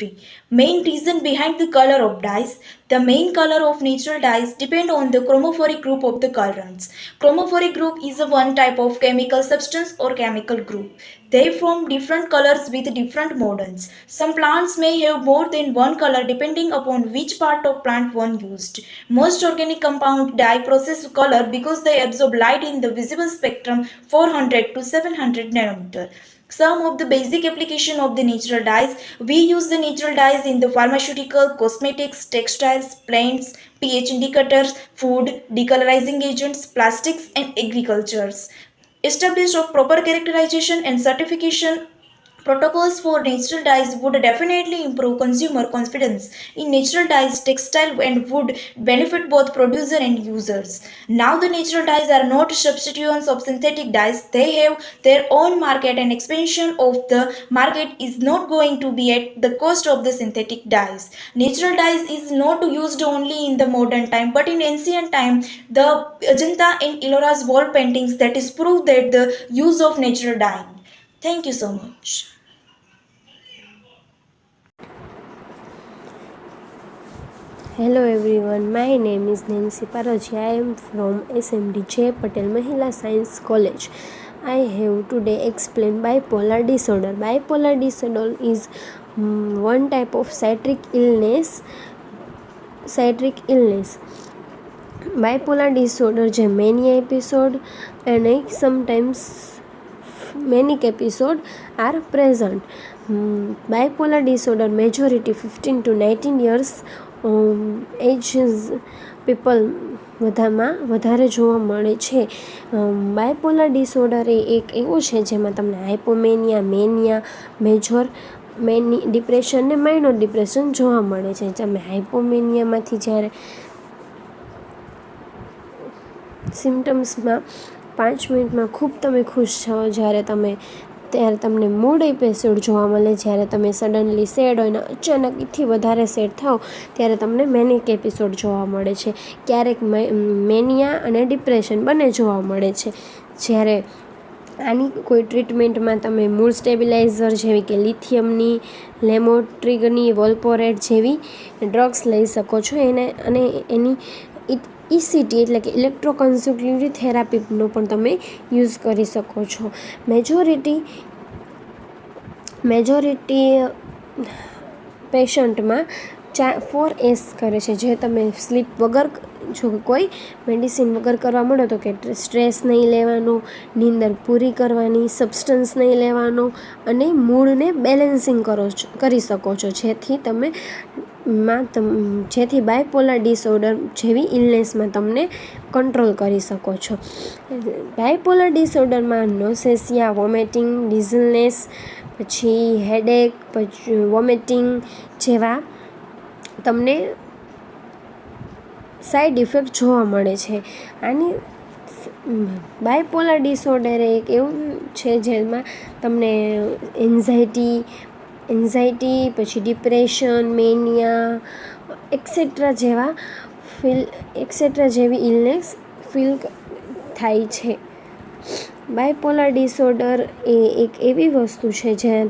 Main reason behind the color of dyes. The main color of natural dyes depend on the chromophoric group of the colorants. Chromophoric group is a one type of chemical substance or chemical group. They form different colors with different mordants. Some plants may have more than one color depending upon which part of plant one used. Most organic compound dye process color because they absorb light in the visible spectrum 400 to 700 nanometer. Some of the basic application of the natural dyes. We use the natural dyes in the pharmaceutical, cosmetics, textiles, plants, pH indicators, food, decolorizing agents, plastics, and agricultures. Established of proper characterization and certification protocols for natural dyes would definitely improve consumer confidence in natural dyes. Textile and wood benefit both producer and users. Now the natural dyes are not substitutes of synthetic dyes. They have their own market, and expansion of the market is not going to be at the cost of the synthetic dyes. Natural dyes is not used only in the modern time but in ancient time. The Ajanta and Ellora's wall paintings that is proof that the use of natural dye. Thank you so much. Hello everyone, my name is Nancy Paraji. I am from SMD J. Patel Mahila Science College. I have today explained bipolar disorder. Bipolar disorder is one type of psychiatric illness. Bipolar disorder જે mania episode and sometimes manic episode are present. Bipolar disorder majority 15 to 19 years ages people વધારે જોવા મળે છે. Bipolar disorder એ એક એવો છે જેમાં તમને હાઇપોમેનિયા, મેનિયા, મેજર ડિપ્રેશન ને માઇનોર ડિપ્રેશન જોવા મળે છે. તમે હાઇપોમેનિયામાંથી જ્યારે સિમ્ટમ્સમાં 5 મિનિટમાં ખૂબ તમે ખુશ થાઓ, ત્યારે તમને મૂડ એપિસોડ જોવા મળે, જ્યારે તમે સડનલી સેડ હોય ને અચાનકથી વધારે સેડ થાઓ ત્યારે તમને મેનિક એપિસોડ જોવા મળે છે. ક્યારેક મેનિયા અને ડિપ્રેશન બંને જોવા મળે છે. જ્યારે આની કોઈ ટ્રીટમેન્ટમાં તમે મૂડ સ્ટેબિલાઇઝર જેવી કે લિથિયમની, લેમોટ્રિગની, વોલ્પોરેટ જેવી ડ્રગ્સ લઈ શકો છો. અને એની ECT એટલે કે ઇલેક્ટ્રોકન્સલ્ટેટિવ થેરાપીનો પણ તમે યુઝ કરી શકો છો. મેજોરિટી પેશન્ટમાં 4S કરે છે, જે તમે સ્લીપ વગર, જો કોઈ મેડિસિન વગર કરવા મળો તો કે સ્ટ્રેસ નહીં લેવાનો, નીંદર પૂરી કરવાની, સબસ્ટન્સ નહીં લેવાનો અને મૂડને બેલેન્સિંગ કરી શકો છો, જેથી બાયપોલર ડિસઓર્ડર જેવી ઇલનેસમાં તમને કંટ્રોલ કરી શકો છો. બાયપોલર ડિસઓર્ડરમાં નોસેસિયા, વોમિટિંગ, ડિઝલનેસ, પછી હેડેક, પછી વોમિટિંગ જેવા તમને સાઈડ ઇફેક્ટ જોવા મળે છે. આની બાયપોલર ડિસઓર્ડર એક એવું છે જેમાં તમને એન્ઝાયટી, પછી ડિપ્રેશન, મેનિયા એક્સેટ્રા જેવી ઇલનેસ ફીલ થાય છે. બાયપોલર ડિસઓર્ડર એ એક એવી વસ્તુ છે જ્યાં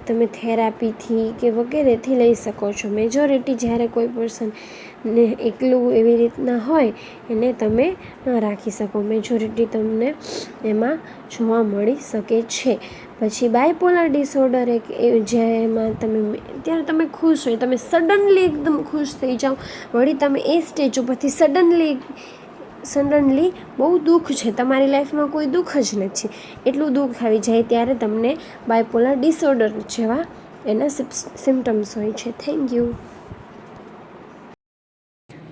તમે થેરાપીથી કે વગેરેથી લઈ શકો છો. મેજોરિટી જ્યારે કોઈ પર્સનને એકલું એવી રીતના હોય એને તમે ન રાખી શકો. મેજોરિટી તમને એમાં જોવા મળી શકે છે. પછી બાયપોલર ડિસઓર્ડર એક જેમાં ત્યારે તમે ખુશ હોય, તમે સડનલી એકદમ ખુશ થઈ જાઓ, વળી તમે એ સ્ટેજ ઉપરથી સડનલી બહુ દુઃખ છે, તમારી લાઈફમાં કોઈ દુઃખ જ નથી, એટલું દુઃખ આવી જાય ત્યારે તમને બાયપોલર ડિસઓર્ડર જેવા એના સિમ્ટમ્સ હોય છે. Thank you.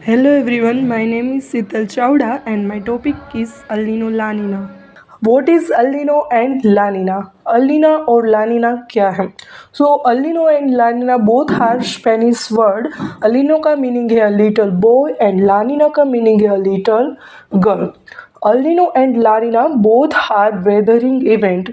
Hello everyone, my name is Sital Chawda and my topic is El Nino La Nina. What is El Nino and La Nina? El Nino और La Nina क्या है? So El Nino and La Nina both are Spanish word. El Nino का meaning है a little boy and La Nina का meaning है a little girl. El Nino and La Nina both are weathering event.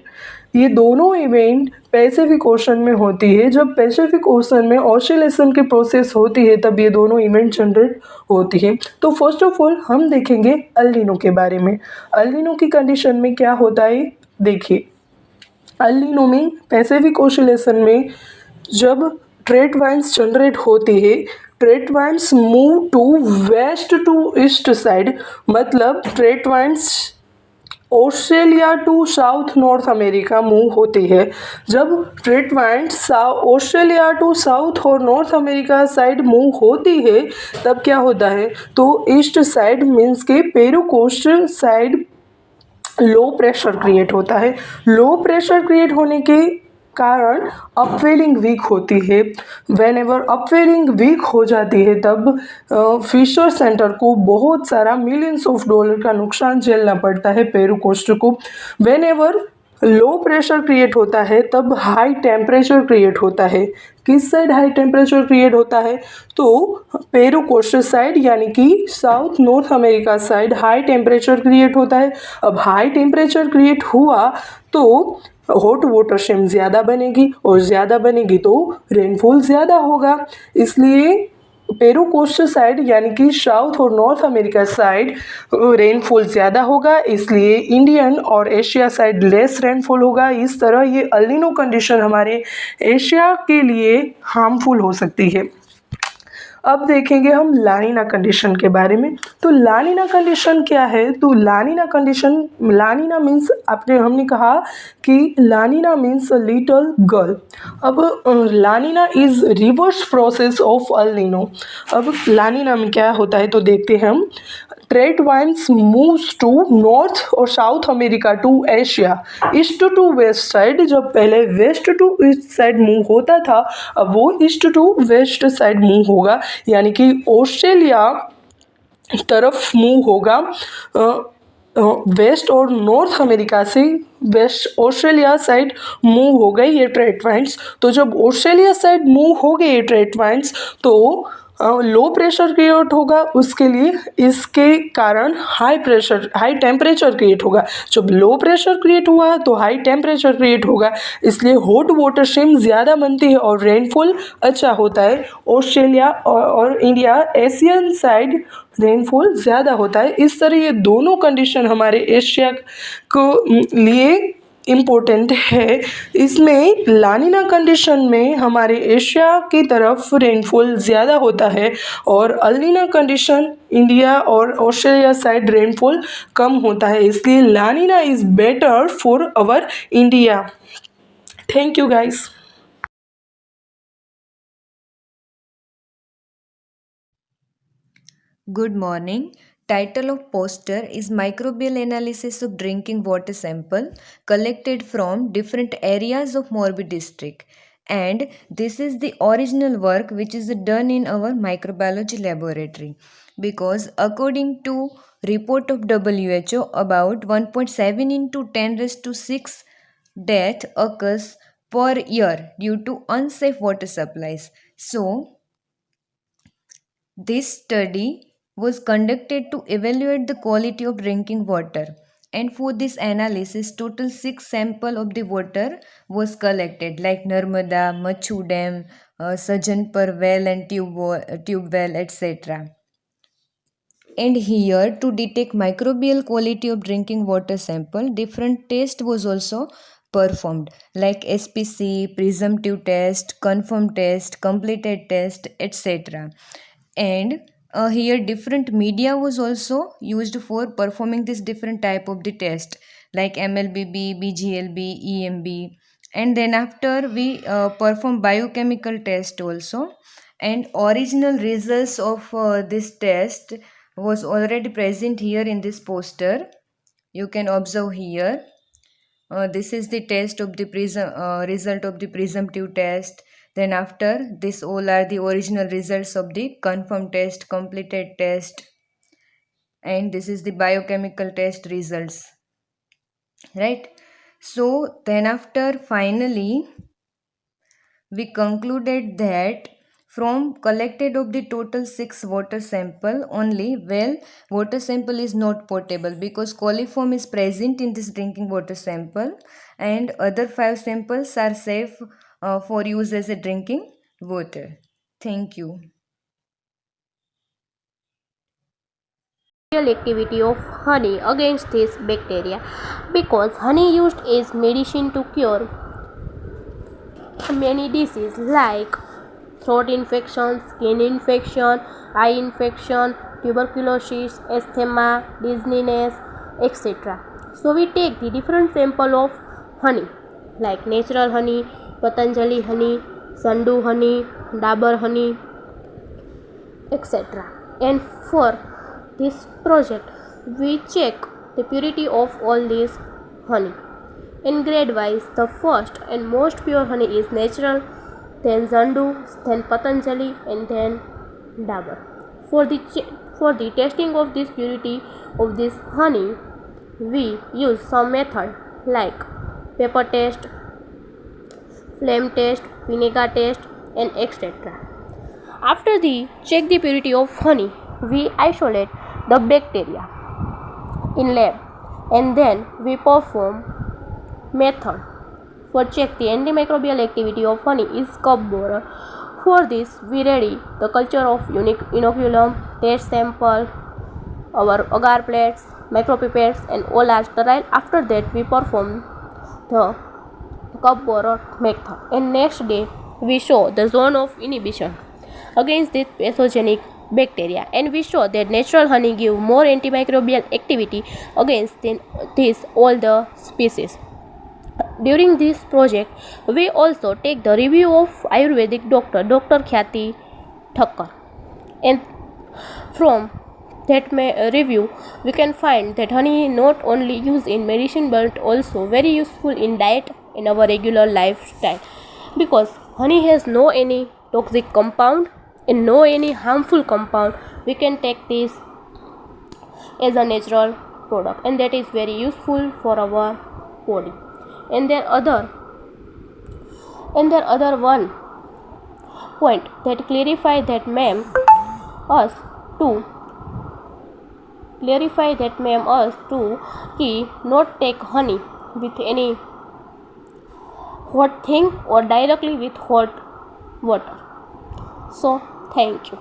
ये दोनों event Pacific Ocean में होती है. जब पैसिफिक ओशन में ऑसिलेशन की प्रोसेस होती है तब ये दोनों इवेंट जनरेट होती है. तो फर्स्ट ऑफ ऑल हम देखेंगे एल नीनो के बारे में. एल नीनो की कंडीशन में क्या होता है देखिए. एल नीनो में पैसिफिक ऑसिलेशन में जब ट्रेड वाइंस जनरेट होती है, trade winds move to west to east side, मतलब trade winds Australia to south north America move होती है. जब trade winds Australia to south और नॉर्थ अमेरिका साइड मूव होती है तब क्या होता है, तो ईस्ट साइड मीन्स के Peru coast side low pressure create होता है. लो प्रेशर क्रिएट होने के कारण अपवेलिंग वीक होती है. वेन एवर अपवेलिंग वीक हो जाती है तब फिशर सेंटर को बहुत सारा मिलियंस ऑफ डॉलर का नुकसान झेलना पड़ता है पेरू कोस्ट को. When ever low pressure create होता है तब हाई टेम्परेचर क्रिएट होता है. किस साइड हाई टेम्परेचर क्रिएट होता है, तो पेरू कोस्ट साइड यानी कि south north America side high temperature create होता है. अब हाई टेम्परेचर क्रिएट हुआ तो हॉट वाटर शेम ज़्यादा बनेगी और ज़्यादा बनेगी तो रेनफॉल ज़्यादा होगा. इसलिए पेरू कोस्ट साइड यानी कि साउथ और नॉर्थ अमेरिका साइड रेनफॉल ज़्यादा होगा, इसलिए इंडियन और एशिया साइड लेस रेनफॉल होगा. इस तरह ये एल नीनो कंडीशन हमारे एशिया के लिए हार्मफुल हो सकती है. अब देखेंगे हम ला नीना कंडीशन के बारे में. तो ला नीना कंडीशन क्या है, तो ला नीना मीन्स हमने कहा कि La Nina means a little girl. अब La Nina is reverse process of El Nino. अब ला नीना में क्या होता है तो देखते हैं हम. Trade winds moves to north और south America to Asia, east to west side. जब पहले west to east side move होता था, अब वो east to west side move होगा, यानी कि ऑस्ट्रेलिया तरफ मूव होगा, वेस्ट और नॉर्थ अमेरिका से वेस्ट ऑस्ट्रेलिया साइड मूव हो गए ये ट्रेड वाइंड्स। तो जब ऑस्ट्रेलिया साइड मूव हो गए ये ट्रेड वाइंड्स तो लो प्रेशर क्रिएट होगा, उसके लिए इसके कारण हाई टेम्परेचर क्रिएट होगा। जब लो प्रेशर क्रिएट हुआ तो हाई टेम्परेचर क्रिएट होगा, इसलिए हॉट वाटर स्ट्रीम ज़्यादा बनती है और रेनफॉल अच्छा होता है। ऑस्ट्रेलिया और इंडिया एशियन साइड रेनफॉल ज़्यादा होता है। इस तरह ये दोनों कंडीशन हमारे एशिया को लिए इम्पोर्टेंट है। इसमें लानिना कंडीशन में हमारे एशिया की तरफ रेनफॉल ज़्यादा होता है और अल्नीना कंडीशन इंडिया और ऑस्ट्रेलिया साइड रेनफॉल कम होता है, इसलिए लानिना is better for our India. Thank you guys. Good morning. Title of poster is Microbial Analysis of Drinking Water Sample collected from different areas of Morbi district. And this is the original work which is done in our microbiology laboratory, because according to report of WHO about 1.7 into 10 raised to 6 death occurs per year due to unsafe water supplies. So this study was conducted to evaluate the quality of drinking water, and for this analysis total 6 sample of the water was collected like Narmada, Machu Dam, Sajanpur well and tube well, etc. And here to detect microbial quality of drinking water sample, different test was also performed like SPC, presumptive test, confirmed test, completed test, etc. And here different media was also used for performing this different type of the test like MLBB, BGLB, EMB. And then after we perform biochemical test also, and original results of this test was already present here in this poster. You can observe here. This is the test of the result of the presumptive test. Then after this all are the original results of the confirmed test, completed test, and this is the biochemical test results, right? So then after finally we concluded that from collected of the total 6 water sample, only well water sample is not potable because coliform is present in this drinking water sample, and other 5 samples are safe for use as a drinking water. Thank you. Activity of honey against this bacteria, because honey used as medicine to cure many diseases like throat infection, skin infection, eye infection, tuberculosis, asthma, dizziness, etc. So we take the different sample of honey like natural honey, Patanjali honey, Sandu honey, Dabur honey, etc. And for this project we check the purity of all these honey. In grade wise, the first and most pure honey is natural, then Zandu, then Patanjali, and then Dabur. For the testing of this purity of this honey, we use some method like pepper test, flame test, vinegar test, and etc. After the check the purity of honey, we isolate the bacteria in lab, and then we perform method for check the antimicrobial activity of honey is cup borer. For this we ready the culture of inoculum, test sample, our agar plates, micropipettes, and all are sterile. After that we perform the cup borer method, and next day we show the zone of inhibition against this pathogenic bacteria, and we show that natural honey give more antimicrobial activity against this all the species. During this project, we also take the review of Ayurvedic doctor, Dr. Khyati Thakkar, and from that review, we can find that honey not only used in medicine but also very useful in diet in our regular lifestyle, because honey has no any toxic compound and no any harmful compound. We can take this as a natural product, and that is very useful for our body. And then other one point that clarify that ma'am us to ki not take honey with any hot thing or directly with hot water. So thank you.